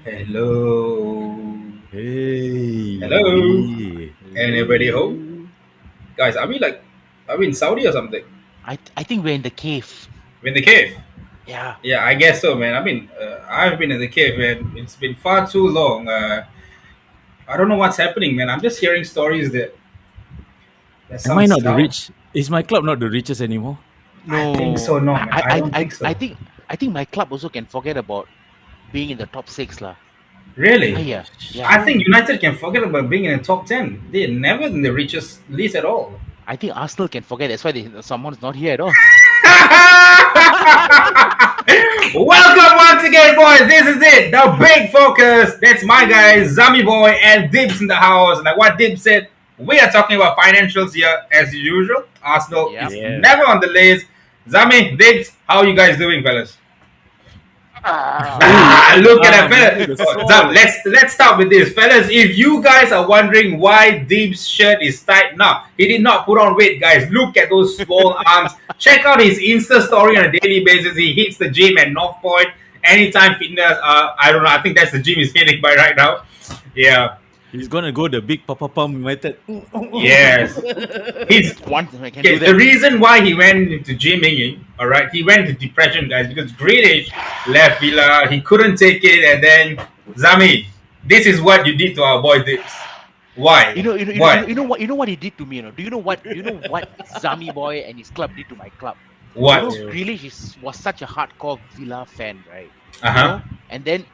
Hello. Hello. Hey, Anybody home? hello. Guys, are we in Saudi or something? I think we're in the cave. We in the cave? Yeah. Yeah, I guess so, man. I've been in the cave, man. It's been far too long. I don't know what's happening, man. I'm just hearing stories that there's Am some I not the stuff. rich? Is my club not the richest anymore? I think No. so, no, I man. I I I don't I think I so. think I think my club also can forget about being in the top six lah. Ah, Really? yeah. I Yeah. think Shit. United can forget about being in the top 10. They're never in the richest list at all. I think Arsenal can forget. That's why someone's not here at all. Welcome once again, boys. This is it, the big focus. That's my guy, Zami Boy, and Dibs in the house. Like what Dibs said, we are talking about financials here as usual. Arsenal Yep. is Yeah. never on the list. Zami, Dibs, how are you guys doing, fellas? Ooh, Look at that, we know fella. the Oh, Zam, song. let's start with this, fellas. If you guys are wondering why Deep's shirt is tight now, he did not put on weight, guys. Look at those small arms. Check out his Insta story on a daily basis. He hits the gym at North Point. Anytime Fitness. I don't know. I think that's the gym he's hitting by right now. Yeah. He's gonna go the big Papa Pump method. Yes. He's Once I can do Okay, the that. reason why he went into gymming, all right, he went into depression, guys, because Grealish left Villa. He couldn't take it, and then Zami, this is what you did to our boy Dips. You Why? know, you know, you know, you know, What? you know what, you know what he did to me. Do you know what Zami boy and his club did to my club? What? Grealish was such a hardcore Villa fan, right? Uh huh. And then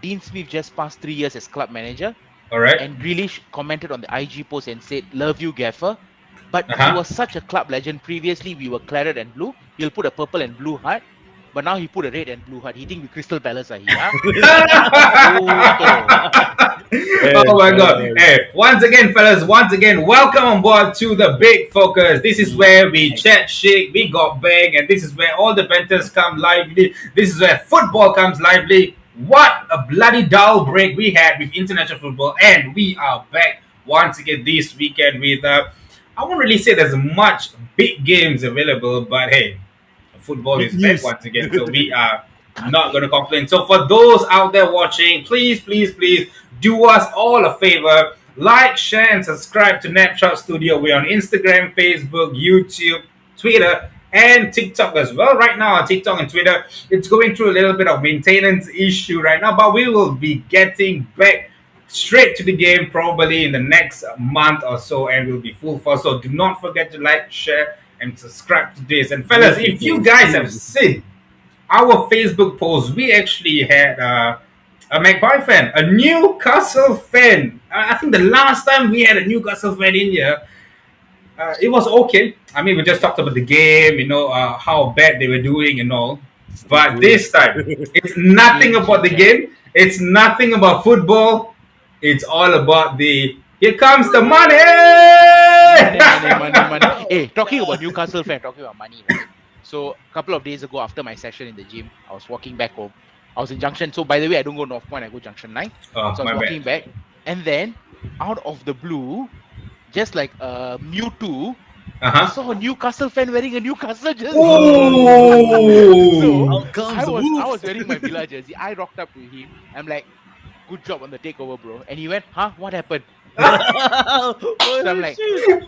Dean Smith just passed 3 years as club manager, All right. and Grealish commented on the IG post and said, "Love you, Gaffer." But Uh he huh. was such a club legend. Previously, we were claret and blue. He'll put a purple and blue heart, but now he put a red and blue heart. He think we Crystal Palace are here. Total. Yes, Oh my god. yes. Hey, once again, fellas, once again, welcome on board to the Big Focus. This is where we chat shit, we got bang, and this is where all the banters come lively. This is where football comes lively. What a bloody dull break we had with international football, and we are back once again this weekend with I won't really say there's much big games available, but hey, football Big is back news. once again, so we are not going to complain. So for those out there watching, please do us all a favor. Like, share, and subscribe to Napshot Studio. We're on Instagram, Facebook, YouTube, Twitter, and TikTok as well. Right now on TikTok and Twitter, it's going through a little bit of maintenance issue right now, but we will be getting back straight to the game probably in the next month or so, and we'll be full force. So do not forget to like, share, and subscribe to this. And fellas, Yes, if you people. guys have seen our Facebook post, we actually had a Magpie fan, a Newcastle fan. I think the last time we had a Newcastle fan in here, it was okay. I mean, we just talked about the game, how bad they were doing and all. Still But going. this time, it's nothing about the Game. game. It's nothing about football. It's all about the here comes the money. Money. Hey, talking about Newcastle fan, talking about money, right? So a couple of days ago, after my session in the gym, I was walking back home. I was in Junction. So by the way, I don't go North Point. I go Junction 9. Oh, So I my was walking bad. back, and then out of the blue, just like Mewtwo, Uh I huh. saw a Newcastle fan wearing a Newcastle jersey. So Ooh. Out comes I the was wolves. wearing my Villa jersey. I rocked up to him. I'm like, "Good job on the takeover, bro." And he went, "Huh? What happened?" So I'm Oh like, shit.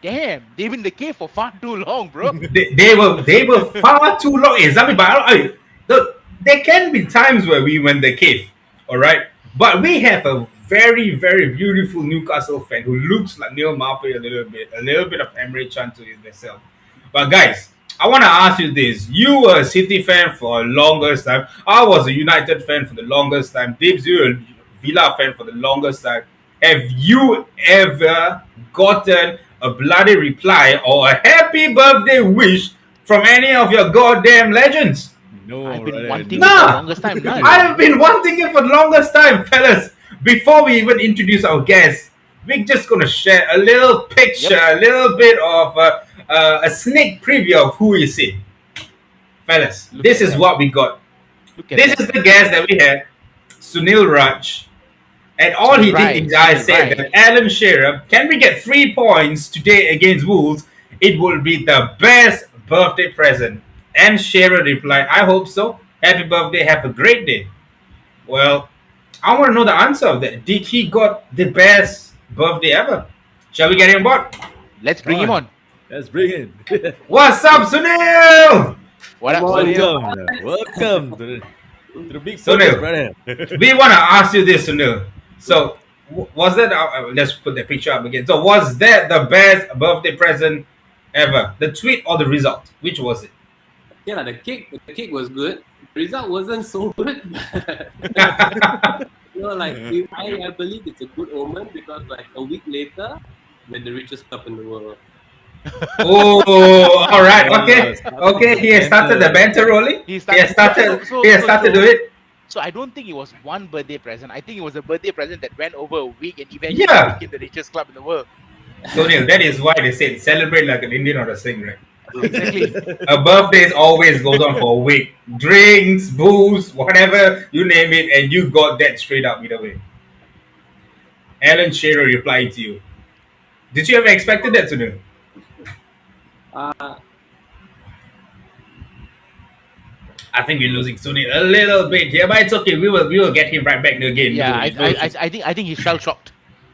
"Damn, they've been in the cave for far too long, bro." They were far too long. Exactly, but there can be times where we went the cave, all right. But we have a very very beautiful Newcastle fan who looks like Neil Maupay a little bit of Emre Can to himself. But guys, I want to ask you this: you were a City fan for the longest time. I was a United fan for the longest time. Dibs, you were a Villa fan for the longest time. Have you ever gotten a bloody reply or a happy birthday wish from any of your goddamn legends? No, I've been brother, wanting it for the Nah, longest time, none. I've been wanting it for the longest time, fellas. Before we even introduce our guests, we're just gonna share a little picture, Yep. a little bit of a sneak preview of who is it, fellas. Look This at is that. what we got. Look at This that. is the guest that we had, Sunil Raj. And all he Sunil did Rai. is I Sunil said Rai. that Alan Shearer, can we get 3 points today against Wolves? It will be the best birthday present. And Shearer replied, I hope so. Happy birthday, have a great day. Well, I want to know the answer of that. Did he got the best birthday ever? Shall we get him on board? Let's bring him on. Let's bring in. What's up, Sunil? What up, Come on, Sunil? Welcome to the big Sunil. focus, brother. We want to ask you this, Sunil. So, was that? Let's put the picture up again. So, was that the best birthday present ever? The tweet or the result? Which was it? Yeah, the cake was good. The result wasn't so good. I believe it's a good omen because like a week later, we're the richest club in the world. Oh, all right. Okay. He has started the banter rolling. He has started to do it. So I don't think it was one birthday present. I think it was a birthday present that went over a week and eventually became the richest club in the world. Sunil, that is why they said celebrate like an Indian or a thing, right? Exactly. A birthday always goes on for a week. Drinks, booze, whatever, you name it, and you got that straight up either way. Alan Shearer replied to you. Did you ever expected that, Sunil? I think we're losing Sunil a little bit here, but it's okay. We will get him right back again. Yeah, I think he's shell shocked.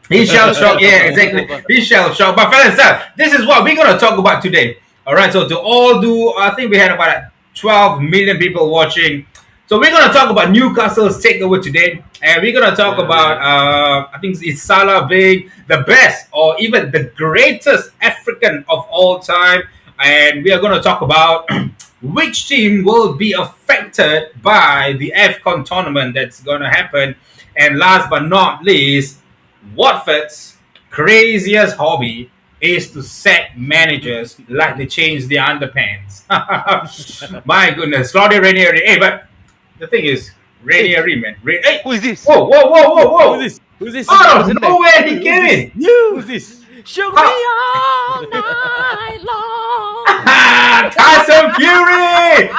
He shall shock, yeah, exactly. He shall shock. But fellas, this is what we're gonna talk about today. All right, so to all do, I think we had about 12 million people watching. So we're gonna talk about Newcastle's takeover today, and we're gonna talk about I think it's Salah being the best or even the greatest African of all time, and we are gonna talk about which team will be affected by the AFCON tournament that's gonna happen, and last but not least, Watford's craziest hobby is to sack managers like they change their underpants. My goodness, Claudio Ranieri. Hey, but the thing is, Ranieri, man. Hey, Who is this? Whoa. Who's this? Out of nowhere he came in. Who's this? Shook me all night long. Tyson Fury.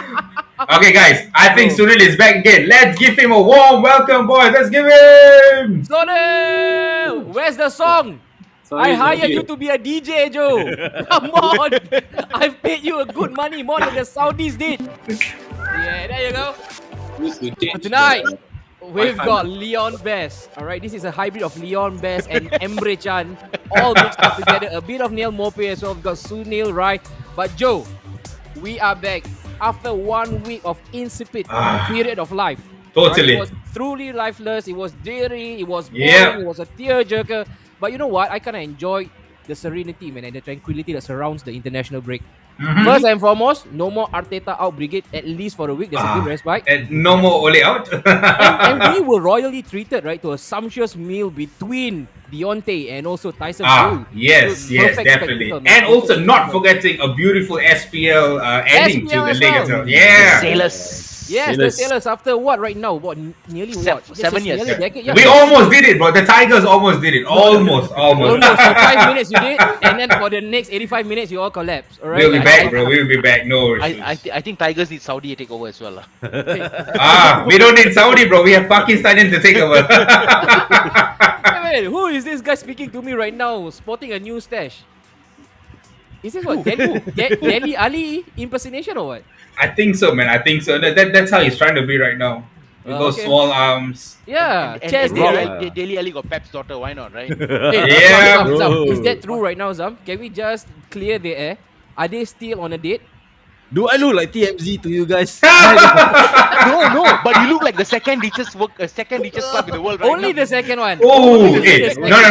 Okay, guys, I think Sunil is back again. Let's give him a warm welcome, boys. Let's give him. Sonel, where's the song? Sorry, I hired you to be a DJ, Joe. Come on. I've paid you a good money, more than the Saudis did. Yeah, there you go. But tonight, we've got Leon Best. Alright, this is a hybrid of Leon Best and Emre Chan, all mixed up together. A bit of Neil Mope as well. We've got Sunil, right? But Joe, we are back after 1 week of insipid period of life. Totally. Right? It was truly lifeless. It was dreary. It was boring. It was a tearjerker. But you know what? I kind of enjoy the serenity, man, and the tranquility that surrounds the international break. First and foremost, no more Arteta out brigade, at least for a week. There's a good respite. And no more Ole out. and we were royally treated, right, to a sumptuous meal between Deontay and also Tyson Fury. Yes, definitely. And also not forgetting a beautiful SPL ending to SPL the as league well. as well. Yeah. Sailors. Yes, the Sailors after what right now? What, nearly what? 7 years. Nearly a decade? We almost did it, bro. The Tigers almost did it. Almost. Almost. For 5 minutes you did, and then for the next 85 minutes you all collapse. All right? We'll be back, bro. We'll be back. No issues. I think Tigers need Saudi to take over as well. We don't need Saudi, bro. We have Pakistani to take over. Wait, who is this guy speaking to me right now, sporting a new stash? Is this what? Delhi Ali impersonation or what? I think so, man. I think so. That's how he's trying to be right now. With those Okay. small arms. Yeah, And chest day, right? Daily Ali got Pep's daughter. Why not, right? Hey, Yeah, Zam, bro. is that true right now, Zam? Can we just clear the air? Are they still on a date? Do I look like TMZ to you guys? No. But you look like the second richest club in the world right Only now. the second one. Oh, Only hey. the second No. one.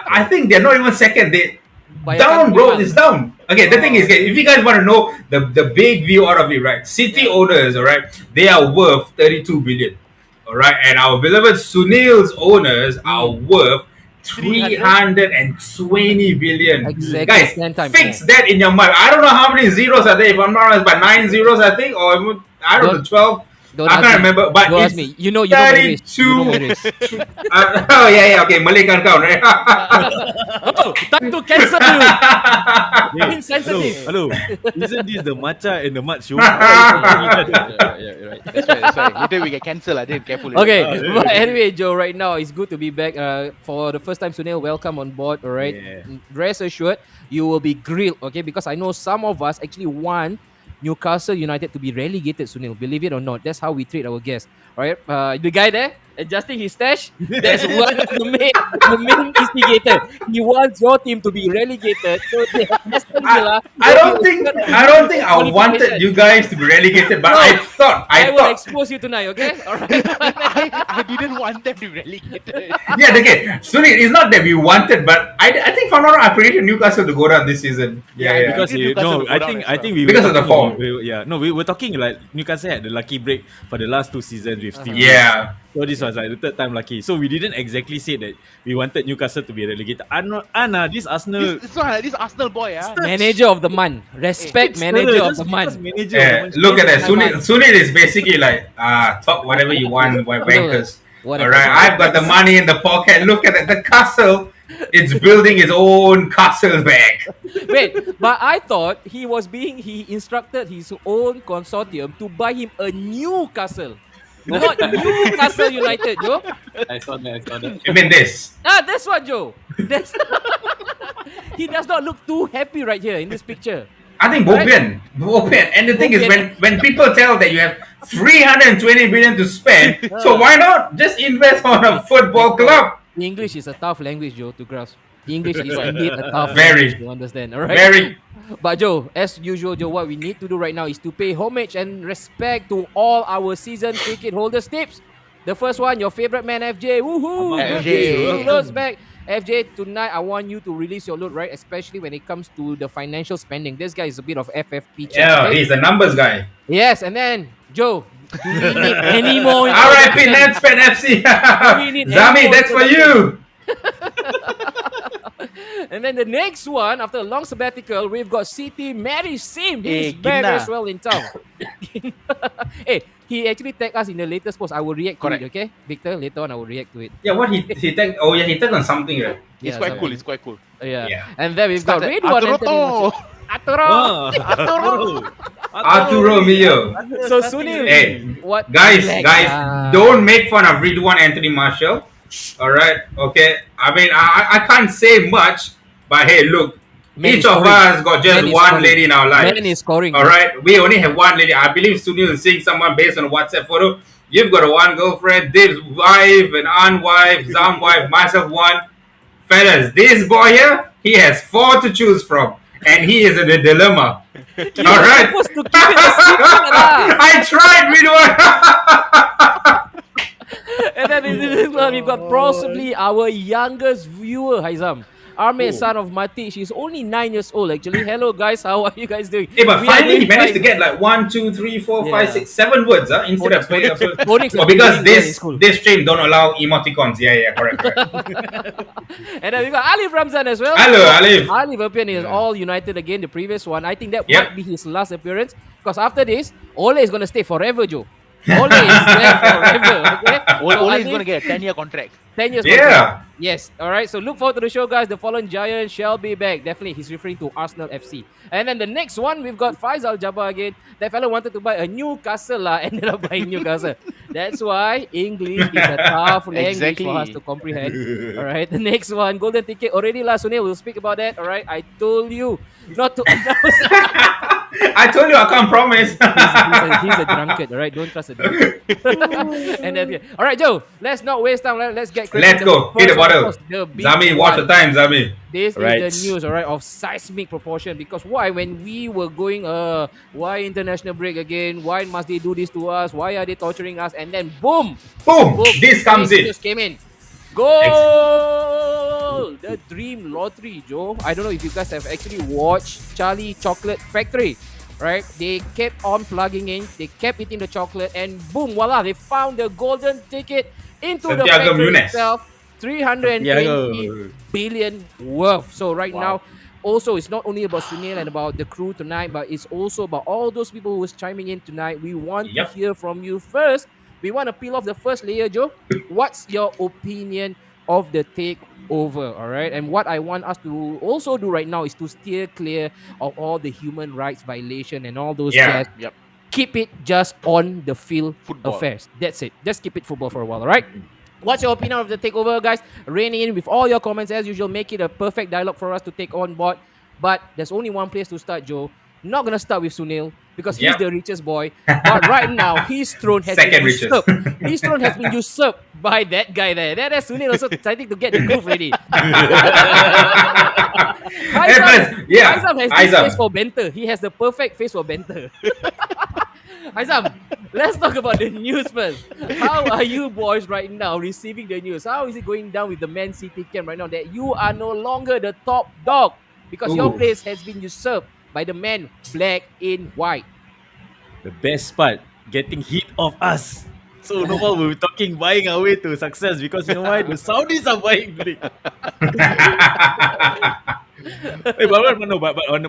I think they're not even second. They By a down, country bro. one. It's down. Okay, the thing is, okay, if you guys want to know the big view out of it, right? City owners, all right, they are worth 32 billion. All right, and our beloved Sunil's owners are worth 320 billion. Exactly, Guys, 10 times fix more. that in your mind. I don't know how many zeros are there. If I'm not wrong, it's about 9 zeros, I think, or I don't know, 12. Don't I ask can't me. remember, but Don't it's ask me. You know my race. 32. You know my race. Oh yeah, okay, Malay can't count, right? Oh, time to cancel you. Insensitive. Hello. Isn't this the matcha and the mat show? Yeah, right. That's right. Later we get cancelled. I didn't careful. Okay, but anyway, Joe, right now it's good to be back. For the first time, Sunil, welcome on board. All right, Yeah. rest assured, you will be grilled. Okay, because I know some of us actually want Newcastle United to be relegated, Sunil. Believe it or not, that's how we treat our guests. All right, the guy there adjusting his stash. That's one of the main instigator. He wants your team to be relegated. So Aston Villa. I don't think I wanted you guys to be relegated, but No, I I will thought expose you tonight. Okay, all right. I didn't want them to be relegated. yeah, okay. Sunil, it's not that we wanted, but I think from now on I predicted Newcastle to go down this season. Yeah. Because I think Newcastle will go I down think as I well. think we Because were of the talking form. we were talking like Newcastle had the lucky break for the last 2 seasons with Steve. Yeah. So this was like the third time lucky. So we didn't exactly say that we wanted Newcastle to be relegated. Anna, this Arsenal. This Arsenal boy, Manager of the month. Respect manager of the month. Manager Yeah, of the month. look at that. Sunil- Sunil is basically like, talk whatever you want, wankers. Whatever. Alright, I've got the money in the pocket. Look at it. The castle, it's building its own castle back. Wait, but I thought he instructed his own consortium to buy him a new castle. Not Newcastle United, Joe. I saw that. You mean this? That's what, Joe. That's he does not look too happy right here in this picture. I think bopian. And the thing is, when people tell that you have 320 billion to spend, so why not just invest on a football club? English is a tough language, Joe, to grasp. English is indeed a tough Very. language to understand, all right? Very. But Joe, as usual, Joe, what we need to do right now is to pay homage and respect to all our season ticket holders tips. The first one, your favorite man, FJ. Woohoo! FJ. Loads back. FJ, tonight I want you to release your load, right? Especially when it comes to the financial spending. This guy is a bit of FFP check. Yeah, okay? he's a numbers guy. Yes, and then, Joe, do we need any more? RIP Netspend FC. We need Zami, any that's for more you. And then the next one, after a long sabbatical, we've got City Mary Sim. He's Hey, back Ginna. as well in town. Hey, he actually tagged us in the latest post. I will react Correct. to it, okay? Victor, later on I will react to it. Yeah, what he tagged? Oh yeah, he tagged on something, right? It's Yeah, quite so- cool. It's quite cool. Yeah. Yeah. And then we've got Started Ridwan Anthony Arturo. Martial. Arturo! Arturo Mio. So Sunil, Hey, what? guys, Like, don't make fun of Ridwan Anthony Marshall. All right, okay. I mean, I can't say much, but hey, look, Man each is of scoring. us got just Man is one scoring. lady in our life. Man is scoring. All right, we only have one lady. I believe Sunil is seeing someone based on a WhatsApp photo. You've got a one girlfriend, Dave's wife, an aunt wife, Zam wife, myself one. Fellas, this boy here, he has 4 to choose from, and he is in a dilemma. You All are right. supposed to keep it a secret lah. I tried, Ridwan. And then in this one, we've got possibly our youngest viewer, Haizam. Arme, son of Mati. She's only 9 years old, actually. Hello, guys. How are you guys doing? Hey, but We are finally he doing managed to fine. get like 1, 2, 3, 4, 5, Yeah. 6, 7 words, instead of putting up. Phonics is Oh, because doing well in this school. this stream don't allow emoticons. Yeah, correct. And then we got Alif Ramzan as well. Hello, Alif. Alif appeared is all United again. The previous one, I think that Yep. might be his last appearance. Because after this, Ole is gonna stay forever, Joe. Ole is there forever. Okay. Ole is Alif, going to get a 10-year contract. 10 years. Yeah. contract. Yes. All right. So look forward to the show, guys. The fallen giant shall be back. Definitely, he's referring to Arsenal FC. And then the next one, we've got Faisal Jabbar again. That fellow wanted to buy a Newcastle lah, ended up buying Newcastle. That's why English is a tough language for us Exactly. to comprehend. All right. The next one, golden ticket already last. Sunil, we'll speak about that. All right. I told you not to announce. I told you I can't promise. He's a drunkard, all right? Don't trust a drunkard. And then, all right, Joe, let's not waste time. Let's get cracking. Let's go. Hit the first one, bottle. of course, the big Zami, watch one. the time, Zami. This Right. is the news, all right, of seismic proportion. Because why, when we were going, why international break again? Why must they do this to us? Why are they torturing us? And then, boom, Boom! boom, This comes in. just came in. Goal! The dream lottery, Joe. I don't know if you guys have actually watched Charlie Chocolate Factory. Right? They kept on plugging in, they kept eating the chocolate, and boom, voila, they found the golden ticket into the Santiago factory Munes. itself. 320 billion worth. So right now, also it's not only about Sunil and about the crew tonight, but it's also about all those people who was chiming in tonight. We want Yep. to hear from you first. We want to peel off the first layer, Joe. What's your opinion of the takeover? All right, and what I want us to also do right now is to steer clear of all the human rights violation and all those Yeah. jazz. Yep. Keep it just on the field Football. affairs. That's it. Just keep it football for a while. All right. What's your opinion of the takeover, guys? Rain in with all your comments as usual. Make it a perfect dialogue for us to take on board. But there's only one place to start, Joe. not gonna start with Sunil because he's Yep. the richest boy. But right now, his throne has been Second richest. usurped. His throne has been usurped by that guy there. That's Sunil also starting to get the groove ready. Aizam has this face for banter. He has the perfect face for banter. Aizam, let's talk about the news first. How are you boys right now receiving the news? How is it going down with the Man City camp right now that you are no longer the top dog because your Ooh. place has been usurped by the man black in white? The best part, getting hit of us. So no more we're talking buying our way to success because you know why? The Saudis are buying the league.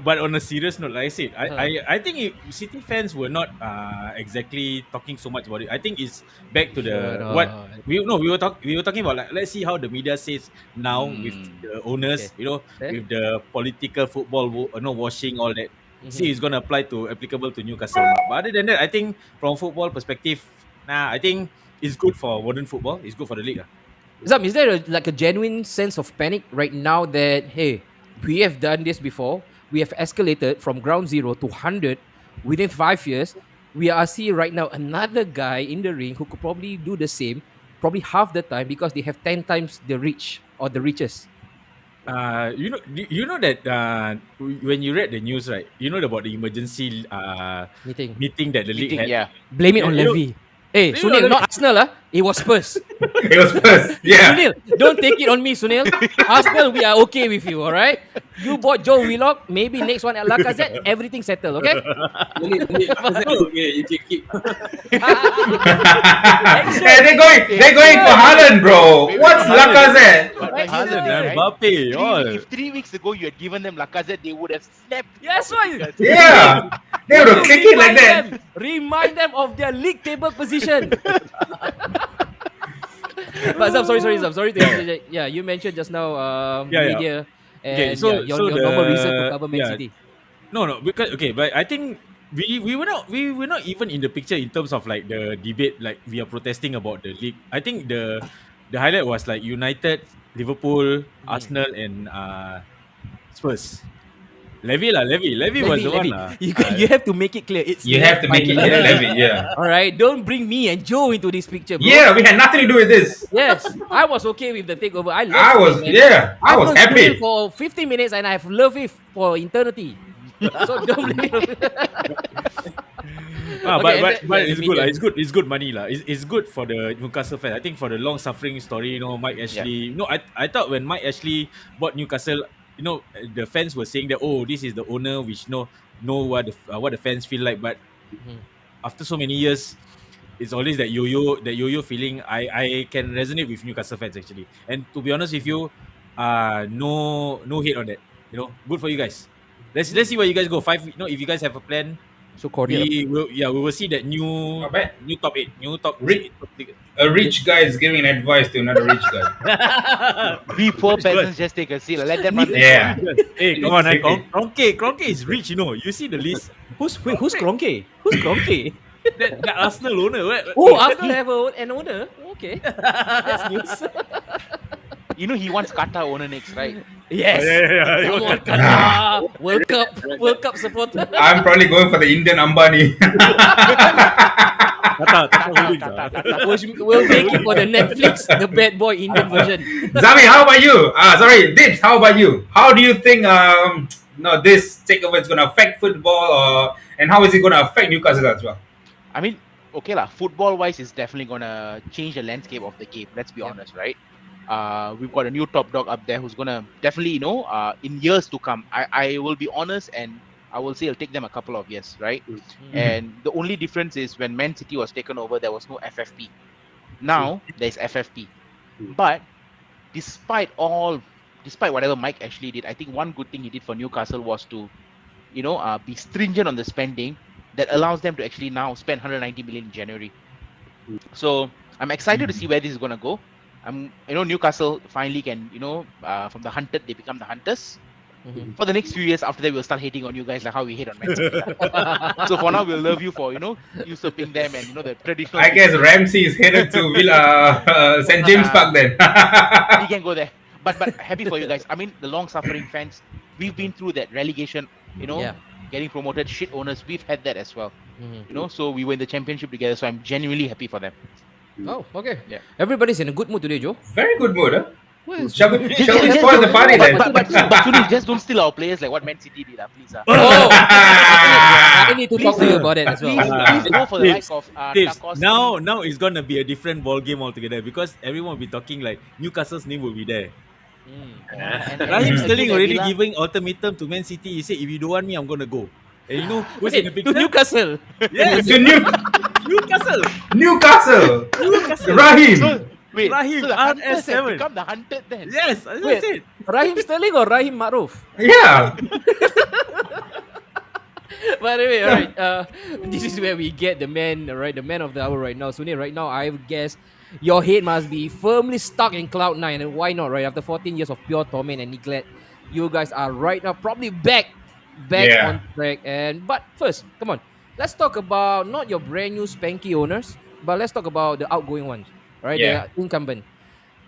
But on a serious note, like I said, I think City fans were not exactly talking so much about it. I think it's back to the we were talking about, like, let's see how the media says now with the owners, with the political football washing all that. See, it's gonna apply to applicable to Newcastle. But other than that, I think from football perspective, I think it's good for modern football. It's good for the league. Zam, is there a genuine sense of panic right now that, hey, we have done this before, we have escalated from ground zero to 100 within 5 years. We are seeing right now another guy in the ring who could probably do the same, probably half the time because they have 10 times the reach or the riches. You know that when you read the news, right? You know about the emergency meeting that the league had. Yeah. Blame it on You know- Levy. Hey, You Sunil, know, not Arsenal, it was Spurs. It was first. Yeah. Sunil, don't take it on me, Sunil. Arsenal, we are okay with you, all right? You bought Joe Willock, maybe next one at Lacazette, everything settled, okay? Okay, you can keep. Hey, they're going for Haaland, bro. What's Lacazette? But Right, here's the Haaland thing, and right? Mbappe, all. If 3 weeks ago you had given them Lacazette, they would have snapped. Yes, right. Yeah. They would have kicked it like that. Remind them of their league table position. But Zam, sorry to interject. Yeah, you mentioned just now media and Okay, so your the- normal reason to cover Man yeah. City. No, because but I think we were not even in the picture in terms of like the debate, like we are protesting about the league. I think the highlight was like United, Liverpool, Arsenal, and Spurs. Levy was the one lah. You have to make it clear. It's You have to make it Levy, yeah. All right, don't bring me and Joe into this picture, bro. Yeah, we had nothing to do with this. Yes, I was okay with the takeover. I I was loved happy. it for 50 minutes and I've loved it for eternity. So don't blame me. Okay, But and it's good lah. It's good money lah. It's good for the Newcastle fans. I think for the long suffering story, Mike Ashley. I thought when Mike Ashley bought Newcastle, the fans were saying that, oh, this is the owner which know what the fans feel like. But after so many years, it's always that yo-yo feeling. I can resonate with Newcastle fans actually. And to be honest with you, no hate on that. Good for you guys. Let's see where you guys go. If you guys have a plan, So cordial. we will see that new Not bad. top 8, new top Ri- top six. A rich guy is giving advice to another rich guy. We poor peasants just take a seat. Let them run. Yeah. Hey, come on, Kroenke is rich, You see the list. Who's Kroenke? Who's Kroenke? that Arsenal owner. Oh, Arsenal have an owner? Okay. That's news. He wants Qatar owner next, right? Yes. Yeah. Come on, Qatar. World Cup supporter. I'm probably going for the Indian Ambani. We'll make it for the Netflix, the bad boy Indian version. Zami, how about you? Sorry, Dibs, how about you? How do you think this takeover is going to affect football, and how is it going to affect Newcastle as well? I mean, okay lah. Football-wise, it's definitely gonna change the landscape of the game. Let's be honest, right? We've got a new top dog up there who's gonna definitely, in years to come. I will be honest and I will say it'll take them a couple of years, right? And the only difference is when Man City was taken over, there was no FFP. Now there's FFP. But despite whatever Mike actually did, I think one good thing he did for Newcastle was to, be stringent on the spending that allows them to actually now spend 190 million in January. So I'm excited to see where this is gonna go. Newcastle finally can, from the hunted they become the hunters. For the next few years after that, we'll start hating on you guys like how we hate on Man City. So for now, we'll love you for usurping them and the traditional. I guess Ramsey is headed to Villa, St James Park then. He can go there. But happy for you guys. I mean, the long suffering fans, we've been through that relegation, getting promoted, shit owners. We've had that as well. Mhm. You know, so we were in the championship together. So I'm genuinely happy for them. Oh, okay. Yeah. Everybody's in a good mood today, Joe. Very good mood, huh? Well, Shall we spoil the party then? But Sunil, just don't steal our players like what Man City did, please. Oh, I need to talk to you about that as well. Please go for the likes of Tips. Tacos. Now it's gonna be a different ball game altogether because everyone will be talking like Newcastle's name will be there. Raheem Sterling already giving ultimatum to Man City. He said, "If you don't want me, I'm gonna go." And you know who's in the To picture? Newcastle. Yes, To Newcastle. Newcastle. Raheem. Wait, Rahim, so the hunters have RS7. become the hunted then. Yes, that's Wait. it. Raheem Sterling or Raheem Maruf? Yeah. But anyway, all right. This is where we get the man, right? The man of the hour right now. Sunil, right now, I guess your head must be firmly stuck in cloud nine. And why not, right? After 14 years of pure torment and neglect, you guys are right now probably back Yeah. on track. But first, come on, let's talk about not your brand new spanky owners, but let's talk about the outgoing ones, right? Yeah. The incumbent.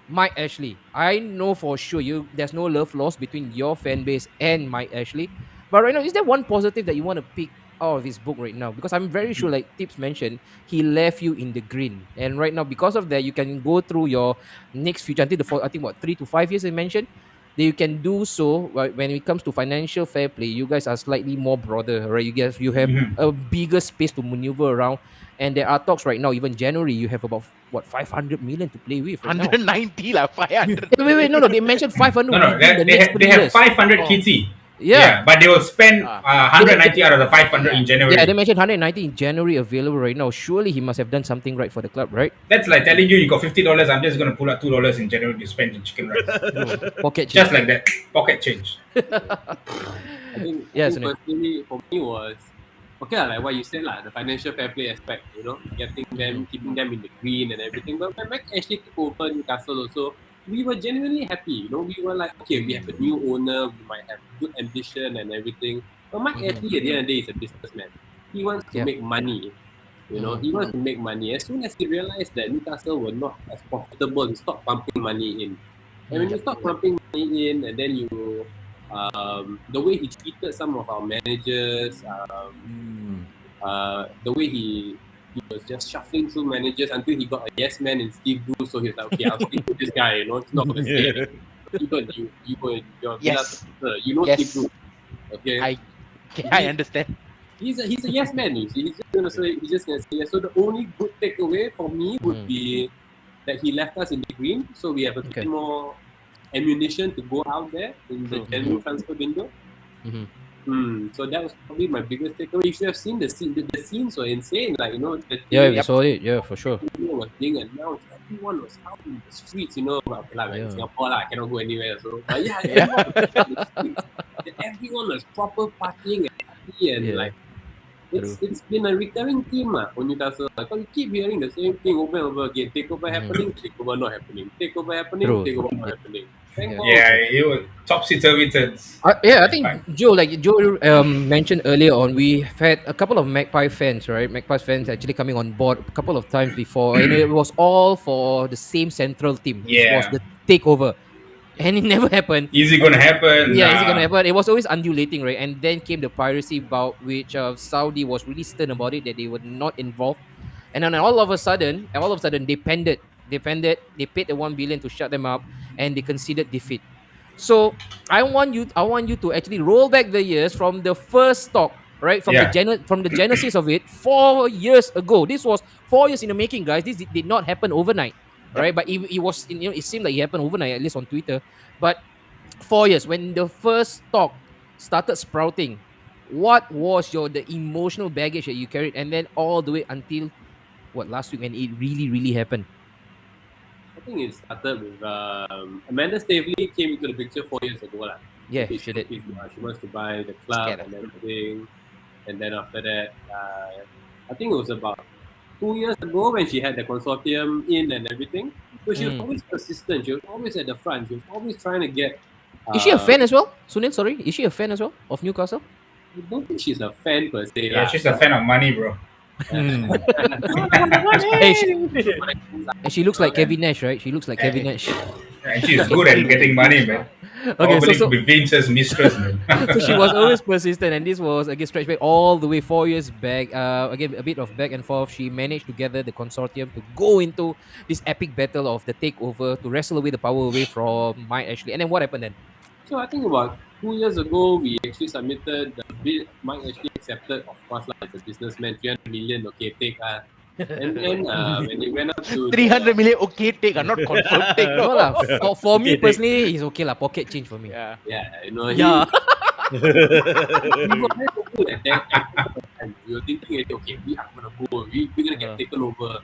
Mike Ashley. I know for sure there's no love lost between your fan base and Mike Ashley. But right now, is there one positive that you want to pick out of his book right now? Because I'm very sure, like Tips mentioned, he left you in the green. And right now, because of that, you can go through your next future until I think what 3 to 5 years I mentioned. That you can do so right, when it comes to financial fair play. You guys are slightly more broader, right? You have Mhm. a bigger space to maneuver around. And there are talks right now, even January, you have about what 500 million to play with right now. 190 lah, 500. Wait, no, they mentioned 500 No, within the next they 3 have years. 500 Oh. kitty. Yeah. But they will spend Ah. 190 out of the 500 in January. Yeah, they mentioned 190 in January available right now. Surely he must have done something right for the club, right? That's like telling you got $50. I'm just gonna pull out $2 in January to spend in chicken rice. Pocket change. Just like that, pocket change. I think, Yeah, I think Sunil. personally for me was okay lah, like what you said lah, the financial fair play aspect, you know, getting them, keeping them in the green and everything. But when Mike actually took over Newcastle also, we were genuinely happy. You know, we were like, okay, we have a new owner, we might have good ambition and everything. But Mike actually at the end of the day is a businessman. He wants to Yeah. make money. You know, he wants to make money. As soon as he realized that Newcastle were not as profitable, he stopped pumping money in. And when you stop pumping money in, and then you, the way he treated some of our managers, the way he was just shuffling through managers until he got a yes man in Steve Bruce. So he's like, okay, I'll stick with this guy. You know, it's not going to stay. You're Yes. you know Yes. Steve Bruce. Okay, I understand. he's a yes man. You see, he's just gonna say yes. So the only good takeaway for me would be that he left us in the green, so we have a bit more ammunition to go out there in the January transfer window. So that was probably my biggest takeaway. You should have seen the scene. The scenes were insane. Like, you know, Yeah, we saw it. Yeah, for sure. everyone was being announced. Everyone was out in the streets. You know, okay, like in Singapore, I cannot go anywhere. So, but yeah, everyone was out in the streets. And everyone was proper partying and happy and like. It's been a recurring theme for Newcastle. Because we keep hearing the same thing over and over again. Takeover happening, takeover not happening. Takeover happening, takeover not happening. Thank God. Yeah, it was topsy-turvy turns. I think Joe, like Joe mentioned earlier on, we had a couple of Magpie fans, right? Magpie fans actually coming on board a couple of times before, and it was all for the same central team. Which Yeah. was the takeover, and it never happened. Is it gonna happen? Yeah, is it Nah. gonna happen? It was always undulating, right? And then came the piracy bout, which Saudi was really stern about it that they were not involved. And then all of a sudden, they pended. They paid the 1 billion to shut them up, and they conceded defeat. So I want you to actually roll back the years from the first stock, right? From the genesis of it 4 years ago. This was 4 years in the making, guys. This did not happen overnight, right? But it was, it seemed like it happened overnight, at least on Twitter. But 4 years when the first stock started sprouting, what was the emotional baggage that you carried, and then all the way until last week when it really happened? I think it started with Amanda Stavely came into the picture 4 years ago. Yeah, she did. She wants to buy the club and everything. And then after that, I think it was about 2 years ago when she had the consortium in and everything. So she was always persistent. She was always at the front. She was always trying to get... Is she a fan as well? Sunil, sorry. Is she a fan as well of Newcastle? I don't think she's a fan per se. Yeah, she's a fan of money, bro. Hey, she looks like Kevin Nash, right? She looks like Kevin Nash. And she's good at getting money, man. Okay, Probably so could be Vince's mistress, man. so she was always persistent, and this was again stretched back all the way 4 years back. Again, a bit of back and forth. She managed to gather the consortium to go into this epic battle of the takeover to wrestle away the power away from Mike Ashley. And then what happened then? So I think about 2 years ago, we actually submitted the bill. Mike actually accepted, of course, as a businessman, 300 million. Okay, take. And then when it went up to 300 million, okay, take, not confirmed take. No No. lah. For me personally, it's okay lah. Pocket change for me. Yeah. Yeah. he got very hopeful at that time. We were thinking, okay, we are gonna go. We're gonna get taken over.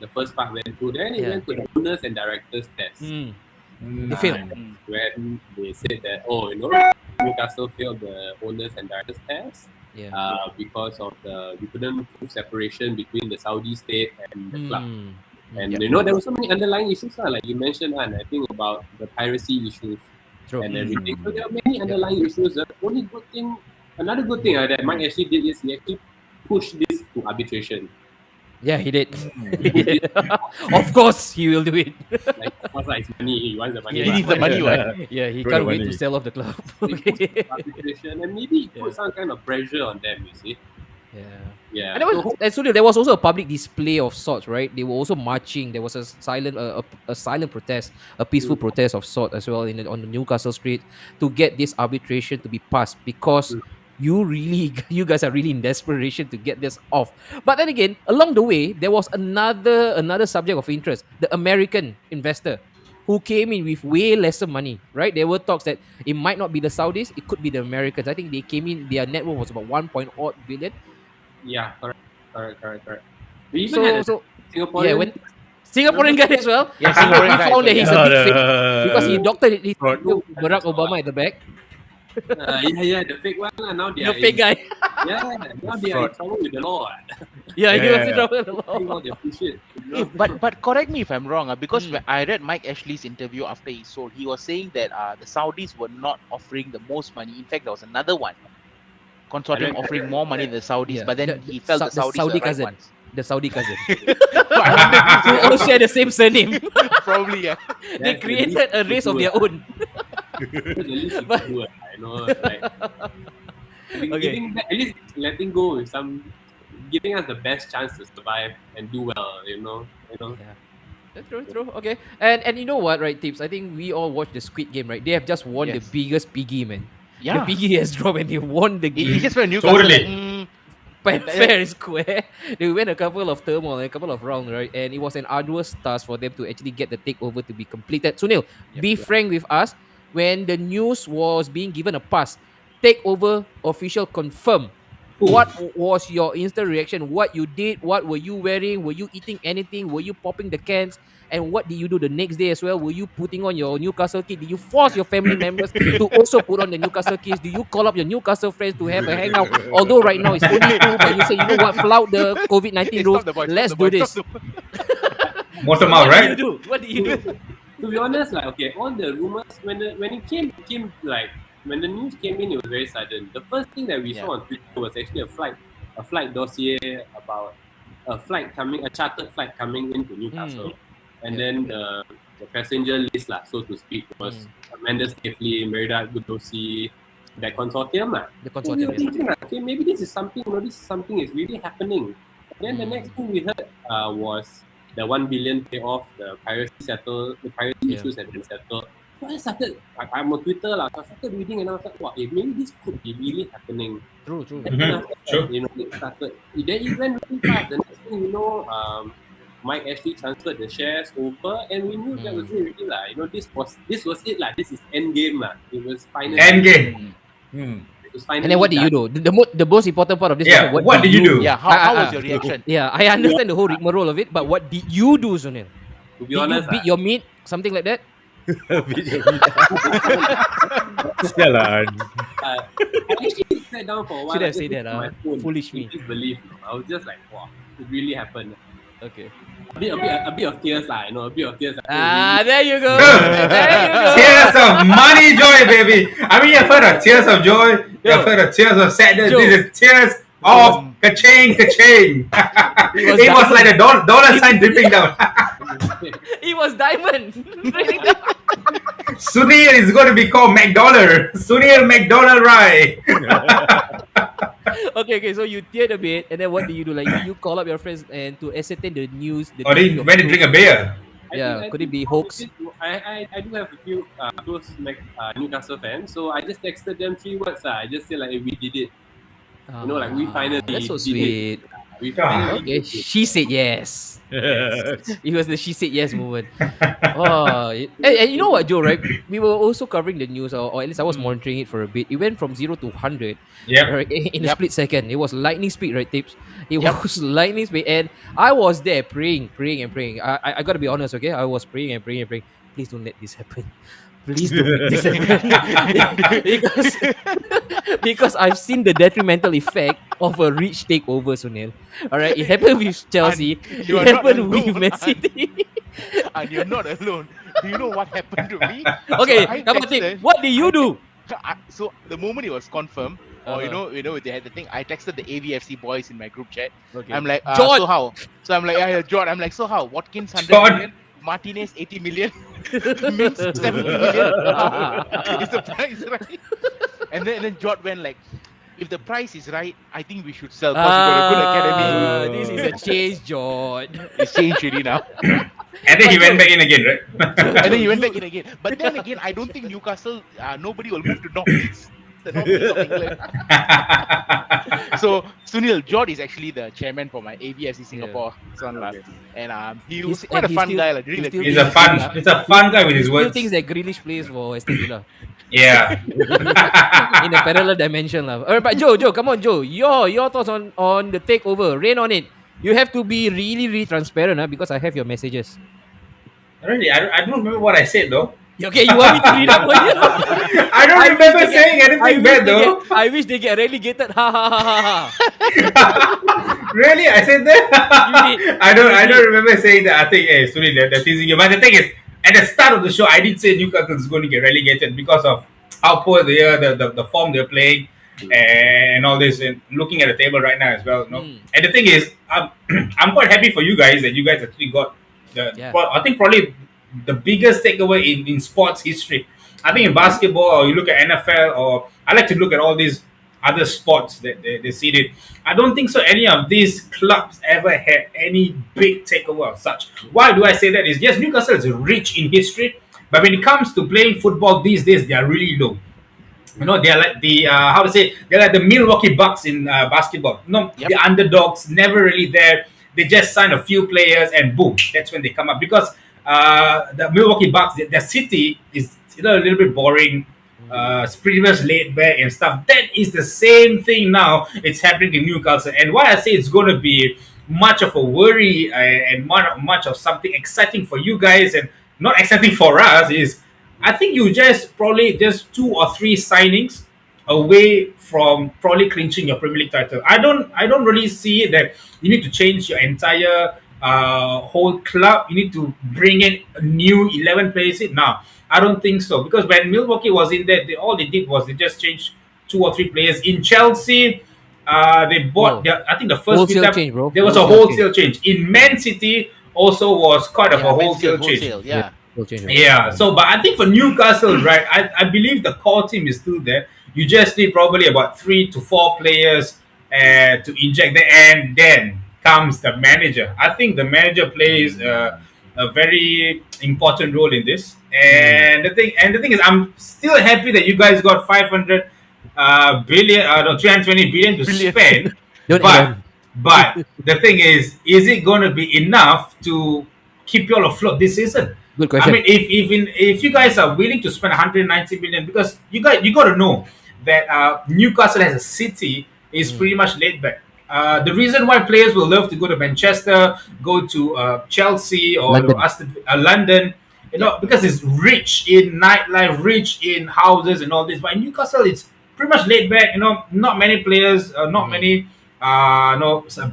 The first part went through. Then it went to the owners and directors test. They failed. When they said that, Newcastle failed the owners and directors test. Yeah. Because of we couldn't prove separation between the Saudi state and the club. And there were so many underlying issues, like you mentioned, and I think about the piracy issues and everything. So there are many underlying issues. The only good thing, another good thing that Mike actually did is he actually pushed this to arbitration. Yeah, he did. Of course, he will do it. Of course, it's money. He wants the money. He needs the money, right? Yeah, he Throw can't the wait money. to sell off the club. He pushed it to arbitration, and maybe he put some kind of pressure on them. You see. Yeah. And so there was also a public display of sorts, right? They were also marching. There was a silent protest, a peaceful protest of sort as well on the Newcastle street to get this arbitration to be passed because you guys are really in desperation to get this off. But then again, along the way, there was another subject of interest: the American investor who came in with way lesser money, right? There were talks that it might not be the Saudis, it could be the Americans. I think they came in, their net worth was about 1 odd billion. Yeah, correct. We even had a Singaporean. Yeah, when Singaporean guy as well. Yeah, I think Singaporean we guy found that he's a big fake because he doctored it. He Fraud. Barack Obama at the back. The fake one. Now they The are fake guy. now they are in trouble with the law. Yeah, he was in Yeah. trouble with the I think law. all they push it. But correct me if I'm wrong, because when I read Mike Ashley's interview after he sold, he was saying that the Saudis were not offering the most money. In fact, there was another one consortium offering more money than the Saudis, Yeah, but then the he felt the Sa- the Saudis Saudi were the right cousin. ones. The Saudi cousin. So Who all share the same surname. probably, yeah. They created a race of their own. That's the least you But- can do. Like, Okay. at least letting go with giving us the best chance to survive and do well. Yeah. That's true. Okay. And you know what, right, Tips? I think we all watched the Squid Game, right? They have just won the Yes. biggest piggy, man. Yeah. The piggy has dropped and they won the He game. just went Newcastle. Totally. Fair and square. They went a couple of turmoil, a couple of rounds, right? And it was an arduous task for them to actually get the takeover to be completed. Sunil, be frank with us. When the news was being given a pass, takeover official confirmed. What was your instant reaction? What you did? What were you wearing? Were you eating anything? Were you popping the cans? And what did you do the next day as well? Were you putting on your Newcastle kit? Did you force your family members to also put on the Newcastle kits? Do you call up your Newcastle friends to have a hangout? Although right now it's only 2, but you say, you know what, flout the COVID-19 rules. Let's do this. Bottom out, right? What did you do? To be honest, all the rumors when it came like when the news came in, it was very sudden. The first thing that we saw on Twitter was actually a flight dossier about a chartered flight coming into Newcastle, and then the passenger list, so to speak, was Amanda Safely, Merida Gudosi, that consortium, The So we were consortium. thinking, okay, maybe this is something is really happening. Then the next thing we heard was the 1 billion payoff, the piracy issues had been settled. So I started, I'm on Twitter, so I started reading and I was like, wow, maybe this could be really happening. True. And then after that, it started. Then it went really fast. The next thing you know, Mike actually transferred the shares over, and we knew that was it really. This was it. This is end game. It was finally End game. It was finally And then what did you done. do? The most important part of this Yeah, question, what did you do? Yeah, how was your reaction? Yeah, I understand the whole rigmarole of it, but what did you do, Sunil? To be Did honest, you beat your meat? Something like that? Sialan. I actually sat down for a while. Should have I just said that, looked at my phone. foolish me. You disbelieve. I was just like, wow, it really happened. Okay. A bit of tears, a bit of tears. There you go. Tears of money joy, baby. I mean, you've heard of tears of joy. You've heard of tears of sadness. Joe. This is tears of ka-ching. was It was like a dollar sign dripping down. It was diamond. Sunil is going to be called McDonald. Sunil McDonald Rai. Okay. So you teared a bit, and then what do you do? Like you call up your friends and to ascertain the news, the Or theory they of went the to group. drink a beer. Yeah, I could it think be how we hoax? did, I do have a few close Newcastle fans, so I just texted them 3 words. I just said like, hey, we did it. Like we finally That's so did it. sweet. We Ah. finally Okay, did it. she said yes. Yes. It was the she said yes moment. And you know what, Joe? Right? We were also covering the news, or at least I was monitoring it for a bit. It went from 0 to 100, Yep. right, in a Yep. split second. It was lightning speed, right, Tips? It Yep. was lightning speed, and I was there praying, praying, and praying. I gotta be honest, okay? I was praying and praying and praying. Please don't let this happen. Please don't make this happen. because because I've seen the detrimental effect of a rich takeover, Sunil. All right, it happened with Chelsea. And you It are not happened with alone, Man City. and you're not alone. Do you know what happened to me? Okay, So I come on, Tip. texted- What did you do? So the moment it was confirmed, or Uh-huh. they had the thing, I texted the AVFC boys in my group chat. Okay. I'm like, George! so how? So I'm like, yeah, John. I'm like, so how? Watkins 100 George! million, Martinez 80 million, Mings 70 million. How? Is the price right? And then George went like, if the price is right, I think we should sell because we got a good academy. This is a change, George. It's changed really now. And then he went back in again, right? And then he went back in again. But then again, I don't think Newcastle, nobody will move to North East. The North East of England. So Sunil, George is actually the chairman for my AVFC Singapore son lah. And he was quite a fun guy during the He's a fun guy with his Still words. thinks that Grealish plays for Aston Villa. Yeah. In a parallel dimension lah. Alright, but Joe, come on, Joe. Your thoughts on the takeover. Rain on it. You have to be really, really transparent, because I have your messages. Really, I don't remember what I said though. Okay, you want me to read out for you? I don't remember saying anything bad though. I wish they get relegated. Ha ha ha ha ha. Really, I said that. You did. I don't remember saying that. I think, hey, sorry, they're teasing you. But the thing is, at the start of the show, I did say Newcastle is going to get relegated because of how poor they are, the form they're playing, and all this. And looking at the table right now as well. And the thing is, I'm quite happy for you guys that you guys actually got I think probably the biggest takeaway in sports history. I think in basketball, or you look at NFL, or I like to look at all these other sports that they see it. I don't think so any of these clubs ever had any big takeover of such. Why do I say that? Is yes, Newcastle is rich in history, but when it comes to playing football these days, they are really low. They're like the they're like the Milwaukee Bucks in basketball. The underdogs, never really there. They just sign a few players and boom, that's when they come up. Because the Milwaukee Bucks, their city is a little bit boring. It's pretty much laid back and stuff. That is the same thing now. It's happening in Newcastle. And why I say it's going to be much of a worry and much of something exciting for you guys and not exciting for us is I think you probably just 2 or 3 signings away from probably clinching your Premier League title. I don't really see it that you need to change your entire whole club. You need to bring in a new 11 players in. Now, I don't think so because when Milwaukee was in there, all they did was they just changed 2 or 3 players. In Chelsea, they bought. I think the first Wholesale time change, bro. there was a wholesale change. In Man City, also was quite of a wholesale change. Yeah. Yeah, so but I think for Newcastle, right, I believe the core team is still there. You just need probably about 3 to 4 players to inject there, and then comes the manager. I think the manager plays a very important role in this. And the thing is, I'm still happy that you guys got 500 billion, no, 320 billion to spend. But the thing is it going to be enough to keep you all afloat this season? Good question. I mean, if you guys are willing to spend 190 million, because you got to know that Newcastle as a city is pretty much laid back. The reason why players will love to go to Manchester, go to Chelsea or London, because it's rich in nightlife, rich in houses and all this. But in Newcastle, it's pretty much laid back. Not many players, not many,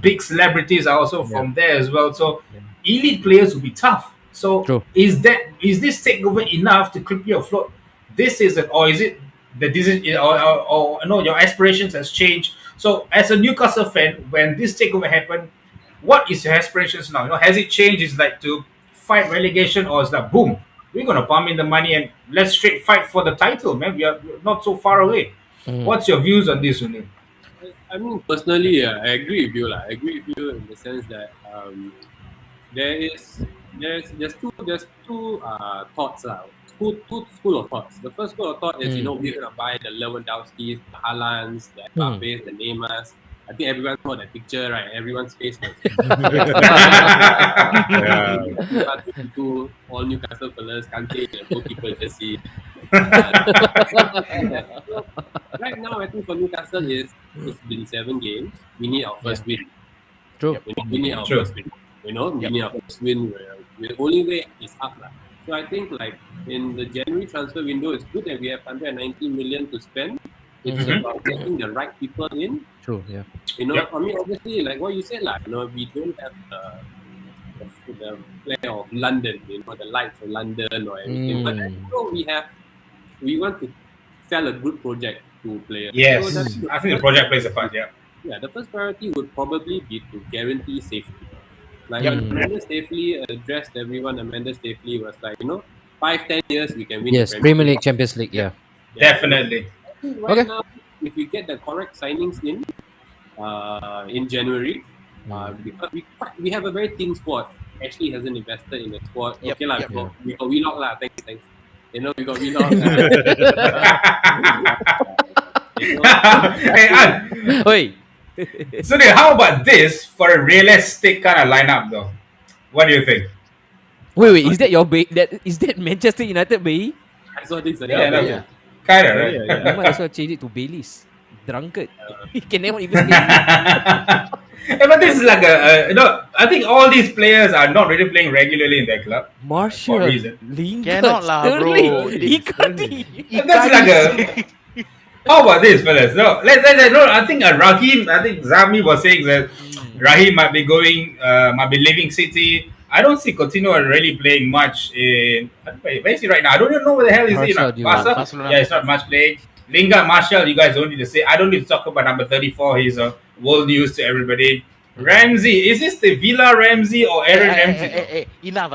big celebrities are also from there as well. So elite players will be tough. So is this takeover enough to keep you afloat this season, or is it that this is or your aspirations has changed? So as a Newcastle fan, when this takeover happened, what is your aspirations now? Has it changed? Is like to fight relegation, or is that boom? we're gonna pump in the money and let's straight fight for the title, man. We're not so far away. What's your views on this, Sunil? I mean, personally, I agree with you. I agree with you in the sense that there's two thoughts two school of thoughts. The first school of thought is we're gonna buy the Lewandowskis, the Haalands, the Mbappes, the Neymars. I think everyone saw that picture, right? Everyone's face was two all Newcastle fellas, Kante, the goalkeeper jersey. Right now, I think for Newcastle it's been 7 games. We need our first win. True. We need our first win. We need our first win. The only way is up. So I think in the January transfer window, it's good that we have 190 million to spend. It's about getting the right people in. True, yeah. I mean, obviously, like what you said, we don't have the flair of London, the lights of London or everything. But we want to sell a good project to players. Yes, so I think the project plays a part. Yeah. Yeah, the first priority would probably be to guarantee safety. Amanda Staveley addressed everyone. Amanda Staveley was 5-10 years we can win. Yes, Premier League, Champions League, yeah. Definitely. Right now, if we get the correct signings in January, because we have a very thin squad. Ashley hasn't invested in the squad. We got Wheelock lah. Thanks. We got Wheelock. Hey, Oi. So how about this for a realistic kind of lineup, though? What do you think? Wait, is that your is that Manchester United Bailey? I saw this. Kind of, right? You might as well change it to Bailey's. Drunkard. He can never even say. But this is like I think all these players are not really playing regularly in their club. Marshall, For a reason. Lingard, Cannot lah, bro. Sterling, Icardi. That's like how about this, fellas? No, I think Raheem. I think Zami was saying that Raheem might be leaving City. I don't see Coutinho really playing much in. Where is he right now? I don't even know where the hell is he. Barcelona. Yeah, it's not much playing. Lingard, Marshall, you guys don't need to say. I don't need to talk about number 34. He's world news to everybody. Ramsey, is this the Villa Ramsey or Aaron Ramsey? Hey, enough.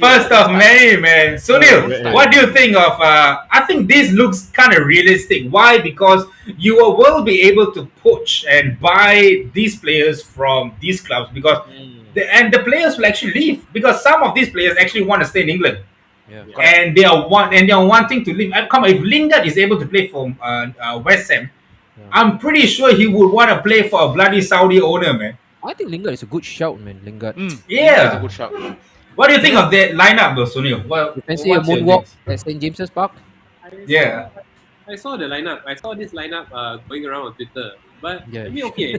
First of May, man. Sunil, what do you think of? I think this looks kind of realistic. Why? Because you will be able to poach and buy these players from these clubs because the players will actually leave because some of these players actually want to stay in England. Yeah. And they are wanting to leave. Come on, if Lingard is able to play for West Ham, I'm pretty sure he would want to play for a bloody Saudi owner, man. I think Lingard is a good shout, man. Lingard. Yeah. That's a good shout. What do you think of that lineup, though, Sunil? You can see a moonwalk at St. James's Park. Yeah. I saw the lineup. I saw this lineup going around on Twitter. But Yeah. I mean, okay,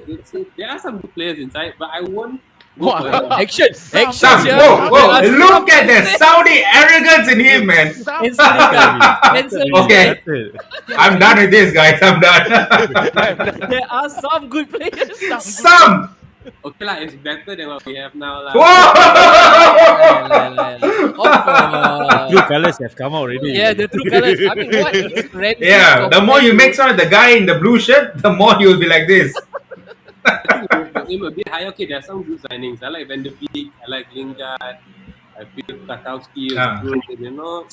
there are some good players inside, but I won't. Action! Sam, yeah. whoa. Look at the Saudi arrogance in him, man. Okay. I'm done with this, guys. I'm done. There are some good players. Some. Okay lah, it's better than what we have now lah. True colours have come out already. Yeah, the true colours. I mean, what is Ramsey? Yeah, the more you make fun of the guy in the blue shirt, the more you'll be like this. Aim a bit higher. Okay, there are some good signings. I like Van der Beek. I like Lingard. I feel Tarkowski is good.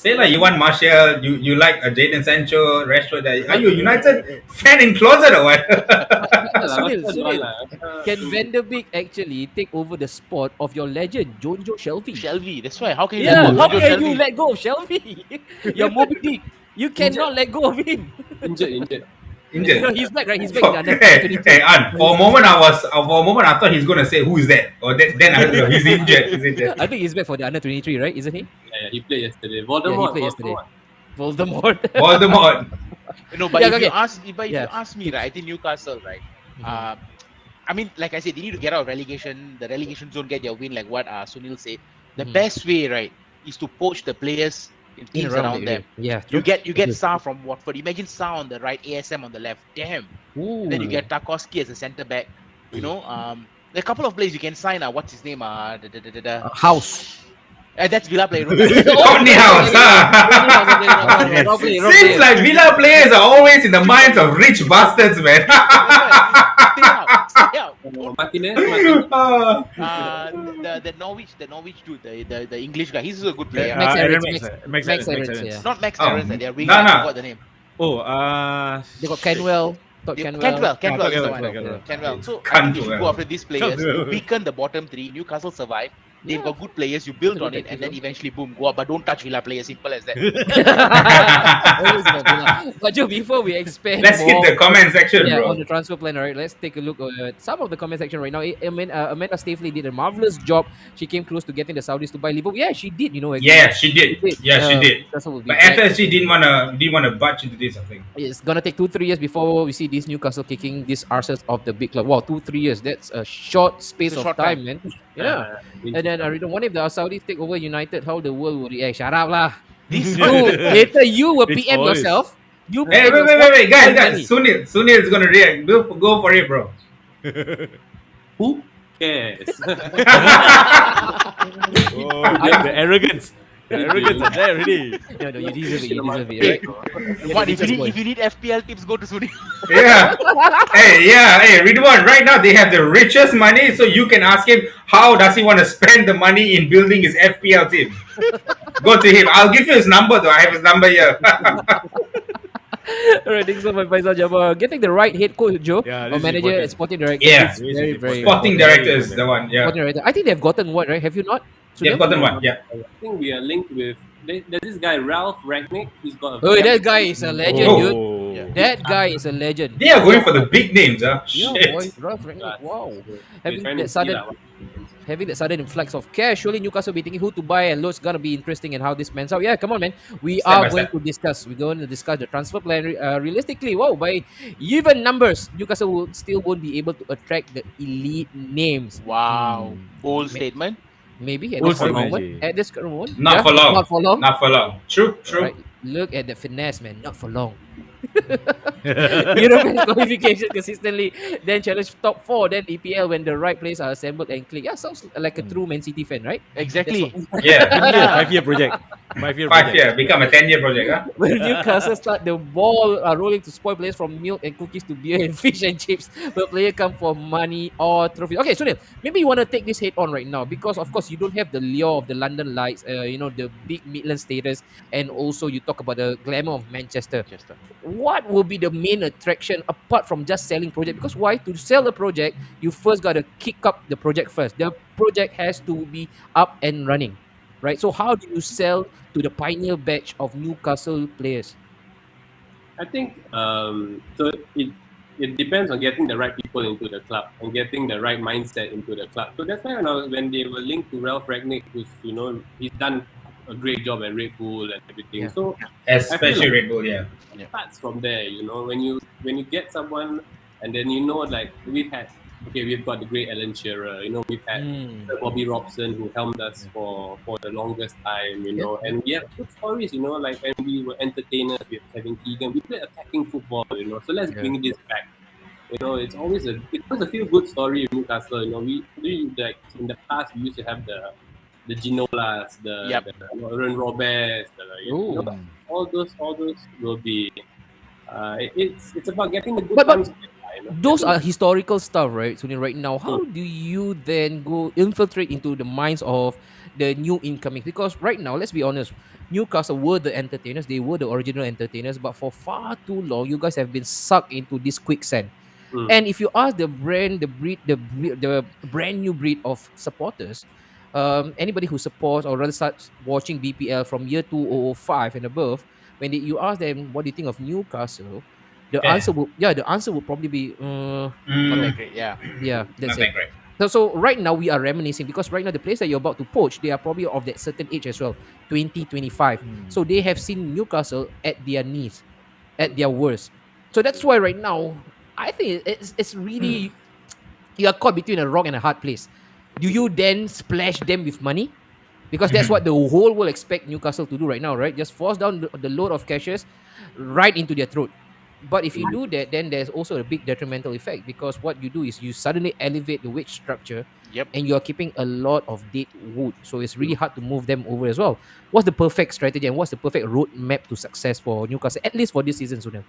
Say like you want Martial, you like Jadon Sancho, Rashford. Are you a United fan in closet or what? Sunil, can Van der Beek actually take over the spot of your legend, Jonjo Shelvey? That's why. How can you let go of Shelvey? You're Moby Dick. You cannot let go of him. Injured. Injured. He's back, right? He's back in the under 23. Hey, for a moment I thought he's gonna say who is that, or then I heard he's injured. I think he's back for the under 23, right? Isn't he? Yeah, he played yesterday. Voldemort. Voldemort. No, but if you ask me, right, I think Newcastle, right. I mean, like I said, they need to get out of relegation. The relegation zone, get their win, like what Sunil said. The best way, right, is to poach the players in teams around them. Yeah, you get Salah from Watford. Imagine Salah on the right, ASM on the left. Damn. Ooh. Then you get Tarkowski as a centre back. You know, there are a couple of players you can sign. What's his name? House. That's Villa player. Courtney House. Seems like Villa players are always in the minds of rich bastards, man. Stay out. Martinez. The Norwich dude, the English guy. He's a good player. Max Aaron Aarons, Max Max Aarons. Aarons, yeah. Not Max Oh, Aarons, their no, winger. I no. forgot the name. Oh, They got Kenwell, Todd Kenwell. Cantwell is the Cantwell, one. Cantwell. Cantwell. So I think you should go Cantwell. after these players. You Cantwell. weaken the bottom three. Newcastle survive. They've Yeah. got good players. You build Good on it, and then tactical. eventually, boom, go up. But don't touch Villa players. Simple as that. Always got Villa. But Joe, before we expand Let's hit more, the comment section, yeah, bro. on the transfer plan, all right, let's take a look at some of the comment section right now. Amanda Staveley did a marvelous job. She came close to getting the Saudis to buy Liverpool. Yeah, she did. Actually. Yeah, she did. Yeah, she did. Newcastle will be But back. FSG didn't wanna budge into this, I think. It's gonna take 2-3 years before we see this Newcastle kicking these arses of the big club. Wow, 2-3 years. That's a short space It's a of short time, man. Yeah. And then I really what if the Saudis take over United? How the world will react? Shut up lah. These Later you will It's PM always- yourself. You Hey, PM wait, yourself. guys. Sunil is gonna react. Go for it, bro. Who cares? Oh, the arrogance. The arrogance are there already. No, you deserve it. You deserve it. Right? What if you need FPL tips? Go to Suni. Yeah. Hey, Ridwan, right now they have the richest money, so you can ask him how does he want to spend the money in building his FPL team. Go to him. I'll give you his number though. I have his number here. Alright, thanks so much, Faisal Jabbar. Getting the right head coach, Joe, Yeah, or this is manager important. and sporting director. Yeah. is very, very Sporting director is the one. Yeah. Sporting director. I think they've gotten what, right? Have you not? They've gotten one. Yeah. I think we are linked with. There's this guy Ralph Ragnick. He's got. Oh, that guy is a legend, dude. Oh. Yeah. That guy is a legend. They are going for the big names, huh? Yeah, Shit. boy, Ralph Rangnick. Wow. Having Having that sudden influx of cash, surely Newcastle be thinking who to buy, and it's gonna be interesting and how this pans out. Yeah, come on, man. We Step are by going step. to discuss. We're going to discuss the transfer plan. Realistically, wow, by even numbers, Newcastle will still won't be able to attract the elite names. Wow. Bold statement. Maybe at Bold this current statement, moment. Jay. At this current moment. Not Yeah, for long. Not for long. Not for long. True. Right. Look at the finesse, man. Not for long. European qualification consistently, then challenge top 4, then EPL when the right players are assembled and click. Yeah, sounds like a true Man City fan, right? Exactly. Yeah. 5-year project. 5-year 5 project. year become a 10-year project, huh? When Newcastle start the ball rolling to spoil players from milk and cookies to beer and fish and chips, but player come for money or trophies. Okay, Sunil, maybe you want to take this head on right now because of course you don't have the lure of the London Lights, the big Midland status, and also you talk about the glamour of Manchester. What will be the main attraction apart from just selling project? Because why? To sell a project, you first got to kick up the project first. The project has to be up and running, right? So how do you sell to the pioneer batch of Newcastle players? I think so. It depends on getting the right people into the club and getting the right mindset into the club. So that's why when they were linked to Ralph Ragnick, who's he's done a great job at Red Bull and everything. Yeah. So Especially I feel Red Bull, yeah. it starts from there. When you get someone, and then like we've got the great Alan Shearer. We've had Bobby Robson who helmed us for the longest time. And we have good stories. Like when we were entertainers with Kevin Keegan, we played attacking football. So let's bring this back. It's always a feel good story in Newcastle. We like in the past we used to have the Ginolas, the Aaron Roberts, all those will be. It's about getting the good But- times. Those are historical stuff, right? So right now, how do you then go infiltrate into the minds of the new incoming? Because right now, let's be honest, Newcastle were the entertainers, they were the original entertainers, but for far too long, you guys have been sucked into this quicksand. And if you ask the brand new breed of supporters, anybody who supports or rather starts watching BPL from year 2005 and above, when you ask them what do you think of Newcastle, the answer will probably be Not that great. Yeah. that's Not it. that great. So right now we are reminiscing because right now the players that you're about to poach, they are probably of that certain age as well, 20, 25. So they have seen Newcastle at their knees, at their worst. So that's why right now I think it's really you are caught between a rock and a hard place. Do you then splash them with money? Because that's what the whole world expect Newcastle to do right now, right? Just force down the load of cashes right into their throat. But if you do that, then there's also a big detrimental effect because what you do is you suddenly elevate the wage structure and you're keeping a lot of dead wood. So it's really hard to move them over as well. What's the perfect strategy and what's the perfect roadmap to success for Newcastle, at least for this season, Sunil?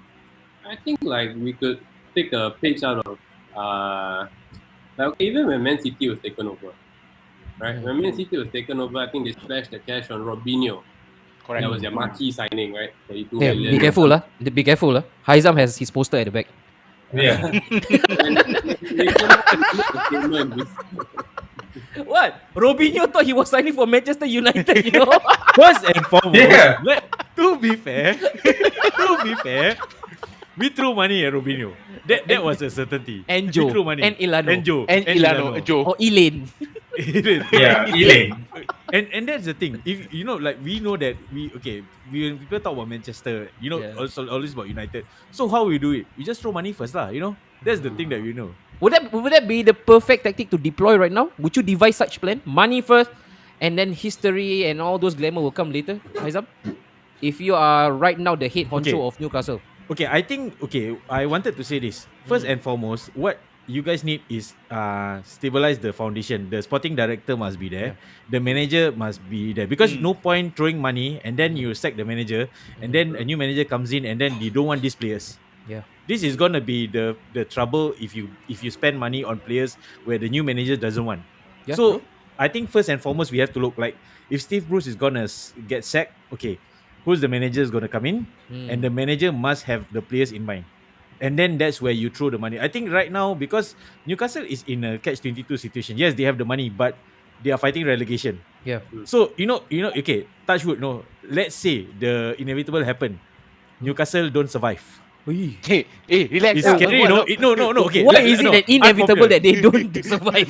I think like we could take a page out of Like, okay, even when Man City was taken over, right? Mm. When Man City was taken over, I think they splashed the cash on Robinho. Correct. That was their marquee signing, right? 32 Yeah, million. be careful lah. Be careful lah. Haizam has his poster at the back. Yeah. And they came out with a statement with What? Robinho thought he was signing for Manchester United, you know? First and foremost, Yeah. to be fair, we threw money at Robinho. That was a certainty. And We Joe. threw money. And Ilano. And Joe. And Ilano, Joe. Or Elaine. Yeah, Elaine. and that's the thing. If you know, like we know that when people talk about Manchester, you know, Yeah. also always about United. So how we do it? We just throw money first, lah. You know, that's the thing that we know. Would that be the perfect tactic to deploy right now? Would you devise such plan? Money first, and then history and all those glamour will come later, Haizam? If you are right now the head honcho Okay. of Newcastle. Okay, I wanted to say this. First and foremost, what you guys need is stabilize the foundation. The sporting director must be there. The manager must be there. Because no point throwing money and then you sack the manager and then a new manager comes in and then you don't want these players. Yeah. This is gonna be the trouble if you spend money on players where the new manager doesn't want. Yeah, So I think first and foremost we have to look like if Steve Bruce is gonna get sacked, okay, who's the manager is gonna come in, and the manager must have the players in mind, and then that's where you throw the money. I think right now because Newcastle is in a catch-22 situation. Yes, they have the money, but they are fighting relegation. Yeah. So you know, okay, touch wood. No, let's say the inevitable happen. Newcastle don't survive. Hey, relax. It's scary, no? No. Okay, Why is it that inevitable unpopular. that they don't survive?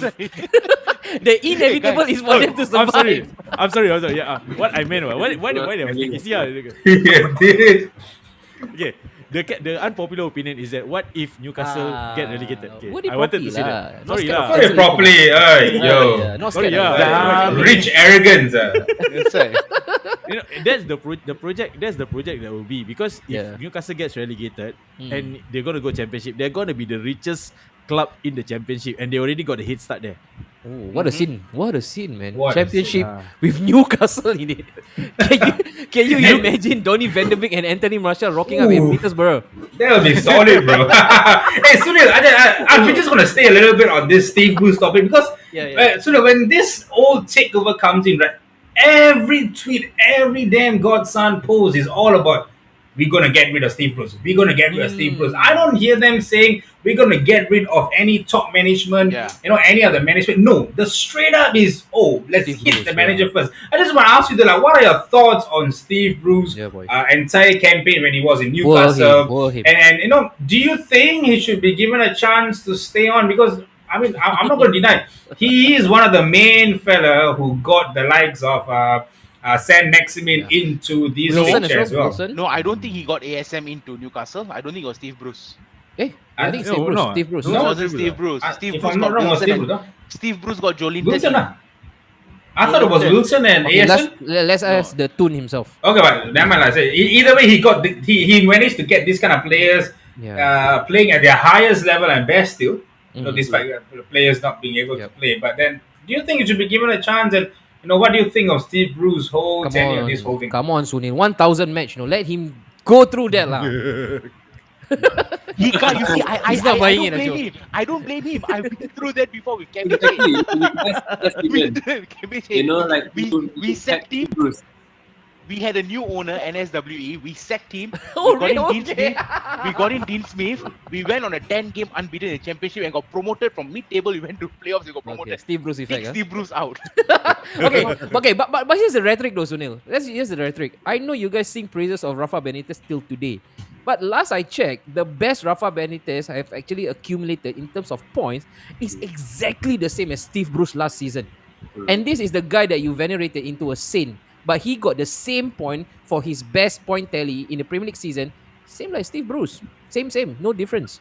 The inevitable is for them to survive. I'm sorry. Yeah, what I meant, why they are thinking? Yeah, Yeah, did. okay. The unpopular opinion is that what if Newcastle get relegated? Okay, Put it I wanted to properly say lah. that. Not Sorry scared of lah. Put it properly. Yo. Not Sorry, scared. yeah. Rich arrogance. That's right. You know, that's the project. That's the project that will be because if Yeah. Newcastle gets relegated and they're gonna go championship, they're gonna be the richest club in the championship, and they already got a head start there. Oh, what a scene! What a scene, man! What a Championship scene, with Newcastle in it. Can you imagine Donny Van de Beek and Anthony Martial rocking up in Ooh. Peterborough? That'll be solid, bro. Hey, Sunil, I'm just gonna stay a little bit on this Steve Bruce topic because, Yeah. Sunil, when this old takeover comes in, right, every tweet, every damn godson post is all about we're gonna get rid of Steve Bruce. We're gonna get rid of Steve Bruce. I don't hear them saying we're gonna get rid of any top management, Yeah. any other management. No, the straight up is let's Steve hit Bruce, the manager first. I just want to ask you, what are your thoughts on Steve Bruce' Yeah, boy. entire campaign when he was in Poor Newcastle? him. And do you think he should be given a chance to stay on? Because I mean, I'm not going to deny he is one of the main fella who got the likes of San Maximin into these Wilson pictures as well. Wilson? No, I don't think he got ASM into Newcastle. I don't think it was Steve Bruce. I think No, Steve Bruce. no. Steve Bruce. No, No, it wasn't Steve Steve Bruce. Steve If Bruce I'm not got wrong, it was Wilson. Steve And, Bruce. Huh? Steve Bruce got Jolinton. Wilson, huh? I thought it was Wilson and Okay, ASM. let's ask the Toon himself. Okay, but never mind. Either way, he managed to get these kind of players Yeah. playing at their highest level and best still, despite the players not being able to Yep. play. But then, do you think it should be given a chance? And what do you think of Steve Bruce's whole tenure, this whole thing? Come on, Sunil. 1,000 match. Let him go through that lah. He can't. You see, I He's not buying don't it, blame Joe. him. I don't blame him. I've been through that before with Kevin exactly. That's even. You know, like we sacked him. Bruce. We had a new owner, NSWE. We sacked him. Oh, we got in really? Dean Smith. We got in Dean Smith. We went on a 10-game unbeaten in the championship and got promoted from mid-table. We went to playoffs. We got promoted. Okay, Steve Bruce Take effect. Steve Bruce out. Okay, but here's the rhetoric though, Sunil. Here's the rhetoric. I know you guys sing praises of Rafa Benitez till today. But last I checked, the best Rafa Benitez have actually accumulated in terms of points is exactly the same as Steve Bruce last season. And this is the guy that you venerated into a saint. But he got the same point for his best point tally in the Premier League season. Same like Steve Bruce. Same. No difference.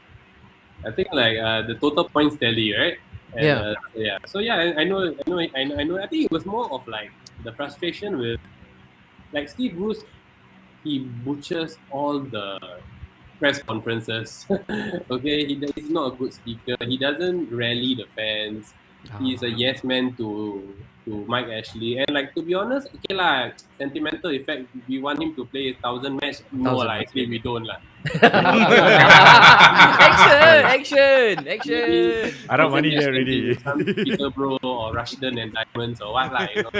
I think like the total points tally, right? And, Yeah. yeah. So yeah, I know. I think it was more of like the frustration with like Steve Bruce. He butchers all the press conferences. Okay, he's not a good speaker. He doesn't rally the fans. He's a yes man to to Mike Ashley. And like, to be honest, okay lah, sentimental effect. We want him to play 1,000 match. No 1,000 lah, match, actually we don't lah. action. I don't money there already. Some Peterborough or Rushden and Diamonds or what lah, you know.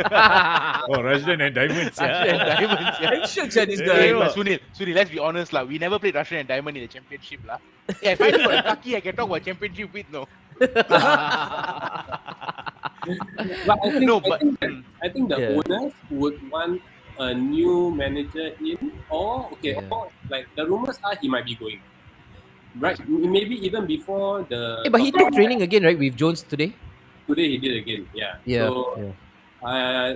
Oh, Rajdan and Diamonds. Russian and Diamonds. Yeah. Action, this Hey, guy. but Sunil, let's be honest lah. We never played Russian and Diamond in the championship lah. Yeah, if I got lucky, I can talk about championship with no. But I think, No, I but- think, I think the Yeah. owners would want a new manager in, or or like the rumors are he might be going. Right, maybe even before the. But he took training again, right, with Jones today? Today he did again, yeah. Yeah. So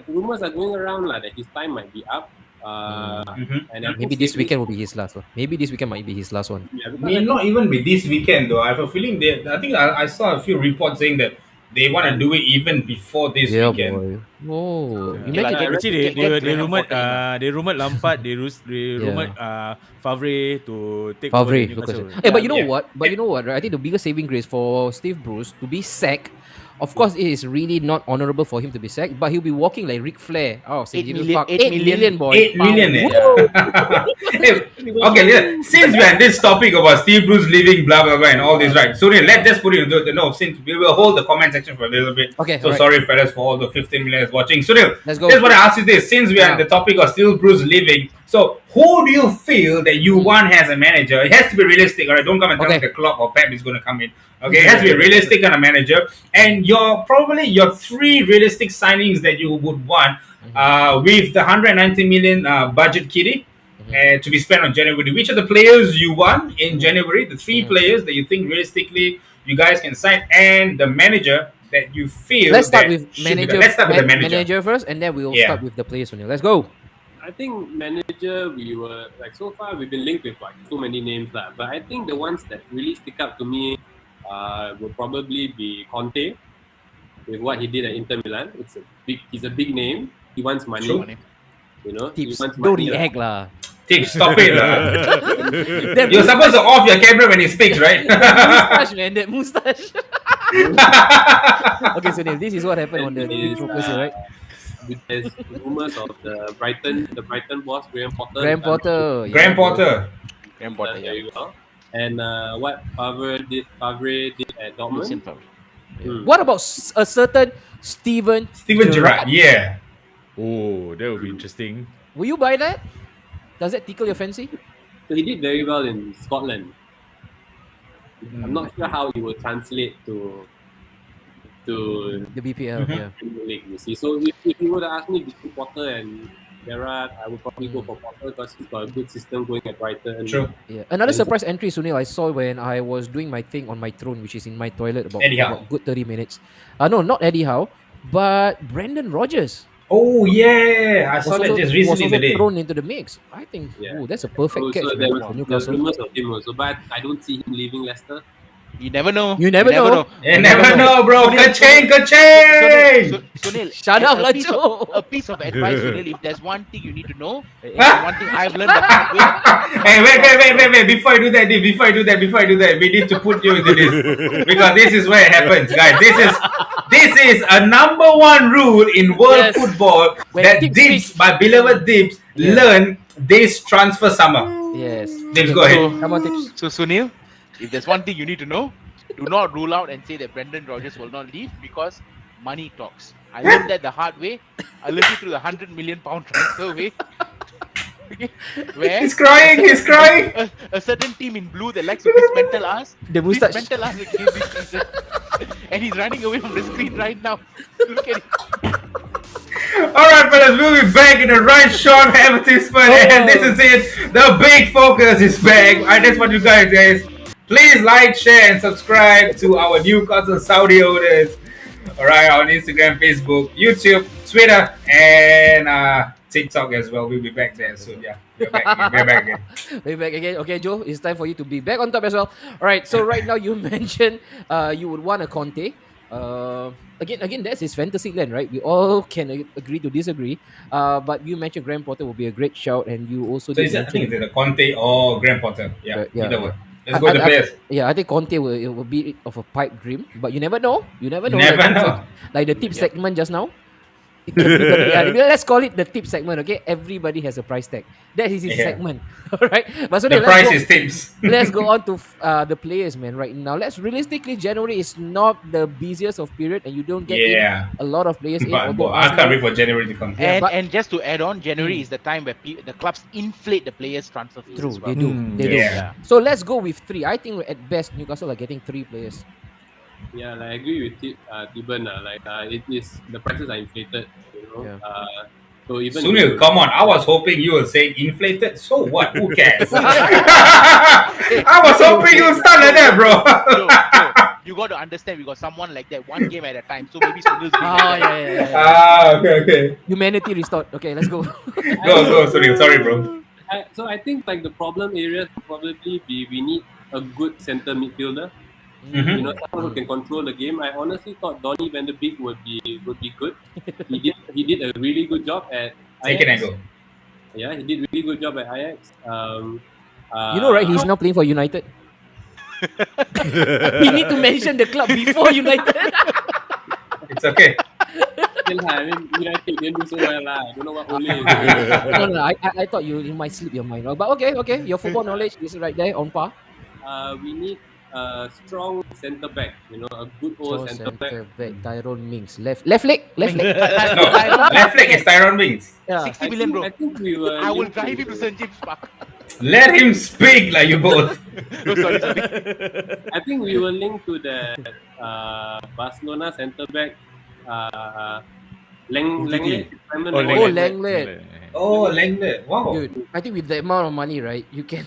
rumors are going around that his time might be up. And I think Maybe this weekend will be his last one. Maybe this weekend might be his last one. Yeah, because May not even be this weekend though. I have a feeling I think I saw a few reports saying that they want to do it even before this weekend. boy. Oh, you Yeah, mentioned like- Actually, Get they Graham rumored Potter in. they rumored Lampard, they rumored Favre to take over Favre. the Newcastle. But you know Yeah. what? But you know what? Right? I think the biggest saving grace for Steve Bruce to be sacked. Of course, it is really not honourable for him to be sacked, but he'll be walking like Ric Flair. Oh, St. 8 James million- Park. 8 8 million, boy. 8 million, eh? Woo! Okay, since we're on this topic about Steve Bruce leaving, blah blah blah, and all this, right? So let's just put it into the no. Since we will hold the comment section for a little bit. Okay, So alright. sorry, fellas, for all the 15 million watching. Sunil, Let's go. This is what I asked you this. Since we are on Yeah. the topic of Steve Bruce leaving, so who do you feel that you want as a manager? It has to be realistic, alright? Don't come and tell me Okay. the Klopp or Pep is going to come in. Okay, it has to be a realistic kind of manager. And your 3 realistic signings that you would want with the 190 million budget kitty to be spent on January. Which are the players you want in January? The 3 players that you think realistically you guys can sign, and the manager that you feel. Let's start that with should be manager. the- Let's start with the manager. first, and then we'll Yeah. start with the players. Let's go. I think manager, we were like, so far we've been linked with like so many names lah. But I think the ones that really stick up to me will probably be Conte, with what he did at Inter Milan. He's a big name. He wants money. True. You know, Tips. he wants Don't money. react lah. Tips, stop it. That You're supposed to off your camera when he speaks, right? mustache, man. That mustache. Okay, so Neil, this is what happened on the Is, focus here, right? There's rumors of the Brighton boss Graham Potter. Graham Potter. Graham Potter. Graham Potter, yeah. Very well. And what Favre did at Dortmund. Lucien Favre. What about a certain Steven Gerrard, yeah. Oh, that would be interesting. Will you buy that? Does that tickle your fancy? So he did very well in Scotland. I'm not sure how it will translate to The BPL, yeah. Premier League, you see. So if you were to ask me between Potter and Gerrard, I would probably go for Potter because he's got a good system going at Brighton. True. Yeah. Another surprise entry, Sunil, I saw when I was doing my thing on my throne, which is in my toilet about, Eddie Howe. about good 30 minutes. No, not Eddie Howe, but Brendan Rodgers Oh yeah, I saw was that also, just was recently also today. thrown into the mix. I think Yeah. that's a perfect catch So man, there for was Newcastle. rumors of him also, but I don't see him leaving Leicester. You never know. You never know. You never know, bro. Ka-ching, ka-ching! Sunil, Shut as up, a piece Lacho. of- A piece of advice, Sunil. If there's one thing you need to know, one thing I've learned the hard way. Hey, wait. Before I do that, we need to put you into this. Because this is where it happens, guys. This is a number 1 rule in world Yes. football When that Tips Dips, speaks. my beloved Dips, Yeah. learn this transfer summer. Yes. Dips, go ahead. Come on, Tips. So Sunil, if there's one thing you need to know, do not rule out and say that Brendan Rodgers will not leave because money talks. I learned that the hard way. I learned it through the £100 million transfer way. Okay, where He's crying. a certain team in blue that likes to dismantle us, The moustache. dismantle us again this season. And he's running away from the screen right now. Look at it. Alright, fellas, we'll be back in the right short advertisement, and this is it. The big focus is back. Alright, that's what you guys. Please like, share, and subscribe to our Newcastle Saudi owners. Alright, on Instagram, Facebook, YouTube, Twitter, and TikTok as well. We'll be back there soon. Yeah, we're back again. We're back again. Okay, Joe, it's time for you to be back on top as well. All right, so right now you mentioned you would want a Conte. Again, that's his fantasy land, right? We all can agree to disagree. But you mentioned Graham Potter will be a great shout, and you also So did I think mention. it's the Conte or Graham Potter. Yeah, Yeah. either one. Let's go to the players. Yeah, I think Conte will be of a pipe dream, but you never know. You never know. Never like, know. Like the tip segment just now. Everybody, let's call it the tip segment, okay? Everybody has a price tag. That is his segment, all right? But so The let's price go. is tips. Let's go on to the players, man. Right now, let's realistically, January is not the busiest of period, and you don't get in Yeah. a lot of players in. But Although I can't Arsenal, wait for January to come. Yeah, but- And just to add on, January is the time where the clubs inflate the players' transfer fees. true, as well. they do, they do. Yeah. So let's go with 3. I think at best Newcastle are getting 3 players. Yeah, like, I agree with Tiban. It is the prices are inflated. Yeah. So even Sunil, come on. I was hoping you were saying inflated. So what? Who cares? I was hoping you would start like that, bro. No, you got to understand, we got someone like that, one game at a time. So maybe Sunil's doing Oh, that. yeah. Okay. Humanity restored. Okay, let's go. Go, Sunil. Sorry, bro. So I think like the problem areas will probably be we need a good center midfielder. Mhm. Someone who can control the game. I honestly thought Donny van de Beek would be good. He did a really good job at Take Ajax. an angle. Yeah, he did really good job at Ajax. You know, right? He's now playing for United. We need to mention the club before United. It's okay. I mean, United didn't do so well lah. I don't know what Ole is No, I thought you might slip your mind. But okay. Your football knowledge is right there on par. We need a strong centre back. A good old centre back. Tyrone Mings. Left leg. No, left leg is Tyrone Mings. Yeah. 60 million, bro. I think we were. I will drive him to St. James Park. Let him speak like you both. No, sorry. I think we were linked to the Barcelona centre back. Langley. Langley. Oh, Langley. Wow. Dude, I think with the amount of money, right, you can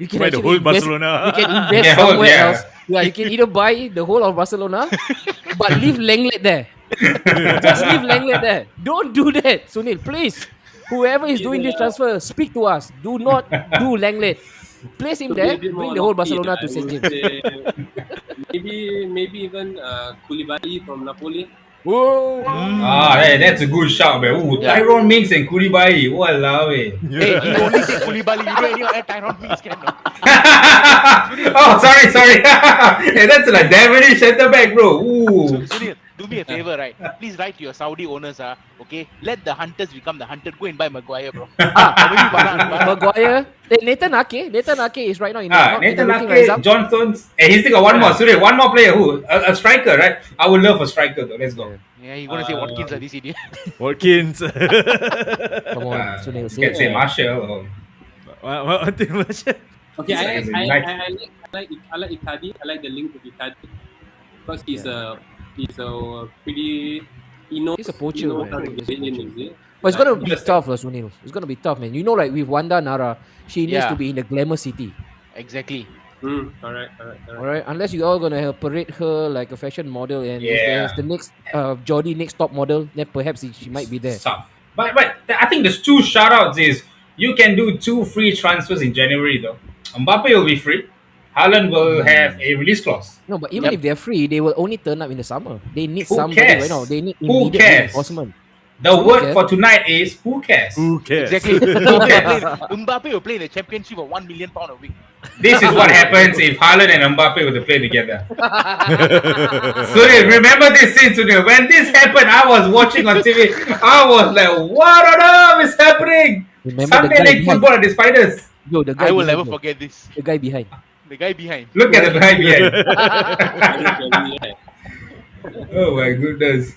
Buy the actually whole invest, Barcelona. You can invest Yeah, somewhere yeah. else. Yeah, you can either buy the whole of Barcelona, but leave Langley there. Just leave Langley there. Don't do that, Sunil, please. Whoever is doing this transfer, speak to us. Do not do Langley. Place him To be there. a bit Bring more the whole lofty, Barcelona I to St. would James. say maybe even Koulibaly from Napoli. Whoa. Hey, that's a good shout, man. Ooh, Yeah. Tyrone Mings and Koulibaly. Walao, eh. Hey, you only say Koulibaly. You don't even add Tyrone Mings, can no? Oh, sorry. Hey, that's like devilish centre back, bro. Ooh. Sunil, do me a favor, right? Please write to your Saudi owners, okay? Let the hunters become the hunted. Go and buy Maguire, bro. Or maybe Varane. Maguire. Nathan Ake is right now in Nathan the looking rise Ake, up. John Stones. Hey, he's still got one more. Surya, one more player. Who? A striker, right? I would love a striker, though. Let's go. Yeah, you're gonna say Watkins, this idiot. Watkins. Come on, Sunil. You can say Marshall. What Okay, It's I like- like Icardi. I like the link with Icardi because he's a pretty. He's a poacher, He knows man. how to He's a get in, poacher. is it? But it's gonna be Interesting. tough, Sunil. It's gonna be tough, man. You know, like with Wanda Nara, she needs Yeah. to be in the glamour city. Exactly. Correct. Alright, unless you all gonna parade her like a fashion model, and if Yeah. there's the next Jordi next top model, then perhaps she might be there. Tough. But I think there's two shout outs is you can do 2 free transfers in January though. Mbappe will be free. Haaland will have a release clause. No, but even if they're free, they will only turn up in the summer. They need Who somebody cares? right now. They need Who immediate cares? reinforcement. The Who word cares? for tonight is who cares? Who cares? Exactly. cares? Mbappe will play in the championship for £1 million a week. This is what happens if Haaland and Mbappe were to play together. Sunil, remember this scene, Sunil. When this happened, I was watching on TV. I was like, what on earth is happening? Remember the Sunday guy League behind. football at its finest. Yo, the guy I will behind, never bro. forget this. The guy behind. The guy behind. Look at the behind behind. Yeah. Oh my goodness.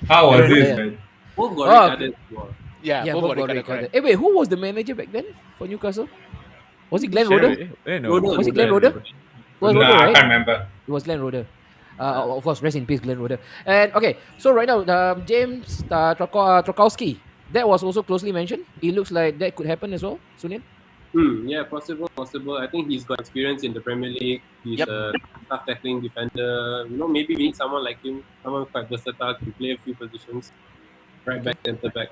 How was this, Yeah. man? Both got Oh. regarded as well. Yeah, Yeah, both both got got recorded, recorded. Wait, who was the manager back then for Newcastle? Was it Glenn Roeder? No. Was it Glenn Roeder? It was Nah, Roeder, I right? can't remember. It was Glenn Roeder. Of course, rest in peace, Glenn Roeder. And okay, so right now, James Trokowski, that was also closely mentioned. It looks like that could happen as well, Sunil. Yeah, possible. I think he's got experience in the Premier League. He's Yep. a tough tackling defender. Maybe we need someone like him, someone quite versatile, can play a few positions. Right back, centre back.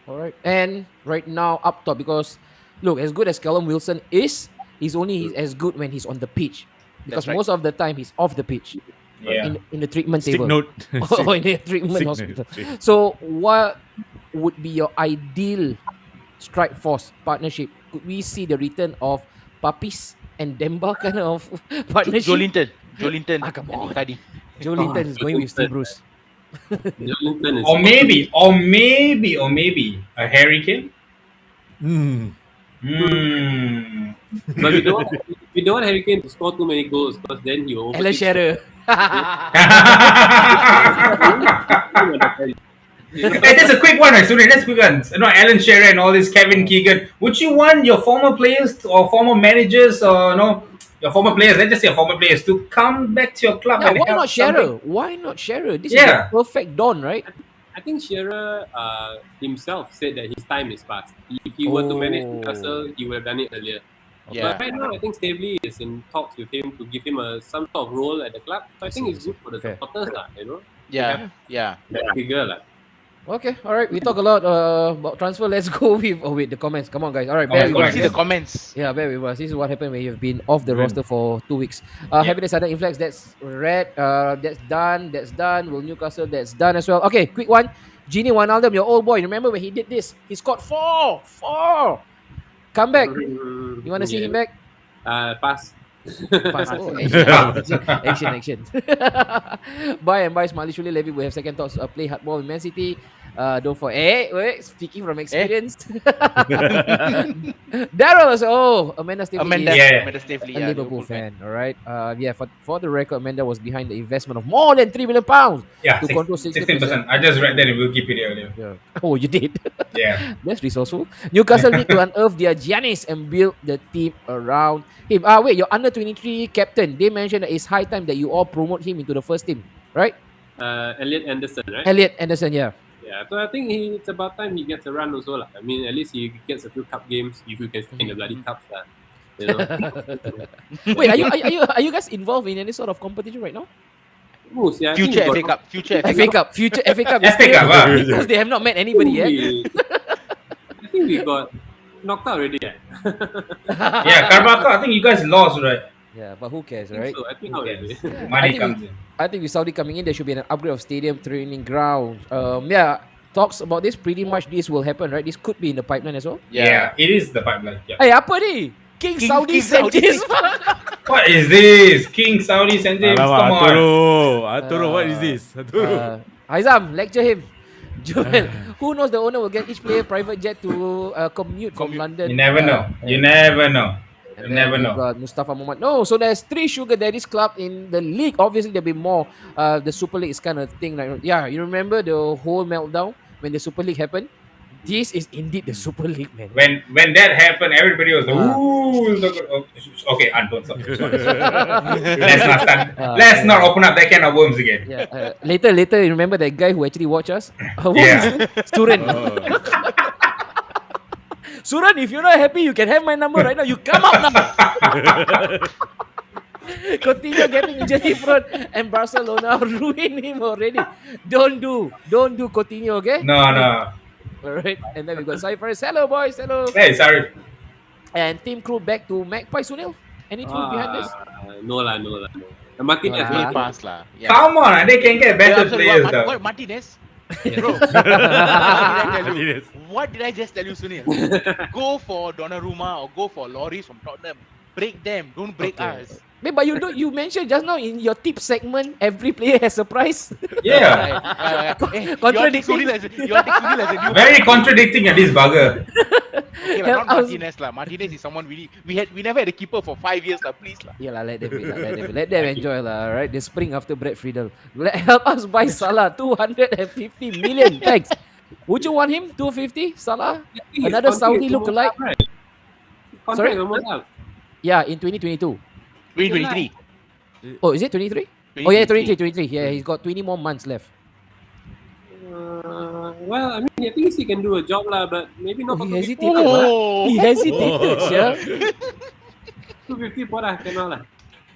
All right. And right now, up top, because look, as good as Callum Wilson is, he's only as good when he's on the pitch. Because That's right. most of the time, he's off the pitch. Yeah. In the treatment Stick table. note. Or in the treatment Sick hospital. note. So, what would be your ideal strike force partnership? Could we see the return of Papis and Demba kind of partnership? Joe Linton. Ah, come and on. Icardi. Joe Linton is going with Steve Bruce. Jolinton is Or maybe a Harry Kane. Hmm. Hmm. But we don't want Harry Kane to score too many goals because then he will Alan overtake. Shearer. Hey, that's a quick one, Surya. That's a quick one. No, Alan Shearer and all this, Kevin Keegan. Would you want your former players or former managers or your former players, let's just say your former players, to come back to your club Yeah, and why help not Shearer? something? Why not Shearer? This is the Yeah. perfect dawn, right? I think Shearer himself said that his time is past. If he were to manage Newcastle, he would have done it earlier. Yeah. But right now, I think Stavely is in talks with him to give him some sort of role at the club. So I think it's good for the Okay. supporters, Yeah. That figure, Okay, all right. We talk a lot about transfer. Let's go with the comments. Come on, guys. All right, bear Comments, with us. See the comments. Yeah, bear with us. This is what happened when you've been off the roster for 2 weeks. Happiness Sudden Influx, that's red. That's done. That's done. Will Newcastle, that's done as well. Okay, quick one. Genie Wijnaldum, your old boy. Remember when he did this? He scored 4. Come back. You want to see him back? Pass. Pass. Oh, action. Buy and buy Smiley Shuli Levy will have second thoughts. Play hardball in Man City. Don't forget. Wait, speaking from experience. Daryl is Amanda Stavely is Amanda Stavely, a yeah, Liverpool fan. All right. For the record, Amanda was behind the investment of more than £3 million Yeah, to control 16%. I just read that in Wikipedia earlier. Yeah. Oh, you did. Yeah. That's resourceful. Newcastle need to unearth their Giannis and build the team around him. Wait, your under 23 captain. They mentioned that it's high time that you all promote him into the first team, right? Elliot Anderson, right? Elliot Anderson, yeah. Yeah, so I think it's about time he gets a run also. I mean, at least he gets a few cup games if you can stay in the bloody cups. Wait, are you guys involved in any sort of competition right now? Moose, yeah, I think Future he FA got- Cup. Future FA Cup, future FA Cup. is FA still- Cup, because they have not met anybody yet. I think we got knocked out already. Yeah, Carbaca, I think you guys lost, right? Yeah, but who cares, I think right? so. I think Who out already. cares? Money think comes in. I think with Saudi coming in, there should be an upgrade of stadium, training ground. Talks about this. Pretty much this will happen, right? This could be in the pipeline as well. Yeah, it is the pipeline. Yeah. Hey, apa ni? King Saudi King Saudi. Sanchez. What is this? King Saudi St. James, come Alamak, on. Atoro, what is this? Atoro. Haizam, lecture him. Joel, who knows the owner will get each player private jet to commute from London. You never know. You never know. You And then never we've know. got Mustafa Mohamad. No, so there's 3 sugar daddies club in the league. Obviously, there'll be more. The Super League is kind of thing. Like, yeah, you remember the whole meltdown when the Super League happened? This is indeed the Super League, man. When that happened, everybody was like, "Ooh, look at-" okay, don't stop. Sorry. Let's not start. Let's not open up that can of worms again. Yeah, later, you remember that guy who actually watched us? What Yeah. was his name? Suran. Suran, if you're not happy, you can have my number right now. You come out now. Continue getting injury prone, and Barcelona ruin him already. Don't do Coutinho, okay? No. All right, and then we got Cyprus. Hello, boys. Hello. Hey, sorry. And team crew back to Magpie Sunil. Any truth behind this? No. The Martinez Ah. Way will past lah. Yeah. Come on, they can get better Yeah, players what, though. what, Martinez? Bro, what did I just tell you, Sunil? Go for Donnarumma or go for Lloris from Tottenham. Break them, don't break us. Wait, but you mentioned just now in your tip segment, every player has a price. Yeah, Contradicting. You want to take Sunil as a new very contradicting at this bugger. Okay, Help not us. Martinez lah. Martinez is someone we never had a keeper for 5 years lah. Please lah. Yeah, let them be, let them enjoy lah. Right, the spring after Brad Friedel. Help us buy Salah, 250 million. Thanks. Would you want him? 250, Salah? Another Saudi look-alike? Right? Sorry? Contract almost up. Yeah, in 2022. 2023. Oh, is it 23? Oh yeah, 23. Yeah, he's got 20 more months left. Well, I mean, at least he can do a job lah, but maybe not. Oh, he for hesitated. Huh? He hesitated, yeah. 250 podah, cannot lah.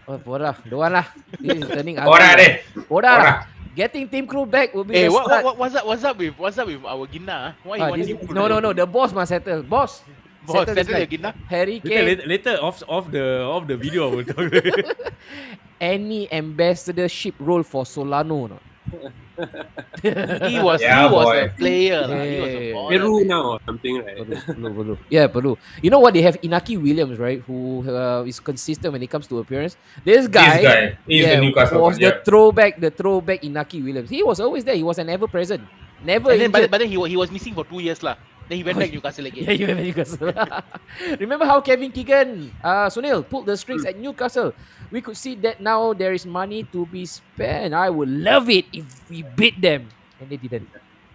Oh, Pora, don't want lah. This is turning ugly. Ora deh. Pora. Ora. Getting team crew back will be Hey, the start. what's up with our Ginna? Why you want This- him to no. The boss must settle. Boss. Boss, this settle guy. your Ginna. Harry Kane. Later off the video I will talk. Any ambassadorship role for Solano? No? He was Yeah, a boy. player. lah. He was a Yeah. baller, Peru man. now or something, right? Peru. Yeah, Peru. You know what? They have Inaki Williams, right? Who is consistent when it comes to appearance. This guy, He's the Newcastle was one. Yeah. the throwback Inaki Williams. He was always there. He was an ever present. Never And then, injured. but then he was missing for 2 years lah. Then he went back Newcastle again. Yeah, you went Newcastle. Remember how Kevin Keegan, Sunil, pulled the strings at Newcastle? We could see that now there is money to be spent. I would love it if we beat them. And they didn't.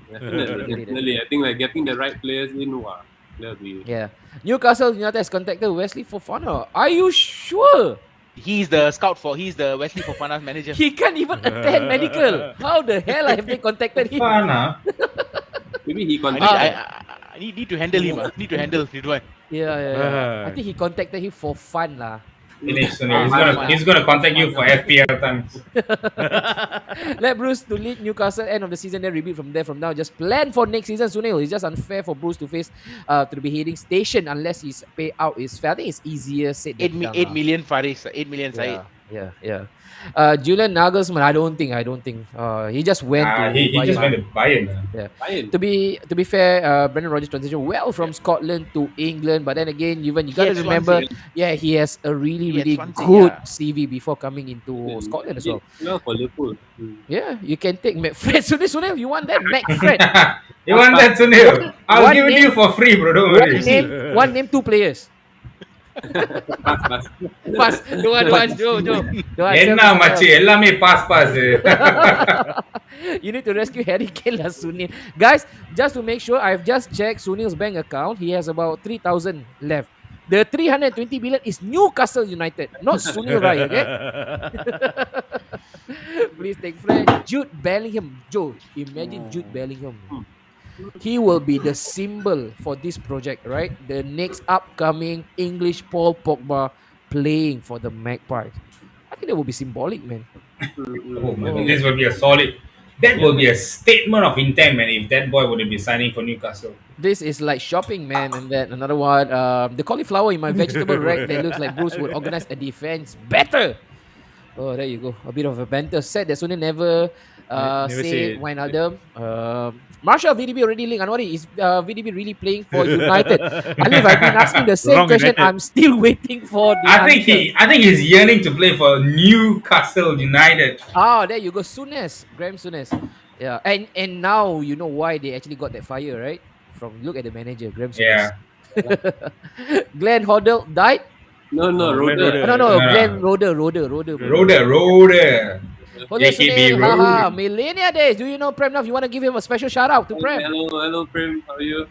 Definitely. I think like getting the right players in, wow, that'll be. Yeah. Newcastle United has contacted Wesley Fofana. Are you sure? He's the Wesley Fofana's manager. He can't even attend medical. How the hell have they contacted him? Fana. Maybe he I contacted. need to handle him. Need to handle Ridwan. Yeah. I think he contacted him for fun lah. He's gonna contact you for FPL times. Let Bruce to lead Newcastle end of the season, then rebuild from there. From now, just plan for next season. Sunil, it's just unfair for Bruce to face to the beheading station unless his payout is fair. I think it's easier said than done. 8 million Faris, 8 million Said. Yeah. Julian Nagelsmann, I don't think. He just went to. He just went to Bayern. Yeah. Bayern. To be fair, Brendan Rodgers transitioned well from Scotland to England, but then again, you got to Yes, remember, Swansea. he has a really Swansea, good yeah. CV before coming into Scotland as well. Well, for Liverpool. Yeah, you can take McFred. Sunil, you want that McFred? You want that, Sunil? I'll One give it to you for free, bro. Don't worry. One name, two players. Pass. Pass. Don't want, Joe. Enna machi, ellame pass. You need to rescue Harry Kane lah, Sunil. Guys, just to make sure, I've just checked Sunil's bank account. He has about 3,000 left. The 320 billion is Newcastle United, not Sunil Rai, okay? Please take Fred. Jude Bellingham. Joe, imagine Jude Bellingham. He will be the symbol for this project, right? The next upcoming English Paul Pogba playing for the Magpies. I think that will be symbolic, man. Oh man, this will be a solid. That will be a statement of intent, man. If that boy wouldn't be signing for Newcastle. This is like shopping, man. And then another one, the cauliflower in my vegetable rack that looks like Bruce would organize a defense better. Oh, there you go. A bit of a banter. Sad that Sunil never say it. Wijnaldum. Marshall VDB already linked. Anwari, is VDB really playing for United? Alif, I've been asking the same Wrong question. United. I'm still waiting for the I think answer. he's yearning to play for Newcastle United. There you go. Graham Souness. Yeah, and now you know why they actually got that fire, right? Look at the manager, Graham Souness. Yeah. Glenn Hoddle died. No, Roder. No, No. Glenn Roder. Roder. Jose JKB Sunil, haha, Millennia Days. Do you know Prem? Now, you want to give him a special shout out to Prem? Hello, Prem. How are you?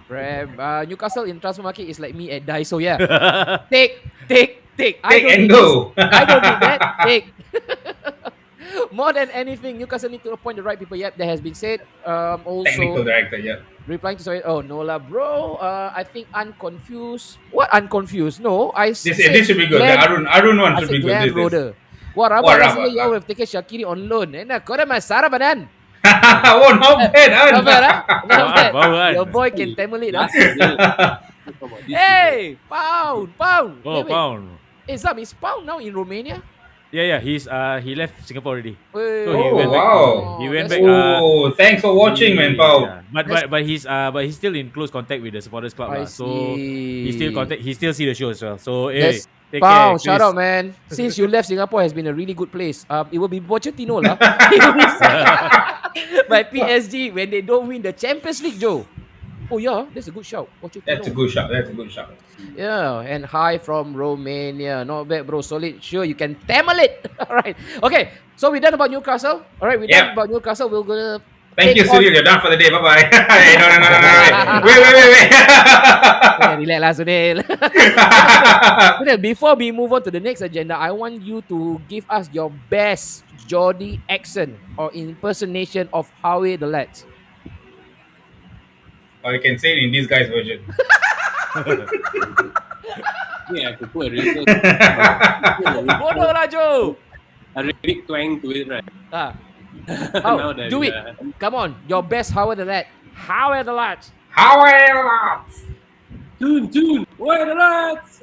Prem, Newcastle in transfer market is like me at Daiso. Yeah, take. Take and go. I don't need that. Take. More than anything, Newcastle need to appoint the right people. Yep, that has been said. Technical Also, director, yeah. replying to sorry. Oh, no lah, bro. I think unconfused. What unconfused? No, I said This should be good. Glenn- The Arun one I should said be good. Glenn This. Roder. Wah, Rabak Wah, rasanya Rabak. you all have taken Shaqiri on loan. Kau dah Sarah badan. Oh, not bad, Not bad, huh? Not bad. Bau kan? Your boy can Tamil it, huh? Last season. Talk about this Hey, pound. Oh, Wait. pound. Zam, is pound now in Romania? Yeah. He left Singapore already. Wait, So he Oh, went back. wow. He went that's back. Oh, thanks for watching, man, Pau. Yeah. But he's still in close contact with the supporters club. I lah. So see. he still see the show as well. So That's take Pound, care. shout out, Chris. man. Since you left, Singapore has been a really good place. It will be Pochettino lah. He will be by PSG when they don't win the Champions League, Joe. Oh yeah, that's a good shout. Pochettino. That's a good shot. Yeah, and hi from Romania. Not bad, bro. Solid. Sure, you can Tamil it. All right. Okay, so we're done about Newcastle. All right, we're done Yep. about Newcastle. We're gonna Thank you, take on- Sunil. You're done for the day. Bye-bye. Hey, no. Wait. Relax lah, Sunil. Sunil, before we move on to the next agenda, I want you to give us your best Geordie accent or impersonation of Howie the Lads. Or you can say it in this guy's version. Yeah, I could put a real Bodoh lah, Joe. a really twang to it, right? Ah. Now How? that Do we it. Come on, your best Howard the Lad. Howard the Lads. How are you? Tune, where the lads?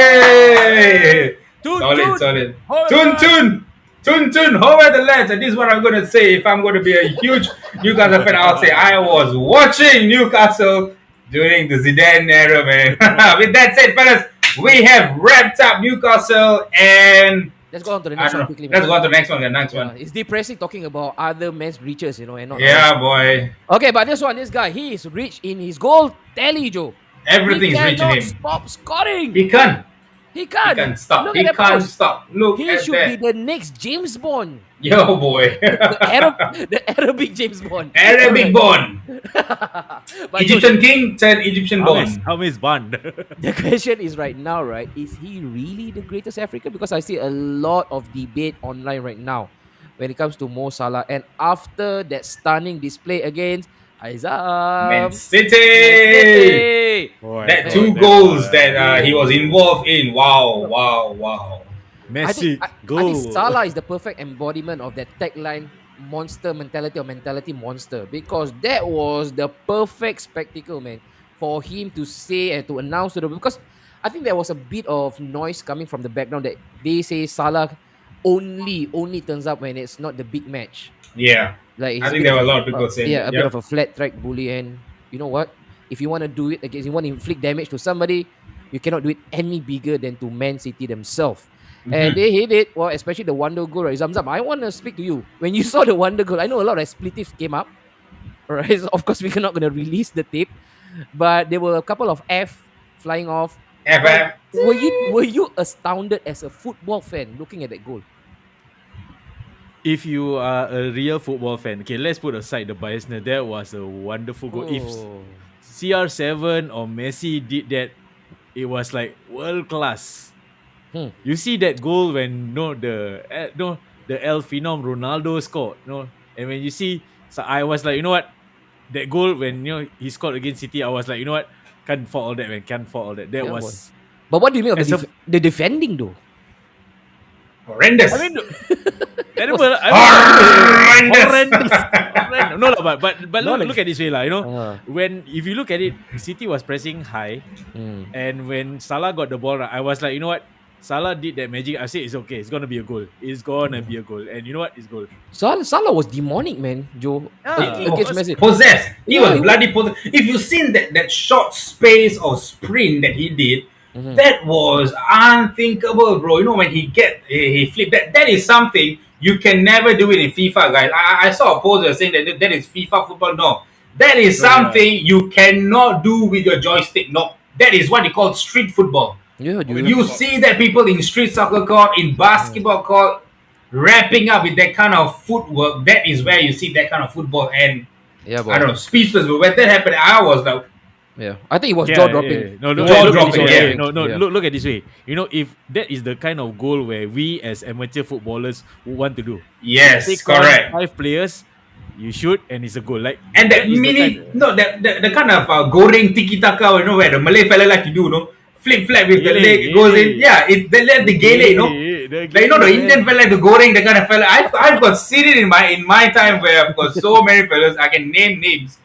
Hey! Tune, Solid. Howard the Tune. Tun Tun, how are the lads? And this is what I'm going to say. If I'm going to be a huge Newcastle fan, I'll say I was watching Newcastle during the Zidane era, man. With that said, fellas, we have wrapped up Newcastle and Let's go on to the I next don't one know. quickly. Let's go on to the next one. The next one. It's depressing talking about other men's reaches, and not Yeah, ours. boy. Okay, but this guy, he is rich in his goal tally, Joe. Everything He is reaching cannot him. stop scoring. He can't. He He can't. can't stop. Look He at that can't post. stop. Look He at should be that. the next James Bond. Yo, boy. The Arabic James Bond. Arabic born. But Egyptian king turned Egyptian born. How is Bond? the question is right now, right? Is he really the greatest African? Because I see a lot of debate online right now when it comes to Mo Salah. And after that stunning display against Man Aizam, City. Boy, That God, two that goals one. that he was involved in. Wow, wow, wow. Messi, I goal. think Salah is the perfect embodiment of that tagline monster mentality or mentality monster, because that was the perfect spectacle, man, for him to say and to announce to the, because I think there was a bit of noise coming from the background that they say Salah only turns up when it's not the big match. Yeah. Like I he's think bit there were of a lot of people saying that. a bit of a flat track bully, and you know what? If you want to do it against, you want to inflict damage to somebody, you cannot do it any bigger than to Man City themselves. And they hit it, well, especially the wonder goal, right? Zamzam, I want to speak to you. When you saw the wonder goal, I know a lot of expletives came up. All right, so of course, we're not going to release the tape, but there were a couple of F flying off. FF. Were you astounded as a football fan looking at that goal? If you are a real football fan, okay, let's put aside the biasness. That was a wonderful goal. If Oh. CR7 or Messi did that, it was like world class. You see that goal when the El Phenom Ronaldo scored, and when you see, so I was like, you know what, that goal when he scored against City, I was like, you know what, can't fault all that, man, can't fault all that. That Yeah, was But what do you mean of As the defending though? Horrendous. I mean, terrible. Horrendous. Horrendous. No, but No, look at this way, Uh, when if you look at it, City was pressing high, and when Salah got the ball, right, I was like, you know what, Salah did that magic. I said it's okay. It's gonna be a goal. It's gonna be a goal. And you know what? It's goal. Salah was demonic, man, Joe. Yeah. Against was Messi. possessed. He Yeah, was he bloody possessed. If you've seen that short space or sprint that he did, that was unthinkable, bro. You know when he flipped that is something you can never do it in FIFA, guys. I saw a poster saying that is FIFA football. No, that is something you cannot do with your joystick. No, that is what they call street football. Yeah, dude. You see that people in street soccer court, in basketball court, wrapping up with that kind of footwork. That is where you see that kind of football. And Yeah, I don't know, speechless. But when that happened, I was like, Yeah, I think it was jaw dropping. Yeah. No, look, Jaw look at dropping, this way. yeah. No, Yeah. look at this way. You know, if that is the kind of goal where we as amateur footballers would want to do. yes, Take on correct. 5 players, you shoot, and it's a goal. Like, And that is the mini, kind- no, the kind of goreng tiki taka, where the Malay fella like to do, flip flap with the Gele, leg, it goes in. gele. Yeah, the gele, Like the Indian fella like the goreng, the kind of fella. I've got seen it in my time where I've got so many fellas. I can name names.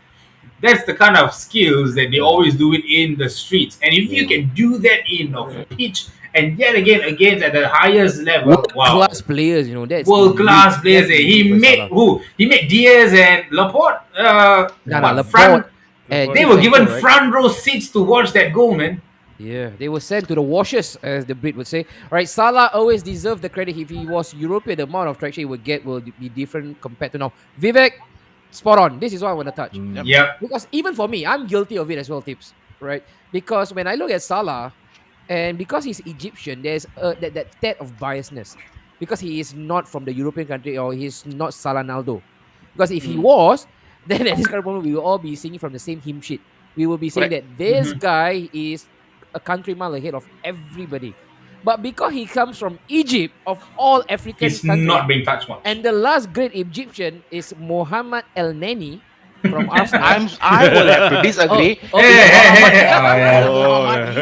That's the kind of skills that they always do it in the streets. And if you can do that in a pitch and yet again against at the highest level, wow. Class players, that's World class elite. players. That's He elite for made Salah. who? He made Diaz and Laporte. Laporte Front. and They were given right? front row seats to watch that goal, man. Yeah, they were sent to the washers, as the Brit would say. All right, Salah always deserved the credit. If he was European, the amount of traction he would get will be different compared to now. Vivek, spot on. This is what I want to touch. Yep. Because even for me, I'm guilty of it as well, Tips. Right? Because when I look at Salah, and because he's Egyptian, there's that tad of biasness. Because he is not from the European country, or he's not Salah Naldo. Because if he was, then at this current moment, we will all be singing from the same hymn sheet. We will be saying that this guy is a country mile ahead of everybody. But because he comes from Egypt, of all African He's countries, not being touched much. and the last great Egyptian is Mohammed El Neni from Arsenal. I will have to disagree.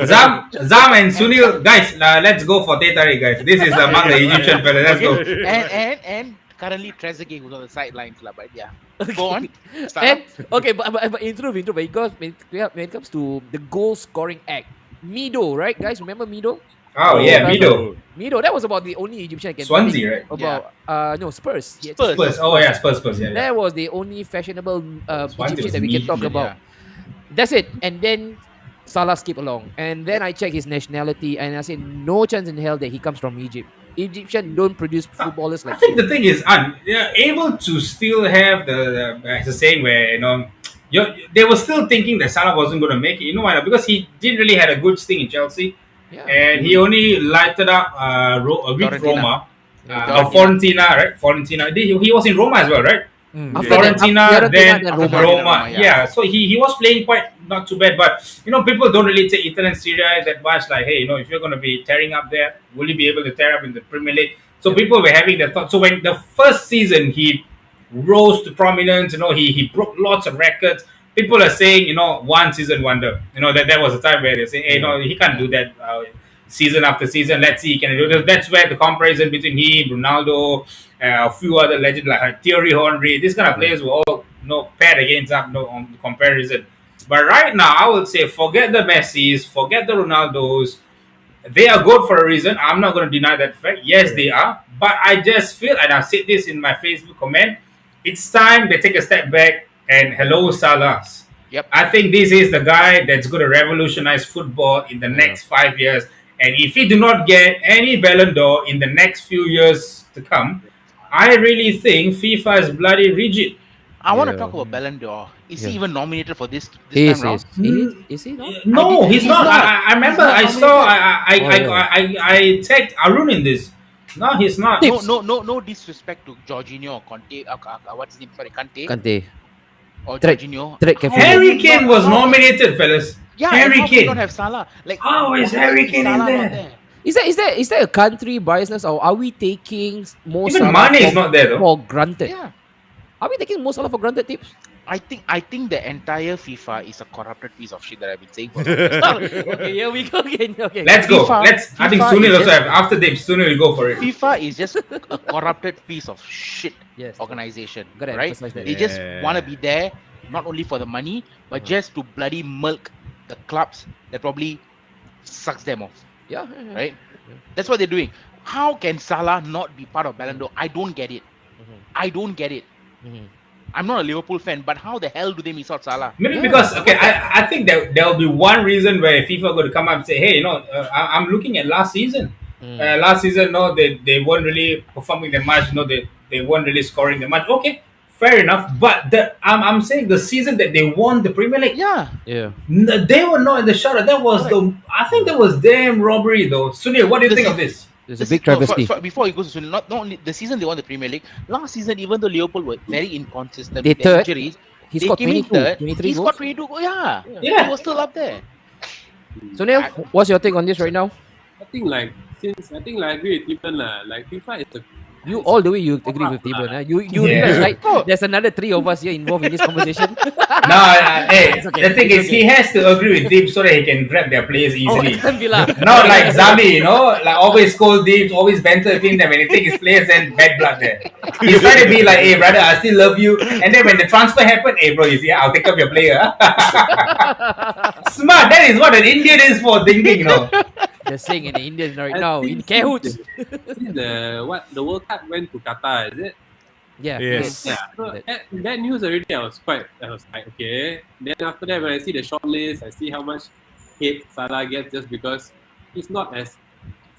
Zam and Sunil, guys, let's go for Teh Tarik, guys. This is among the Egyptian fellas. Let's go. And currently Trezeguet who's on the sidelines, but yeah. Go on. Start And up. okay, but in truth, because when it comes to the goal scoring act, Mido, right, guys? Remember Mido? Oh, yeah, Newcastle. Mido. Mido, that was about the only Egyptian I can Swansea, think right? about. No, Spurs. He Spurs. actually- Spurs. Oh, yeah, Spurs. Yeah. That was the only fashionable Swansea Egyptian was that we can mean, talk yeah. about. That's it. And then Salah skip along. And then I check his nationality and I say no chance in hell that he comes from Egypt. Egyptian don't produce footballers I like think him. the thing is, they're able to still have as a saying where they were still thinking that Salah wasn't going to make it. You know why? Because he didn't really had a good sting in Chelsea, Yeah. and he only lighted up with Fiorentina. Roma, Yeah, Fiorentina, right? Fiorentina. He was in Roma as well, right? After that, Fiorentina, then then Roma. Roma. Yeah. Yeah, so he was playing quite not too bad, but people don't really take Italian Serie A that much. Like, hey, if you're going to be tearing up there, will you be able to tear up in the Premier League? So people were having that thought. So when the first season he rose to prominence, he broke lots of records. People are saying, one season wonder. That was the time where they're saying, hey, no, he can't do that season after season. Let's see, he can do that. That's where the comparison between him, Ronaldo, a few other legends like Thierry Henry, these kind of players were all paired against up on the comparison. But right now, I would say forget the Messis, forget the Ronaldos. They are good for a reason. I'm not going to deny that fact. Yes, they are. But I just feel, and I've said this in my Facebook comment, it's time they take a step back and hello, Salah. Yep. I think this is the guy that's going to revolutionize football in the next 5 years. And if he do not get any Ballon d'Or in the next few years to come, I really think FIFA is bloody rigid. I want to talk about Ballon d'Or. Is he even nominated for this He time round? Is he not? No, he's not. I remember I saw nominated. I tagged Arun in this. No, he's not. No disrespect to Jorginho or Conte. What's his name? Sorry, Kante. or Trek- Jorginho. Trek How carefully. Harry did Kane not- was how- nominated, fellas. Yeah, Harry and how can you Kane. not have Salah? Like, How is why Harry Kane in Salah there? not Is that a country biasness or are we taking most Even Mane is not there though. for granted? Yeah. Are we taking most Salah for granted, tips? I think the entire FIFA is a corrupted piece of shit that I've been saying. For Okay, here we go again. Okay. Let's go. I think FIFA Sunil is also just- have. After this, Sunil will go for it. FIFA is just a corrupted piece of shit Yes. organization, Gotta right? emphasize that. They just Yeah. want to be there not only for the money, but just to bloody milk the clubs that probably sucks them off, Yeah. right? That's what they're doing. How can Salah not be part of Ballon d'Or? I don't get it. I don't get it. I'm not a Liverpool fan, but how the hell do they miss out Salah? Maybe because I think that there will be one reason where FIFA going to come up and say, hey, I'm looking at last season. Last season, no, they weren't really performing that much. No, they weren't really scoring that much. Okay, fair enough. But I'm saying the season that they won the Premier League, Yeah. Yeah. they were not in the shoutout. That was I think that was damn robbery though. Sunil, what do you The think se- of this? There's a big travesty. Before he goes to Sunil, not only the season they won the Premier League, last season, even though Liverpool were very inconsistent They with their third. injuries, He they scored came in 22, third. 23 He goals. scored 22 goals. Yeah. Yeah. He was still up there. So Neil, what's your take on this right now? I think like I agree with Tipan lah. Like FIFA is a You all the way you agree with Tiban. You Yeah. realize right? There's another three of us here involved in this conversation. No, hey, okay. the thing It's is, he has to agree with Deep so that he can grab their players easily. Aston Villa. Not like Zami, like always scold Deep, always banter with him. Then when he take his players, then bad blood there. He's trying to be like, hey brother, I still love you. And then when the transfer happened, hey bro, you see, I'll take up your player. Smart. That is what an Indian is for thinking, They're saying in the Indian right I now think in cahoots. the World Cup went to Qatar, is it? Yeah. Yes. Yeah. So that news already, I was like, okay. Then after that, when I see the short list, I see how much hate Salah gets just because he's not as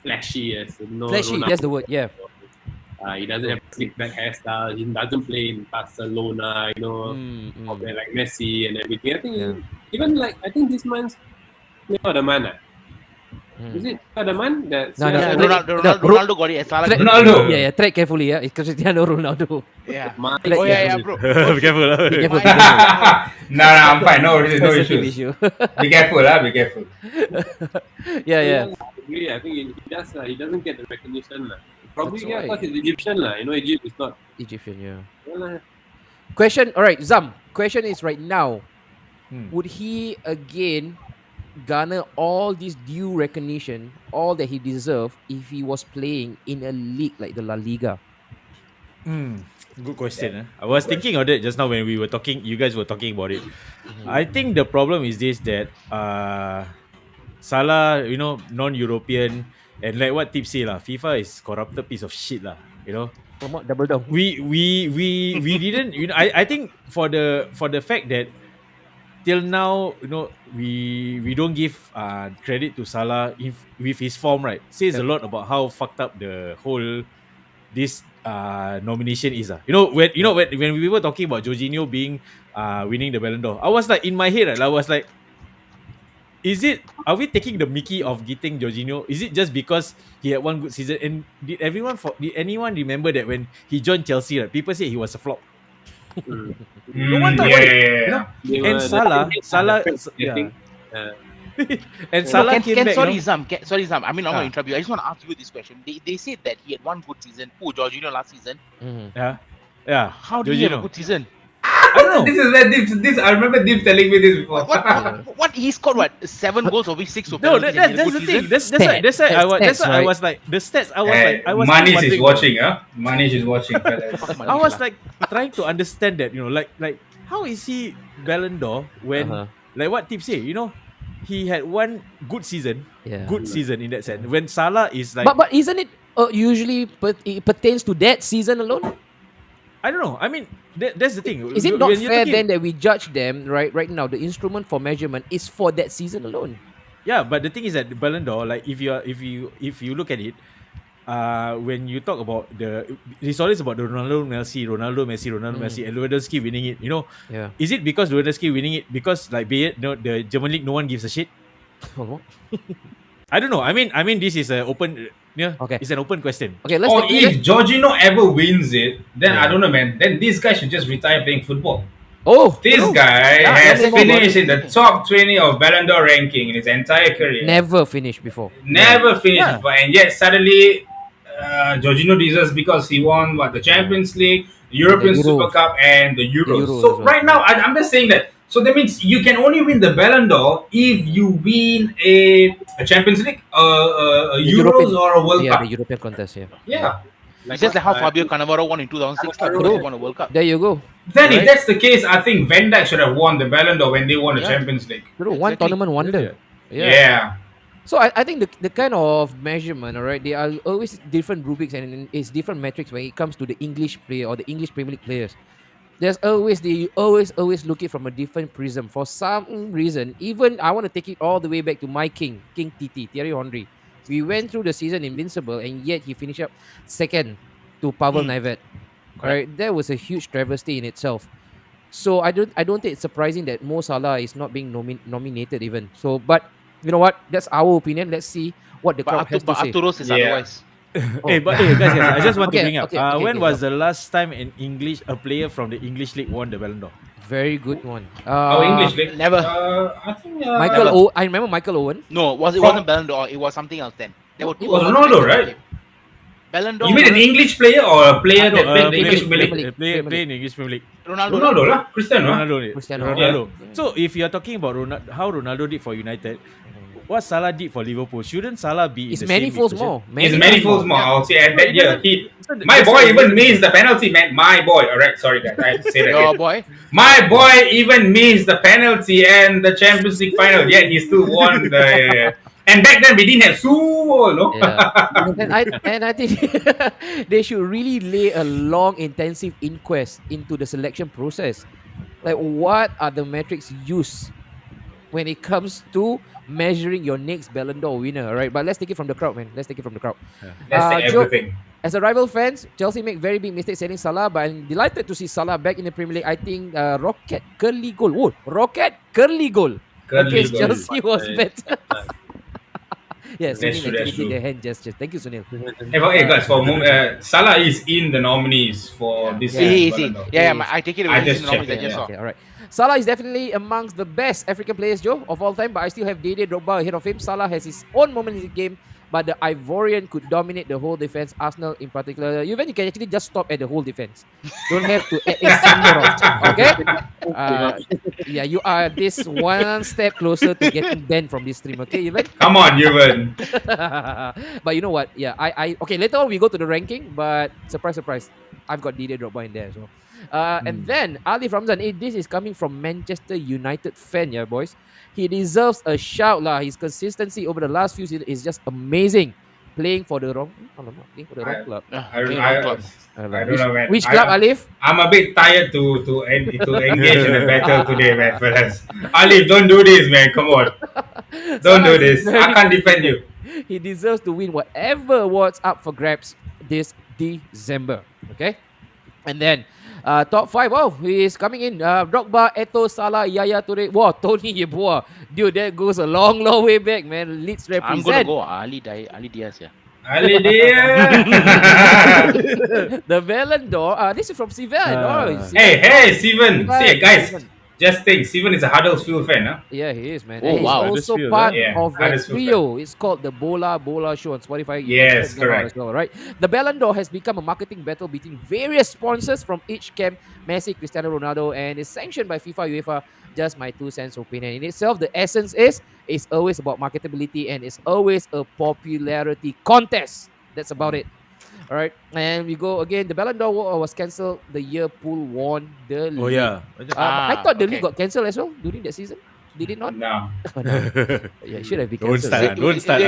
flashy as Flashy, Ronaldo. that's the word. Yeah. He doesn't have a slick back hairstyle. He doesn't play in Barcelona, or play like Messi and everything. I think even like I think this month's player of the month. Is it player of the month? No, Yeah, no, Ronaldo got it. Salah got it. Ronaldo. Yeah, tread carefully. Yeah, it's Cristiano Ronaldo. Yeah. Like, Oh yeah, bro. Be careful. Be careful. No, I'm fine. No Sensitive issues. issue. Be careful, be careful. yeah. I agree. I think he does. He doesn't get the recognition. Probably That's because why. he's Egyptian. Egypt is not. Egyptian, yeah. Well, Question, all right, Zam. Question is right now, Hmm. would he again garner all this due recognition, all that he deserved, if he was playing in a league like the La Liga? Good question. I was thinking of that just now when we were talking. You guys were talking about it. I think the problem is this that Salah, non-European, And like what Tip say lah, FIFA is corrupted piece of shit lah. You know, Promote double down. we didn't. You know, I think for the fact that till now, you know, we don't give credit to Salah with his form, right? Says a lot about how fucked up the whole this nomination is. You know, when we were talking about Jorginho being winning the Ballon d'Or, I was like in my head, right, I was like, are we taking the Mickey of getting Jorginho? Is it just because he had one good season? And did anyone remember that when he joined Chelsea, right, people say he was a flop? No one thought about it. You know? And Salah, yeah. And Salah came back. Sorry, Sam. I mean, I'm going to interrupt you. I just want to ask you this question. They said that he had one good season. Jorginho last season. Yeah. How did he have a good season? I don't know. This is where Dips. I remember Dips telling me this before. What he scored? 7 goals or 6? No, that's the thing. That's why I was like the stats. I was Manish is watching, huh? Manish is watching, fellas. I was like trying to understand that, you know, like how is he Ballon d'Or when like what Tip say, you know, he had one good season, in that sense. When Salah is like, but isn't it usually it pertains to that season alone? I don't know. I mean, that's the thing. Is it not fair then that we judge them right now? The instrument for measurement is for that season alone. Yeah, but the thing is that the Ballon d'Or, like if you look at it, when you talk about it's always about the Ronaldo Messi, and Lewandowski winning it. You know, is it because Lewandowski winning it because like be it the German league no one gives a shit? I don't know. I mean, this is an open. Yeah, okay. It's an open question. Okay, let's. Or if Jorginho ever wins it, then I don't know, man. Then this guy should just retire playing football. This guy has finished in the top 20 of Ballon d'Or ranking in his entire career. Never finished before. Before, and yet suddenly, Jorginho deserves because he won the Champions League, the European Super Cup, and the Euros. So right now, I'm just saying that. So that means you can only win the Ballon d'Or if you win a Champions League, a Euros, or a World Cup. The European contest, Yeah. It's just like how Fabio Cannavaro won in 2006. He won a World Cup. There you go. Then if that's the case, I think Van Dijk should have won the Ballon d'Or when they won the Champions League. One tournament wonder. Yeah. So I think the kind of measurement, alright, they are always different rubrics and it's different metrics when it comes to the English player or the English Premier League players. There's always always look it from a different prism. For some reason, even I want to take it all the way back to my King TT, Thierry Henry. We went through the season invincible and yet he finished up second to Pavel Nedved. Right, that was a huge travesty in itself. So I don't think it's surprising that Mo Salah is not being nominated even. So, but you know what? That's our opinion. Let's see what the crowd has to say. Arturo says otherwise. Guys, I just want to bring up. When was the last time a player from the English league won the Ballon d'Or? Very good one. English league? Never. I think I remember Michael Owen. No, it wasn't Ballon d'Or. It was something else then. There were two. It was Ronaldo, right? Ballon d'Or. You mean an English player or a player that played the English Premier League? Play in English Premier League. Ronaldo lah, Cristiano. Ronaldo. So if you are talking about how Ronaldo did for United, what Salah did for Liverpool, shouldn't Salah be? It's manifolds more. It's manifolds more. I'll say at that year, my boy even missed the penalty, man. My boy. All right, sorry guys, I have to say that. Your boy. My boy even missed the penalty and the Champions League final. Yet he still won the. And back then we didn't have Sumo, no. And I think they should really lay a long, intensive inquest into the selection process. Like, what are the metrics used when it comes to measuring your next Ballon d'Or winner? All right, but let's take it from the crowd, man. Let's take it from the crowd. Let's take everything. As a rival fans, Chelsea make very big mistakes selling Salah, but I'm delighted to see Salah back in the Premier League. I think Rocket Curly goal. Against Chelsea was better. Yes, Sunil did the hand gesture. Thank you, Sunil. Hey guys, for Salah is in the nominees for this season. I take it away. I just checked. Okay, all right. Salah is definitely amongst the best African players, Joe, of all time, but I still have Didier Drogba ahead of him. Salah has his own moments in the game, but the Ivorian could dominate the whole defense, Arsenal in particular. You can actually just stop at the whole defense. Don't have to add in okay? You are this one step closer to getting banned from this stream, okay, Evan? Come on, Evan. But you know what? Yeah, okay, later on we go to the ranking, but surprise, I've got Didier Drogba in there as well. And then Alif Ramzan, this is coming from Manchester United fan, yeah, boys. He deserves a shout lah. His consistency over the last few seasons is just amazing. playing for the wrong playing for the wrong club. I don't know, man. Which club, Alif? I'm a bit tired to engage in a battle today, man, fellas. Alif, don't do this, man. Come on, don't do this. I can't defend you. He deserves to win whatever awards up for grabs this December. Okay, and then top 5. Oh, he is coming in. Drogba, Eto'o, Salah, Yaya Toure. Wow, Tony Yeboah. Dude, that goes a long way back, man. Leeds represent. I'm gonna go Ali Diaz. Yeah. Ali dear. The Ballon d'Or. This is from Steven. Hey, Steven. See, guys. Steven. Just think, Steven is a Huddersfield fan, huh? Yeah, he is, man. Oh, And he's wow. also Huddersfield, part yeah. of that Huddersfield trio. It's called the Bola Show on Spotify. You Yes, can check them out correct. as well, right? The Ballon d'Or has become a marketing battle between various sponsors from each camp, Messi, Cristiano Ronaldo, and is sanctioned by FIFA, UEFA. Just my 2 cents opinion. In itself, the essence is it's always about marketability and it's always a popularity contest. That's about it. All right, and we go again. The Ballon d'Or was cancelled the year Pool won the league. Oh yeah. I thought the okay. league got cancelled as well during that season. Did it not? No. Yeah, it should have been Don't cancelled. start. Don't start.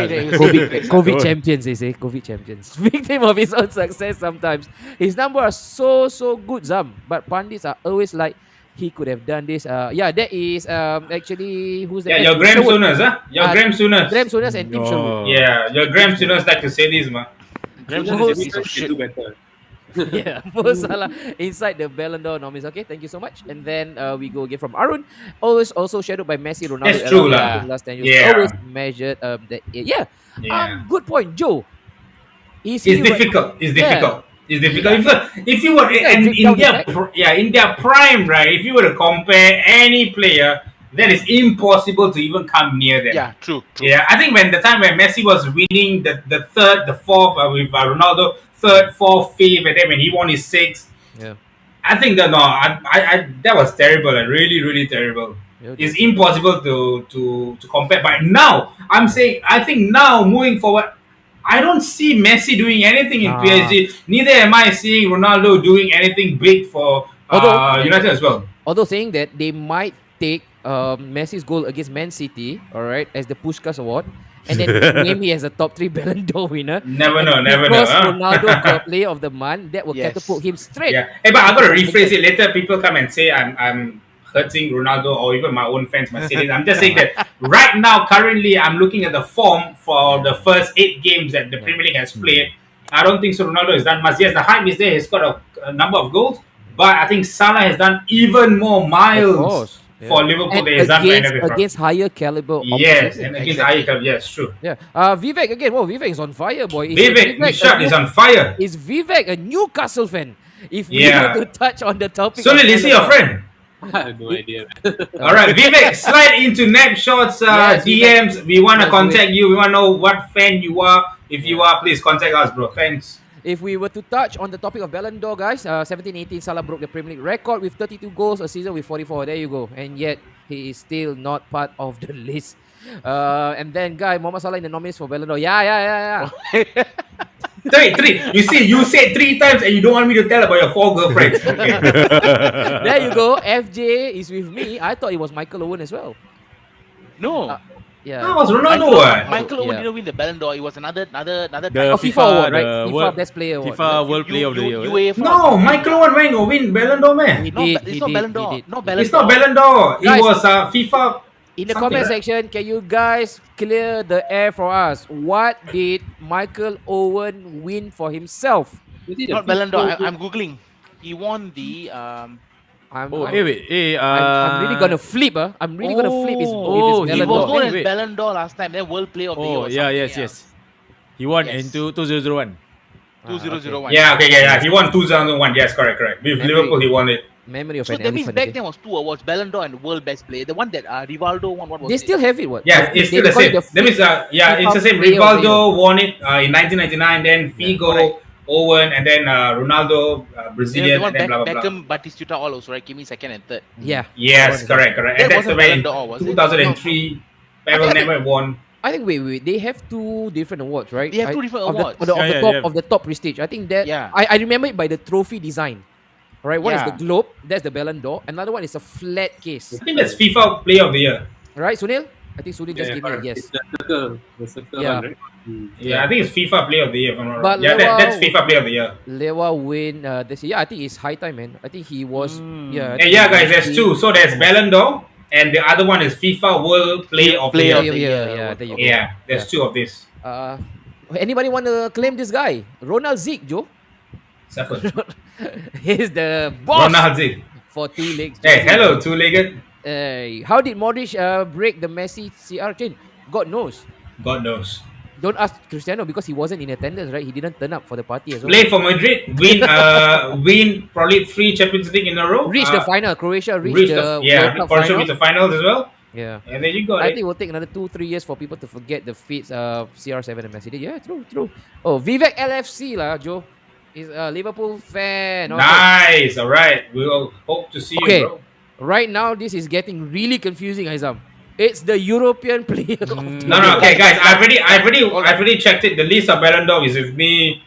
COVID champions, they say. COVID champions. Victim of his own success sometimes. His numbers are so good, Zam. But pundits are always like, he could have done this. Yeah, that is actually, who's that? Yeah, your Graham Souness, huh? Your Graham Souness. Graham Souness and Tim Sherwood. Yeah, your Graham Souness like to say this, man. Graham Who's- Souness is a piece of shit. Do better. Yeah, Mo Salah inside the Ballon d'Or nominees. Okay, thank you so much. And then we go again from Arun. Always also shadowed by Messi, Ronaldo. That's true, Ronaldo lah. in the last 10 years. Yeah. Always measured. Yeah. Yeah. Good point, Joe. Is It's he difficult. It's Yeah. difficult. It's difficult. If you were and big in down their the in their prime, right? If you were to compare any player, that is impossible to even come near them. Yeah, true. Yeah, I think when the time when Messi was winning the third, the fourth with Ronaldo, third, fourth, fifth, and then when he won his sixth, Yeah. I think that I that was terrible, and really terrible. Yeah, It's impossible to compare. But now I'm saying, I think now moving forward, I don't see Messi doing anything in Ah. PSG. Neither am I seeing Ronaldo doing anything big for Although- United as well. Although saying that they might take Messi's goal against Man City, all right, as the Puskás Award, and then name me as a top 3 Ballon d'Or winner. Never know. Because Huh? Ronaldo got Player of the Month, that will Yes. catapult him straight. Yeah. Hey, but I gotta rephrase it. Later, people come and say I'm hurting Ronaldo, or even my own fans might say this. I'm just saying that right now, currently, I'm looking at the form for the first 8 games that the Premier League has played. I don't think so. Ronaldo has done much. Yes, the hype is there. He's got a number of goals, but I think Salah has done even more Of miles course. for Liverpool And than he's done for NFL. against higher caliber Yes, opposition. and against Ajax, yes, true. Yeah. Vivek again. Whoa, Vivek is on fire, boy. Vivek, the shot is on fire. Is Vivek a Newcastle fan? If we Yeah. were to touch on the topic. Sunil, is he your friend? I have no idea. Man. All right, Vivek, slide into Napshot's Yes, DMs. We want to Yes, contact you. We want to know what fan you are. If you are, please contact us, bro. Thanks. If we were to touch on the topic of Ballon d'Or, guys, 17-18, Salah broke the Premier League record with 32 goals a season with 44. There you go. And yet, he is still not part of the list. And then, guy, Mohamed Salah in the nominees for Ballon d'Or. Yeah. Three. You see, you said 3 times and you don't want me to tell about your 4 girlfriends. Okay. There you go. FJ is with me. I thought it was Michael Owen as well. No. Yeah. That was Ronaldo. What? Michael Owen Yeah. didn't win the Ballon d'Or. It was another The Oh, FIFA award, right? the FIFA World- Best Player award. FIFA World Player of the Year. UEFA. No, Michael Owen went or win Ballon d'Or, man. He No, did, it's he not did, Ballon he d'Or. did. Not Ballon It's d'Or. not Ballon d'Or. It Guys, was FIFA. In the something comment like- section, can you guys clear the air for us? What did Michael Owen win for himself? Is it the Not Ballon d'Or. FIFA I'm googling. He won the Oh, I'm, wait. I'm really gonna flip. I'm really gonna flip his, Oh, his he Ballon was d'Or. known Wait, as wait. Ballon d'Or last time. Then World Player of the Year. Oh, or yeah, something, yes. He won Yes. in 2001. 2001. Yeah, okay, yeah. He won 2001. Yes, correct. With Memory. Liverpool, he won it. Memory of So an that means elephant. back Okay. then was 2 awards: Ballon d'Or and World Best Player. The one that Rivaldo won. What was They it? still have it, what? Yeah, it's They still the call it same. That means, it's the same. FIFA Player of the Rivaldo won it in 1999. Then Figo, Owen, and then Ronaldo, Yeah, Brazilian, the one and then blah blah blah. Beckham, Batistuta, all also right. Came in second and third. Yeah. Yes, correct. That And that's wasn't the way in Ballon d'Or, was it? 2003, Pavel I think- never won. I think wait. They have 2 different awards, right? They have 2 different of the- awards. Of the, Yeah, top yeah. of the top prestige. I think that Yeah. I remember it by the trophy design. Right? One is Yeah. the globe. That's the Ballon d'Or. Another one is a flat case. I think that's FIFA Player of the Year. Right, Sunil? I think Sunil just gave me a yes. It's the circle Yeah. one, right? Yeah, I think it's FIFA Player of the Year. If I'm not But wrong. Yeah, that's Lewa- FIFA Player of the Year. Lewa win this year. Yeah, I think it's high time, man. I think he was. Yeah. I And think yeah, he guys, was there's two. So there's Ballon d'Or, and the other one is FIFA World Player of the Player of Year. the Yeah, Year. yeah, there you go. Yeah, there's Yeah. two of this. Anybody want to claim this guy? Ronald Zeke, Joe. Siapa? He's the boss Ronald Zee. for two legs. Hey, hello, two-legged. How did Modric break the Messi CR chain? God knows. God knows. Don't ask Cristiano because he wasn't in attendance, right? He didn't turn up for the party as well. Play for Madrid, win probably 3 Champions League in a row. Reach the final. Croatia reached the World Cup Croatia final. reached the finals as well. Yeah. And there you go. I think it will take another 2-3 years for people to forget the feats of CR7 and Messi did. Yeah, true. Oh, Vivek LFC lah, Joe. Is a Liverpool fan. Okay. Nice. All right. We'll hope to see Okay. you, bro. Right now, this is getting really confusing, Aizam. It's the European player of the No, year. okay, guys. I've already checked it. The list of Ballon d'Or is with me.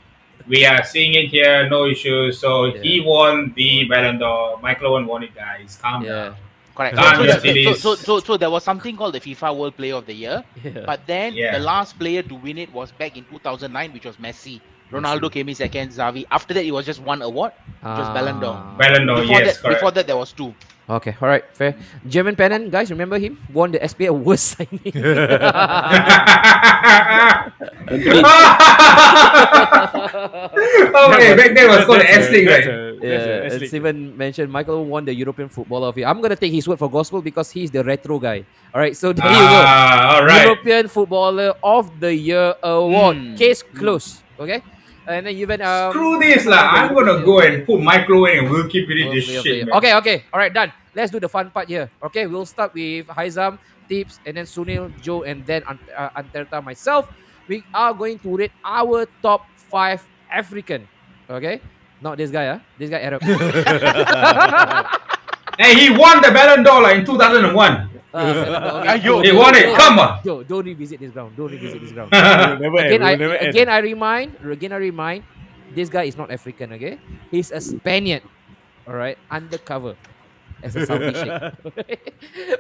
We are seeing it here. No issues. So he won the Ballon d'Or. Michael Owen won it, guys. Calm Yeah. down. Correct. Can't So there was something called the FIFA World Player of the Year, Yeah. but then Yeah. the last player to win it was back in 2009, which was Messi. Ronaldo came in second, Xavi. After that, it was just one award, which was Ballon d'Or. Ballon d'Or, yes, correct. Before that, there was 2. Okay, all right, fair. German Pennant, guys, remember him? Won the SPA worst signing. Okay, back then was called the S League, right? Yeah, and Steven mentioned Michael won the European Footballer of the Year. I'm gonna take his word for gospel because he's the retro guy. All right, so there you go. All right. European Footballer of the Year award. Case closed. Okay, and then even Screw this, lah. I'm gonna go and put micro in and we'll keep it in this shit, man. Okay. All right, done. Let's do the fun part here. Okay, we'll start with Haizam, Tips, and then Sunil, Joe, and then Anterta, myself. We are going to rate our top 5 African. Okay, not this guy, This guy Arab. Hey, he won the Ballon d'Or like, in 2001. He won it. Come on. Yo, don't revisit this ground. Don't revisit this ground. Never end, Again, we'll never end. I remind, this guy is not African, okay? He's a Spaniard, all right, undercover as a Saudi sheikh.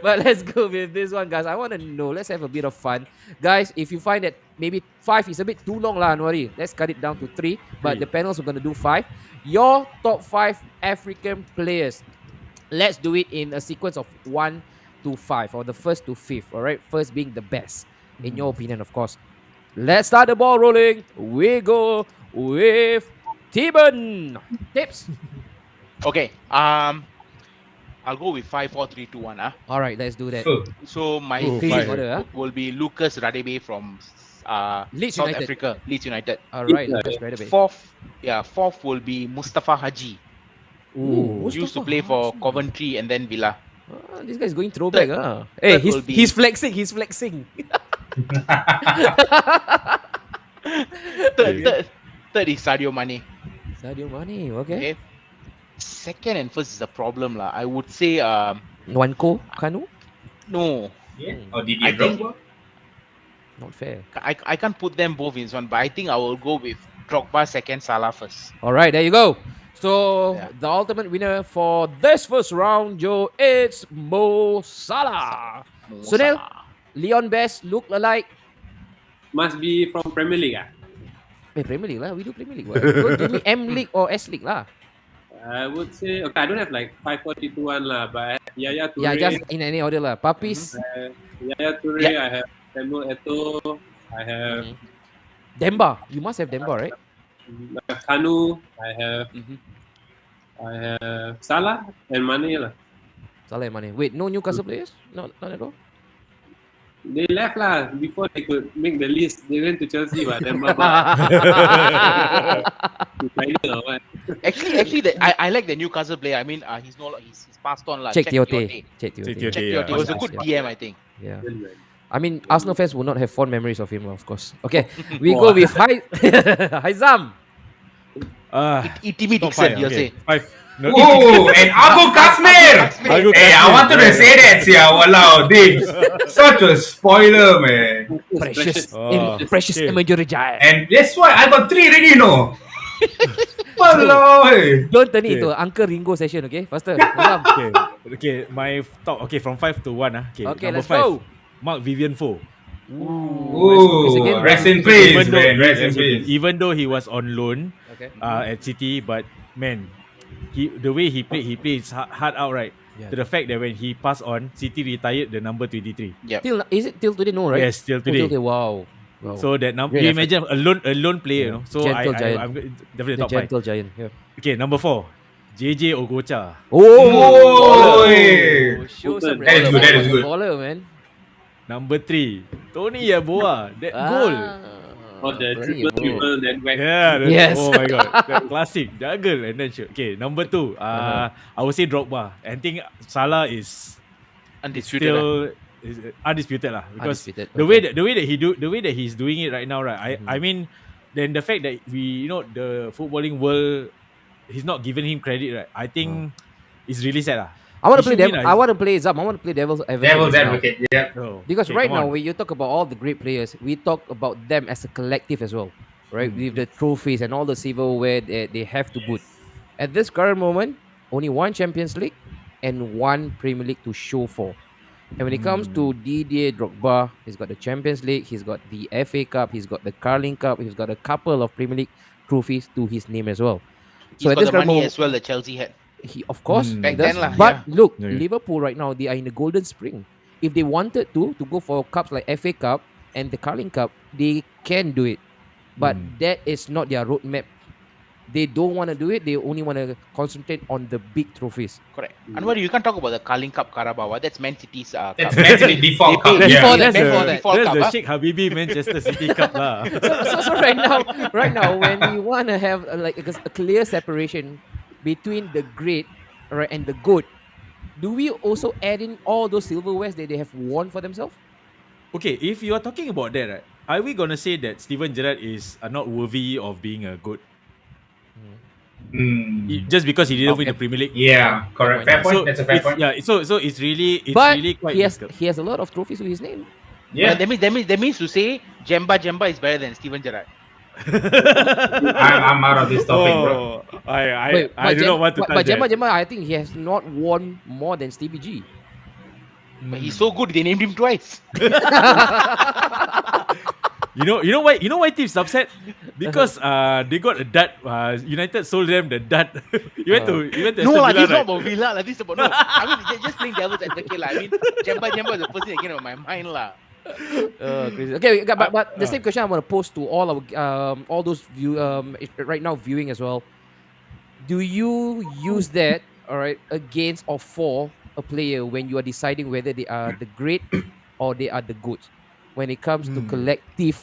But let's go with this one, guys. I want to know. Let's have a bit of fun, guys. If you find that maybe 5 is a bit too long, lah, Anwari, let's cut it down to 3. But the panels are gonna do 5. Your top 5 African players. Let's do it in a sequence of 1 to 5, or the first to 5th. All right, first being the best, in your opinion, of course. Let's start the ball rolling. We go with Tiban. Tips. Okay. I'll go with 5, 4, 3, 2, 1. All right, let's do that. So my Fifth fifth order, will be Lucas Radebe from Leeds South United. Africa, Leeds United. All right, let's read a bit. Fourth will be Mustafa Haji. Ooh, Used to play for Coventry and then Villa. This guy's going throwback. Hey, third will be- he's flexing. He's flexing. Third is Sadio Mane. Sadio Mane. Okay. Okay. Second and first is a problem lah. I would say Nwanko Kanu. no. Yeah. Or did I you think- drop? Not fair. I can't put them both in one, but I think I will go with Drogba second, Salah first. All right, there you go. So Yeah. the ultimate winner for this first round, Joe, it's Mo Salah. Mo Sunil? Salah. Leon Best look alike. Must be from Premier League. Premier League lah. We do Premier League. Don't give me M League or S League lah. I would say, okay, I don't have like 5, 4, 3, 2, 1 lah, but I have Yaya Toure. Yeah, just in any order lah. Puppies. Yaya Toure, Yeah. I have Samuel Eto'o, I have Demba. You must have Demba, right? Kanu, I have Mhm. Salah and Mane lah. Salah and Mane. Wait, no Newcastle players? Not at all? They left lah before they could make the list. They went to Chelsea, but then to China or what? Actually, I like the Newcastle player. I mean, he's passed on lah. Check Tiote. Check Tiote. Tiote. It was a good DM, I think. Yeah. Then, like, I mean, Arsenal fans will not have fond memories of him, of course. Okay, we go with Haizam. Timmy Top Dixon, 5, you'll okay. say. 5. No, Oh, and Abu Kasmir. Abu Hey, I Kasmir. wanted to say that, yeah. Walao, Dibs. Such a spoiler, man. Precious, Oh, precious okay. imagery giant. And that's why I got 3 already, no. Walao, hey. Don't turn it Okay. into an Uncle Ringo session, okay? Faster. Haizam. Okay, my top. Okay, from 5 to 1. Okay, Okay, number let's 5. go. Mark Vivian Foe. Ooh, rest in peace, man. Rest in peace. Even though he was on loan Okay. at City, but man, the way he played his heart out, right? Yeah. To the fact that when he passed on, City retired the number 23. Yep. Is it till today? No, right? Yes, till Oh, today. Wow. Wow. So that number, Great you effort. imagine a lone player, you know. So Gentle giant. I'm definitely The top 5. gentle giant. Yeah. Okay, number 4, JJ Ogocha. Oh, Show some That is good, that is good. baller, man. Number 3, Tony Yeboah. That goal. Or the Tony triple Yeboah. dribble, then whack. Yeah. Yes. Oh my god. That classic. Juggle and then shoot. Okay, number 2. I would say Drogba. I think Salah is Undisputed. still is undisputed lah, because Undisputed, the way that he's doing it right now, right? I mean, then the fact that the footballing world, he's not giving him credit, right? I think it's really sad lah. I want to He play should win, I want to play Zam. I want to play devil's advocate. Devil's right now. advocate. Yeah. Oh, Because okay, right come now, on. when you talk about all the great players, we talk about them as a collective as well, right? With the trophies and all the silverware that they have to boot. At this current moment, only one Champions League and one Premier League to show for. And when it comes to Didier Drogba, he's got the Champions League, he's got the FA Cup, he's got the Carling Cup, he's got a couple of Premier League trophies to his name as well. He's got at this the current money moment, as well that Chelsea had. he, of course, Mm. he Back does. then lah, But look, Yeah. Liverpool right now, they are in the golden spring. If they wanted to go for cups like FA Cup and the Carling Cup, they can do it. But that is not their roadmap. They don't want to do it. They only want to concentrate on the big trophies. Correct. Anwar, you can't talk about the Carling Cup Carabao. That's Man City's That's cup. mentally default cup. Before Yeah. that, That's before the, that. Default that's cup, the huh? Sheikh Habibi Manchester City Cup lah. So right now, when we want to have like a clear separation between the great, right, and the good, do we also add in all those silverwares that they have won for themselves? Okay, if you are talking about that, right, are we gonna say that Steven Gerrard is not worthy of being a good just because he didn't win the Premier League? Yeah, correct. Fair point. So That's a fair point. Yeah, so it's really But quite he has difficult. he has a lot of trophies with his name. Yeah, That means to say Jemba is better than Steven Gerrard. I'm out of this topic, bro. Oh, I do not want to touch But that. Jemba, I think he has not won more than Stevie G. But he's so good, they named him twice. You know why teams upset? Because they got a dud. United sold them the dud. you went to No, Aston this is Villa, not about Villa. This is about no. I mean, just playing devil's advocate. I mean, Jemba is the first thing that came to my mind. Crazy. Okay, but the same question I want to pose to all those right now viewing as well. Do you use that, all right, against or for a player when you are deciding whether they are the great or they are the good when it comes to collective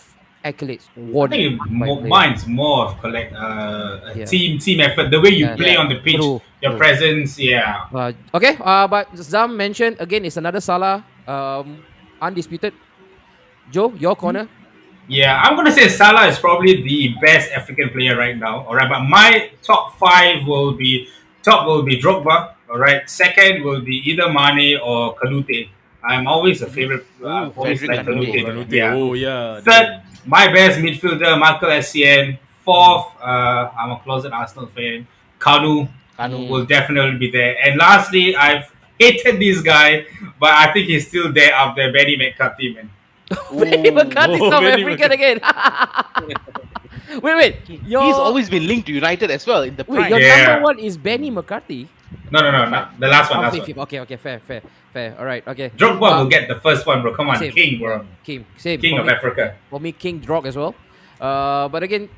accolades? I Won think by players? mine's more of Yeah. team effort. The way you Yeah. play on the pitch, True, your true. presence. Yeah. Okay, but Zam mentioned again, it's another Salah, undisputed. Joe, your corner. Yeah, I'm gonna say Salah is probably the best African player right now. All right, but my top 5 will be Drogba. All right, second will be either Mane or Kanute. I'm always a favorite. Always like Frederick Kanute. Kanute. Yeah. Oh yeah. Third, my best midfielder Michael Essien. Fourth, I'm a closet Arsenal fan. Kanu will definitely be there. And lastly, I've hated this guy, but I think he's still there up there. Benny McCarthy, man. Benny McCarthy, South Benny African again. wait. He's always been linked to United as well in the Wait, prime. your Yeah. number one is Benny McCarthy. No. The last one. Last Okay, one. okay, fair. All right, okay. Drogba will get the first one, bro. Come on, Same. King, bro. King, same. King for of me, Africa. For me, King Drog as well. But again,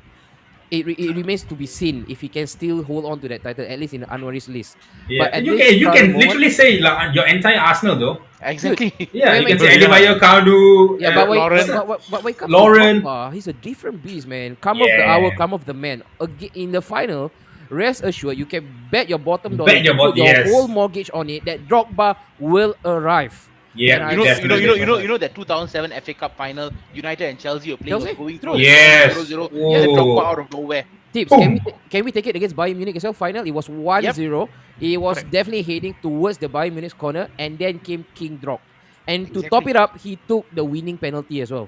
it remains to be seen if he can still hold on to that title, at least in Anwari's list. Yeah, But at you this can current literally say like, your entire Arsenal though. Exactly. Yeah, you Wait, can say wait. Adebayo, Kanu, Yeah, but wait, Lauren. but wait, come Lauren. on, he's a different beast, man. Come of the Yeah. hour, come of the man. Again, in the final, rest assured, you can bet your bottom dollar, Bet your put your yes. whole mortgage on it that Drogba will arrive. Yeah, And You know that 2007 FA Cup final, United and Chelsea were playing, Chelsea? was going True. through Yes. 0-0. Oh. Yeah, Drogba out of nowhere. Tips, Boom. can we take it against Bayern Munich as well? Final, it was 1-0. He was Correct. definitely heading towards the Bayern Munich's corner, and then came King Drog. And to Exactly. top it up, he took the winning penalty as well.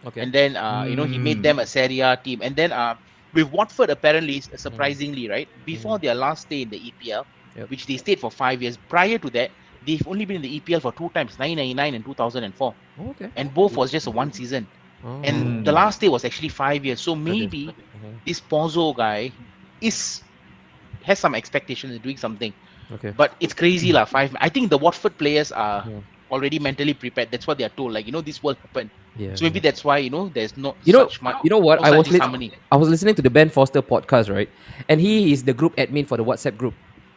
Okay. And then he made them a Serie A team. And then with Watford, apparently, surprisingly, right, before their last stay in the EPL, which they stayed for 5 years, prior to that, they've only been in the EPL for 2 times, 1999 and 2004. Okay. And both was just a 1 season. And the last stay was actually 5 years. So maybe this Pozzo guy has some expectations of doing something. Okay. But it's crazy lah. I think the Watford players are already mentally prepared. That's what they are told. Like, this will happen. Yeah. So maybe that's why, there's not such much. You know what? no I such harmony. was listening to the Ben Foster podcast, right? And he is the group admin for the WhatsApp group.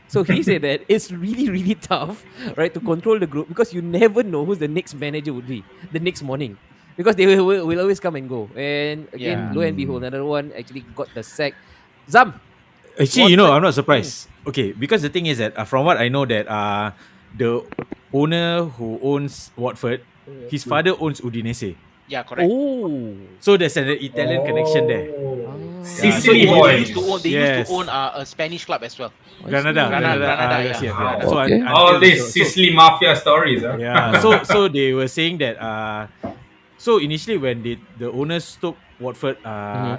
So he said that it's really, really tough, right, to control the group because you never know who the next manager would be the next morning. Because they will always come and go. And again, lo and behold, another one actually got the sack. Zam! Actually, I'm not surprised. Okay, because the thing is that from what I know that the owner who owns Watford, his father owns Udinese. Yeah, correct. Oh. So there's an Italian connection there. Sicily They boy. used to own a Spanish club as well. Granada. Granada, yes. Okay. So All these Sicily mafia stories. Huh? Yeah. So they were saying that so initially when the owners took Watford,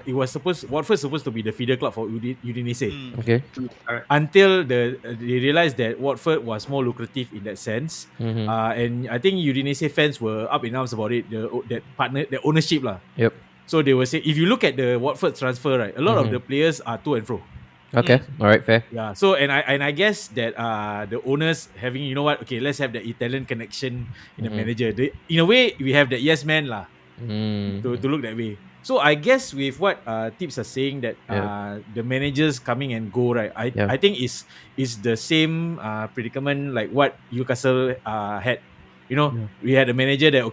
it was supposed to be the feeder club for Udinese. Okay. Until they realized that Watford was more lucrative in that sense. And I think Udinese fans were up in arms about it, the ownership lah. Yep. So they were saying, if you look at the Watford transfer, right, a lot of the players are to and fro. Okay. All right. Fair. Yeah. So and I guess that the owners having, okay, let's have the Italian connection in the manager. In a way, we have the yes man lah. To look that way. So I guess with what Tips are saying that the managers coming and go, right? I think is the same predicament like what Newcastle had. We had a manager that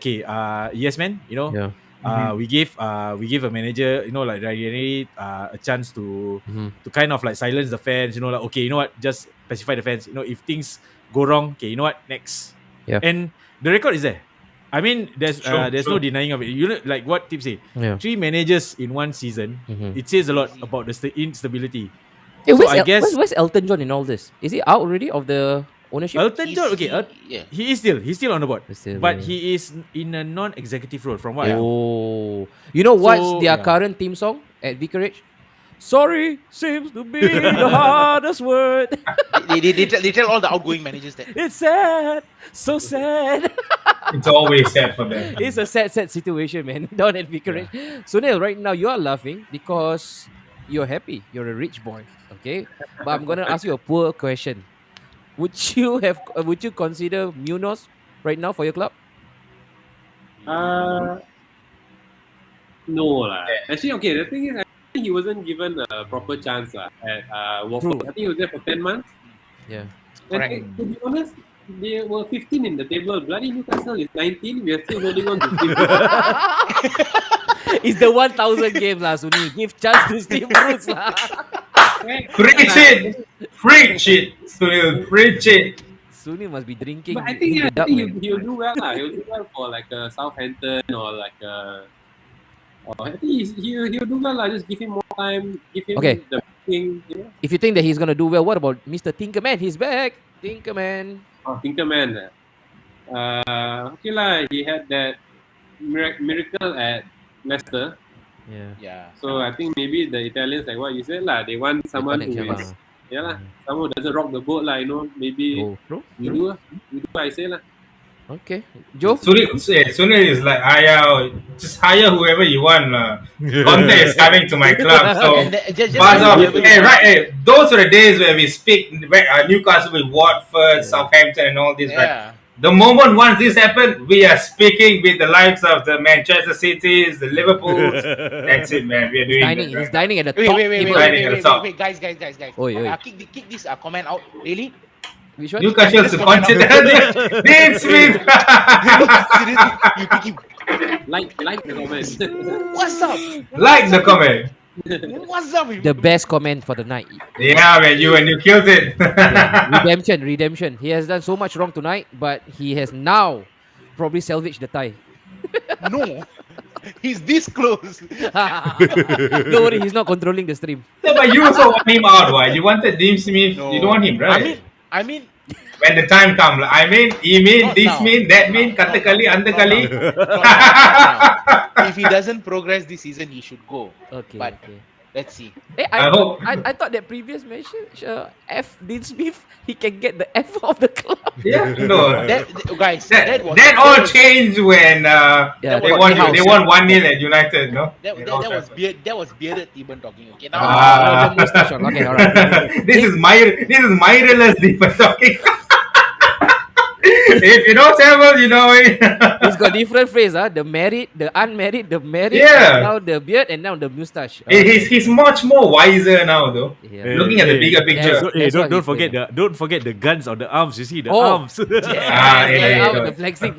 yes man, we gave a manager, like Ranieri, a chance to kind of like silence the fans, like okay, you know what, just pacify the fans. If things go wrong, okay, you know what, next. Yeah. And the record is there. I mean, there's no denying of it. Like what Tips say, 3 managers in one season. It says a lot about the instability. Hey, So I guess where's Elton John in all this? Is he out already of the ownership? Elton John, he is still on the board, Still, but he is in a non-executive role. From what I know. Oh, you know what's So, their yeah. current theme song at Vicarage? Sorry seems to be the hardest word. They tell all the outgoing managers that. It's sad, so sad. It's always sad for them. It's a sad situation, man. Down at Vicarage. So Neil, right now you are laughing because you're happy. You're a rich boy, okay? But I'm gonna ask you a poor question. Would you consider Munoz right now for your club? No lah. Actually, okay. The thing is, I think he wasn't given a proper chance at Watford. True. I think he was there for 10 months. Yeah. And to be honest, they were 15 in the table. Bloody Newcastle is 19. We are still holding on to Steve. It's the 1,000 games lah, Suni. Give chance to Steve Bruce lah. Preach it, Sunil. Preach it. Suni must be drinking. But I in think, the dark, man. he'll do well lah. He'll do well for like a Southampton or like a. I think he'll do well lah. Just give him more time. Give him the thing. If you think that he's gonna do well, what about Mr. Tinkerman? He's back. Tinkerman. Tinkerman. Okay lah. He had that miracle at Leicester. Yeah. So I think maybe the Italians, like what you said lah, they want someone who is, someone who doesn't rock the boat lah. Maybe you do what I say lah. Okay, Joe. Sunil is like, just hire whoever you want. Conte is coming to my club, so buzz off. Hey, those are the days where we speak Newcastle with Watford, Southampton, and all this. Yeah. Right? The moment once this happened, we are speaking with the likes of the Manchester Cities, the Liverpools. That's it, man. We are doing He's dining at the top table. Wait, guys. Oi. Kick this comment out. Really? Which one? Newcastle to consider Dave Smith. Seriously, you pick him. Like the comments. What's up? Like the comment. What's up? The best comment for the night. Yeah, man, you killed it. Redemption. He has done so much wrong tonight, but he has now probably salvaged the tie. No. He's this close. Don't worry, he's not controlling the stream. Yeah, but you also want him out, why? You wanted Dean Smith. No. You don't want him, right? I mean, when the time comes. I mean, Not this now, mean, that not mean, now, not katakali, now, andakali. not now. If he doesn't progress this season, he should go. Okay, But okay. let's see. Hey, I hope. I thought that previous mention F Dean Smith, he can get the F of the club. Yeah, no. Guys, That, that was that the all first- changed when Yeah, that they was won. House. They won 1-0 at United. No, that was bearded Eben talking. Okay, now the mustache on. Okay, all right. this is Myrilla's Deepa talking. If you know Tamil, you know it. He's got different phrase, the married, the unmarried, the married, Yeah. and now the beard, and now the mustache. He's much more wiser now, though. Yeah. Looking at the bigger picture. That's what don't he forget said. don't forget the guns on the arms. You see the Oh. arms. The flexing.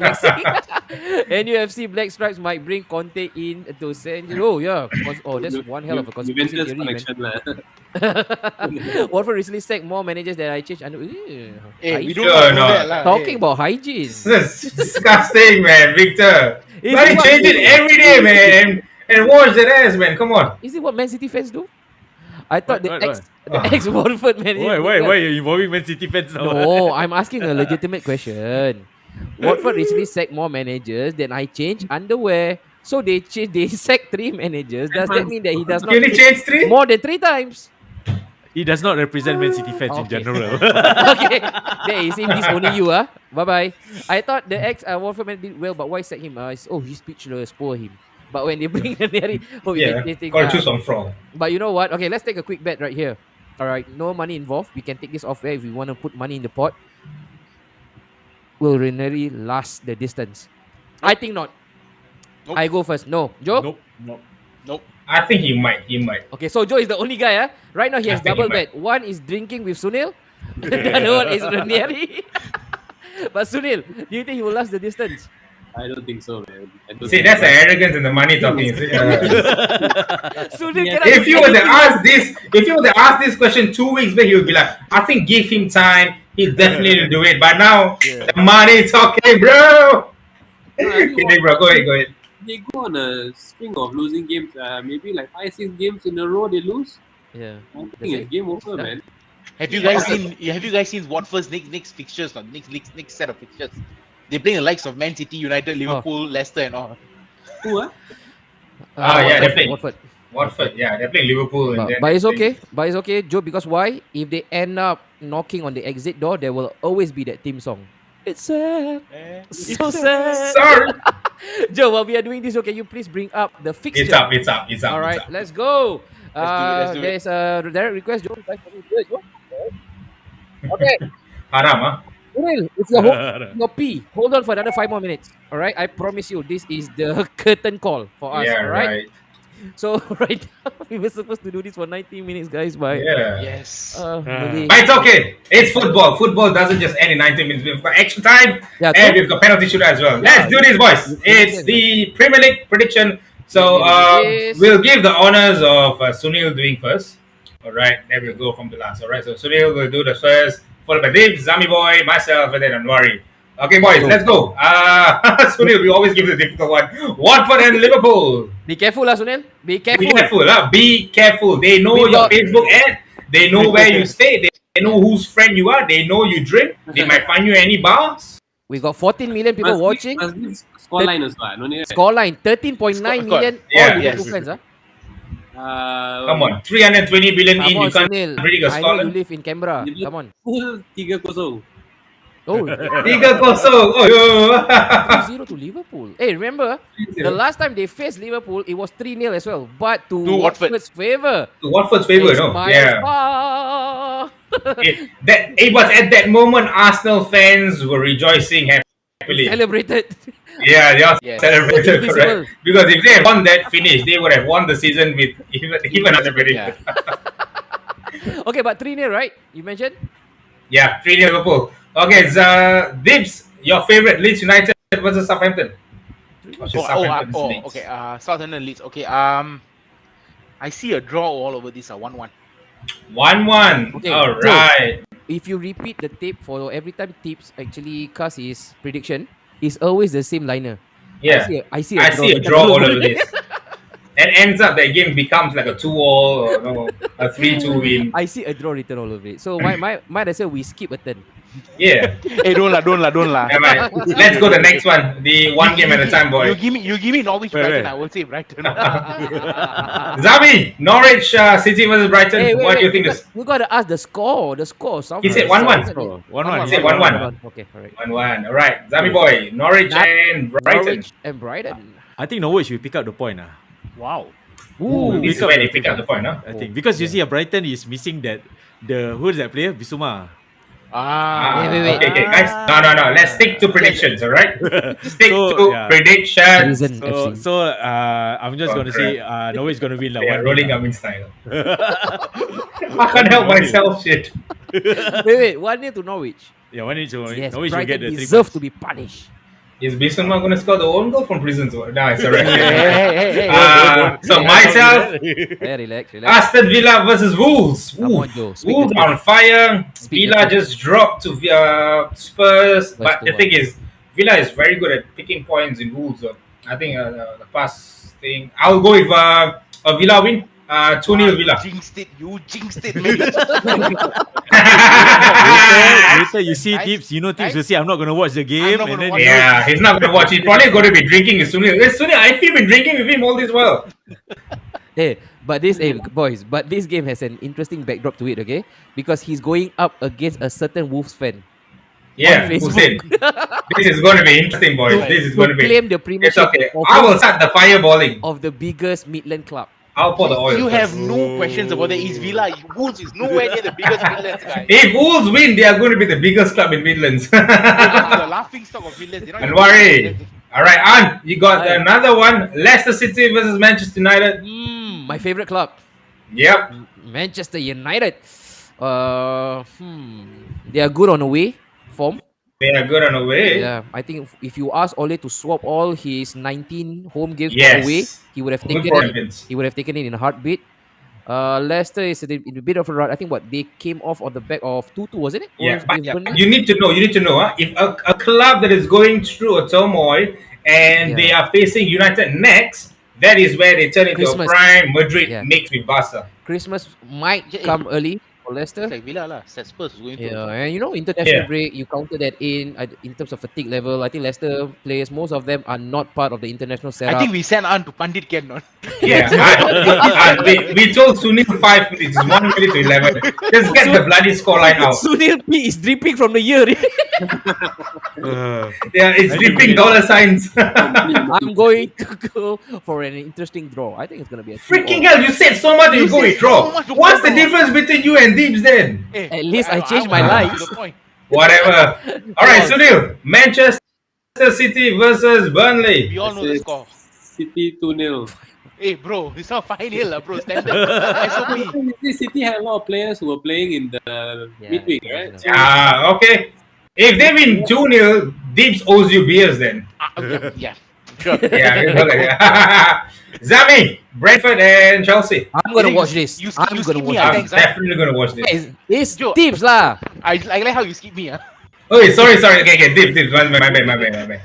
NUFC Black Stripes might bring Conte in to send. Oh yeah. Oh, that's one hell of a conspiracy Juventus theory, man. connection lah. Watford recently sacked more managers than I changed. we don't Sure do not. that lah. Talking about hygiene. This is disgusting, man, Victor. Is Bloody it what- change it every day, man, and wash that ass, man. Come on. Is it what Man City fans do? I thought What, the ex Watford manager. why are you involving Man City fans now? No, I'm asking a legitimate question. Watford recently sacked more managers than I changed underwear. So they sacked 3 managers. Does that mean that he does not You only change change 3? more than 3 times? He does not represent Man City fans in Okay. general. Okay. There is this only you, Bye bye. I thought the ex Watford man did well, but why sack him? He's speechless, poor him. But when they bring Neri, Yeah, they think, gotta choose one from. But you know what? Okay, let's take a quick bet right here. All right, no money involved. We can take this off air if we want to put money in the pot. Will Ranieri last the distance? I think not. Nope. I go first. No, Joe. Nope. I think he might. Okay, so Joe is the only guy. Right now he I has think double he might. bet. One is drinking with Sunil. The other one is Ranieri. But Sunil, do you think he will last the distance? I don't think so, man. I don't See, think that's so. the arrogance and the money talking. See, Sunil Yeah. cannot if do you were to anything. ask this question 2 weeks back, he would be like, I think give him time. He'll definitely do it. But now, the money talking, bro. Kidding, bro. Go ahead. They go on a string of losing games. Maybe like 5-6 games in a row they lose. Yeah. I think it's game over, man. Have you guys seen Watford's next fixtures? Not next set of fixtures. They play the likes of Man City, United, Liverpool, Leicester, and all. Who? Yeah, Watford, definitely. Watford. Watford, yeah, they're playing Liverpool. And then But it's they play- okay. But it's okay, Joe, because why? If they end up knocking on the exit door, there will always be that theme song. It's sad. So sad. Sorry. Joe, while we are doing this, can you please bring up the fixture? It's up. All right, let's go. Let's do it. There's a direct request, Joe. Okay. Haram, huh? Unil, if you're your pee, hold on for another 5 more minutes. All right, I promise you, this is the curtain call for us. Yeah, all right? right. So right now, we were supposed to do this for 90 minutes, guys. But Yeah. Yes. Malay. But it's okay. It's football. Football doesn't just end in 90 minutes. We've got extra time Yeah, and true. we've got penalty shooter as well. Let's do this, boys. It's the Premier League prediction. So Yes. we'll give the honors of Sunil doing first. All right. Then we'll go from the last. All right. So Sunil will do the first, followed by Dave, Zami Boy, myself, and then Anwari. Okay, boys, let's go. Sunil, we always give the difficult one. Watford and Liverpool. Be careful, Sunil. Be careful. Be careful, Be careful. They know We your got- Facebook ad. They know where you stay. They know whose friend you are. They know you drink. They might find you any bars. We got 14 million people watching. Must give scoreline as well. No need. Scoreline 13.9 Score. million. Yeah. All Liverpool Yes. fans. Come on, 320 billion Come in. on, You can't Sunil. predict a I know you score. live in Canberra. Come on. Full 3-0. Oh, Tiga kosong. Oh, yo. 3-0 to Liverpool. Hey, remember, the last time they faced Liverpool, it was 3-0 as well. But to To Watford. Watford's favour. To Watford's favour, It's no? my Yeah. fault. But at that moment, Arsenal fans were rejoicing happily. Celebrated. Yeah, they all Yes. celebrated, Invisible. correct? Because if they had won that finish, they would have won the season with even another prediction. Yeah. Okay, but 3-0, right? You mentioned? Yeah, 3-0 Liverpool. Okay, Dibs, your favourite Leeds United versus Southampton. Okay. Southampton Leeds. Okay. I see a draw all over this. 1-1. 1-1. Okay, All right. If you repeat the tape for every time Tips actually cast his prediction, it's always the same liner. Yeah. I see I see a draw all over this. And ends up that game becomes like a 2-all or no, a 3-2 win. I see a draw written all over it. So might as well we skip a turn. Yeah. Hey, don't lah. Never mind. Let's go to the next one. The one game at a time, boy. You give me Norwich Wait, Brighton. wait. I will say Brighton. Zami, Norwich City versus Brighton. Hey, wait, What do you think? you gotta ask the score. The score. He said 1-1. Oh, 1-1. He said 1-1. Okay, alright. 1-1. All right, Zami boy, Norwich Not- and Brighton. Norwich and Brighton. I think Norwich will pick up the point. Wow. Ooh, This is where they pick up the point, huh? I think because you see, Brighton is missing who is that player? Bissouma. Wait. Okay, guys. No. Let's stick to predictions, all right? Stick to predictions. Season FC. So I'm just gonna say Norwich gonna win Yeah, 1-0. rolling up in style. I can't help myself, shit. Wait, 1-0 to Norwich. Yeah, 1-0 to Yes, Norwich will Brighton get the 3 deserve points. to be punished. Is Bissouma going to score the own goal from prison? No, it's alright. Hey. So myself, Yeah, relax. Aston Villa versus Wolves. Come on, Joe. Speak Wolves the on fire. Speak Villa the just dropped to Spurs. But the 2-1. thing is, Villa is very good at picking points in Wolves. I think the past thing, I'll go with a Villa win. 2-0 Villa. You jinxed it, man. Later you see Guys, Tips, Tips guys, will say I'm not gonna watch the game, not and gonna then watch Yeah, he's not going to watch. He's probably going to be drinking with Sunil. Sunil, I feel been drinking with him all this while. Hey, boys, but this game has an interesting backdrop to it, okay? Because he's going up against a certain Wolves fan. Yeah, On who Facebook. said? This is going to be interesting, boys. This is going to be. Claim the It's premiership okay. I will start the fireballing. of the biggest Midland club. I'll pour the oil. You first. have no questions about that. Is Villa. Wolves is nowhere near the biggest Midlands, guy. If Wolves win, they are going to be the biggest club in Midlands. They're going to be the laughing stock of Midlands. They're not Don't even- worry. All right, Ant, you got Aye. another one. Leicester City versus Manchester United. My favorite club, Yep. Manchester United. They are good on away form. They are good on the way. Yeah, I think if you ask Ole to swap all his 19 home games for Yes. away, he would have Good taken point, it. Vince. He would have taken it in a heartbeat. Leicester is in a bit of a run. I think they came off on the back of 2-2, wasn't it? Yeah, With but Burnley? you need to know, huh? If a club that is going through a turmoil and they are facing United next, that is where they turn into Christmas. a prime Madrid Yeah. mix with Barca. Christmas might Yeah, come early for Leicester. It's like Villa lah. Spurs is going to. Yeah, and international Yeah. break, you counter that in terms of fatigue level. I think Leicester players, most of them are not part of the international setup. I think we sent on to Pandit Ken, not. Yeah, we told Sunil 5 minutes, 1 minute to 11. Just get the bloody scoreline out. Sunil P is dripping from the ear. Yeah, it's dripping dollar signs. I'm going to go for an interesting draw. I think it's gonna be a 2-2. Freaking hell, you said so much and you You go said with draw. so much to What's go the draw. difference between you and Deeps then? At least I changed my life. To the point. Whatever. Alright, Sunil. Manchester City versus Burnley. We all know the score. City 2-0. Hey, bro, it's not 5-0 lah, bro. Standard. SOP. City had a lot of players who were playing in the midweek, right? So, Okay. If they win 2-0, Deeps owes you beers then. Yeah. Sure. Yeah, okay. Zami, Brentford and Chelsea. I'm gonna You- watch this. you I'm skip gonna me, watch I I'm think. this. definitely gonna watch this. It's Joe. tips lah. I like how you skip me. Okay, sorry. Okay, Deeps. My bad.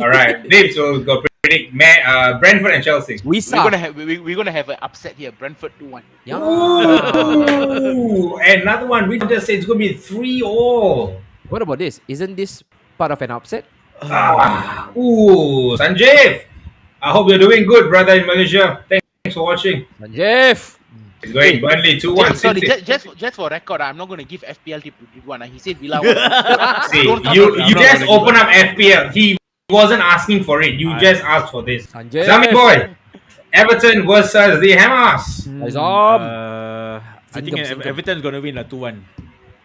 Alright, Deeps will go predict Brentford and Chelsea. We suck. We're gonna have an upset here. Brentford 2-1. Yeah. Ooh, another one. We just said it's gonna be 3-all. What about this? Isn't this part of an upset? Ooh, Sanjeev. I hope you're doing good, brother, in Malaysia. Thanks for watching. Jeff. He's going Burnley 2-1. Sorry, City. just for record, I'm not gonna give FPL tip to one. He said Villa 1. See, Don't come you on, I'm you not just gonna give open up FPL. He wasn't asking for it. You just asked for this. Sanjay. Zami boy, Everton versus the Hammers. Azam. I think Singam. Everton's gonna win 2-1.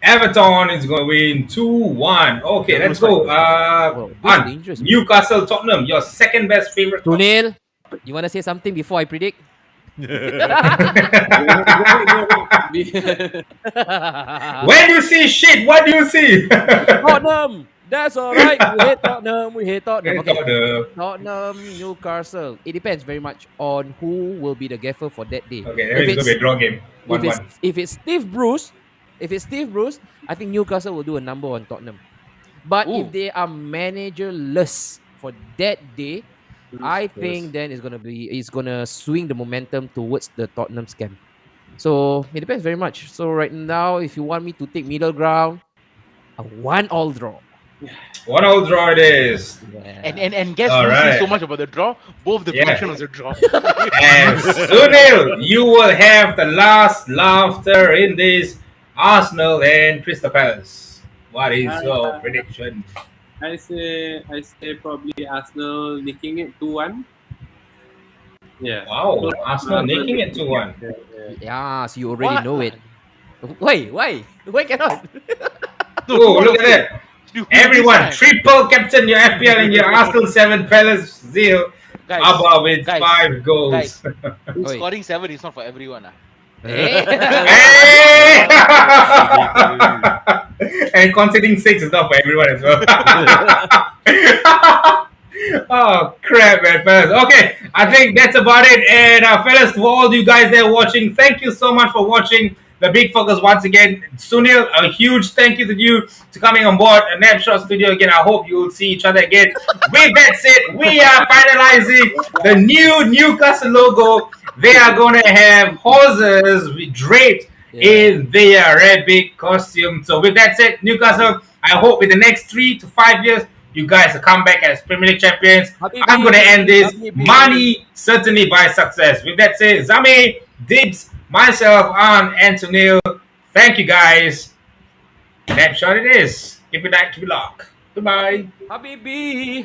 Everton is going to win 2-1. Okay, let's go. Well, this is Ant, interesting. Newcastle, Tottenham, your second best favorite. club. Sunil, you wanna say something before I predict? When you see shit, what do you see? Tottenham. That's alright. We hate Tottenham. Okay. Tottenham. Tottenham, Newcastle. It depends very much on who will be the gaffer for that day. Okay, that is going to be a draw game. 1-1. If it's Steve Bruce, I think Newcastle will do a number on Tottenham. But Ooh. if they are managerless for that day, I think then it's gonna swing the momentum towards the Tottenham camp. So it depends very much. So right now, if you want me to take middle ground, A 1-all draw. 1-1 draw it is. Yeah. And guess All who right. sees so much about the draw? Both the Yeah. prediction was a draw. And Sunil, you will have the last laughter in this Arsenal and Crystal Palace. What is your prediction? I say probably Arsenal nicking it 2-1. Yeah. Wow, Arsenal making it 2-1. Yeah, so you already What? know it. Why? Why cannot? Oh, look at that. Dude, Everyone, this time. triple captain your FPL and your Arsenal 7, Palace 0. Guys, Abba with guys, 5 goals. guys. Oi. Scoring 7 is not for everyone. Eh? Hey! And conceding 6 is not for everyone as well. Oh crap, man, fellas. Okay, I think that's about it. And fellas, to all you guys there watching, thank you so much for watching the Big Focus once again. Sunil, a huge thank you to you to coming on board a Napshot Studio again. I hope you will see each other again. With that said, we are finalizing the new Newcastle logo. They are gonna have horses draped in their red big costume. So with that said, Newcastle, I hope in the next 3 to 5 years you guys will come back as Premier League champions. Habibi, I'm gonna end this Habibi. money certainly by success. With that said, Zami, Dibs, myself, and Sunil, thank you guys. Snapshot it is. Keep it locked. Goodbye. Habibi.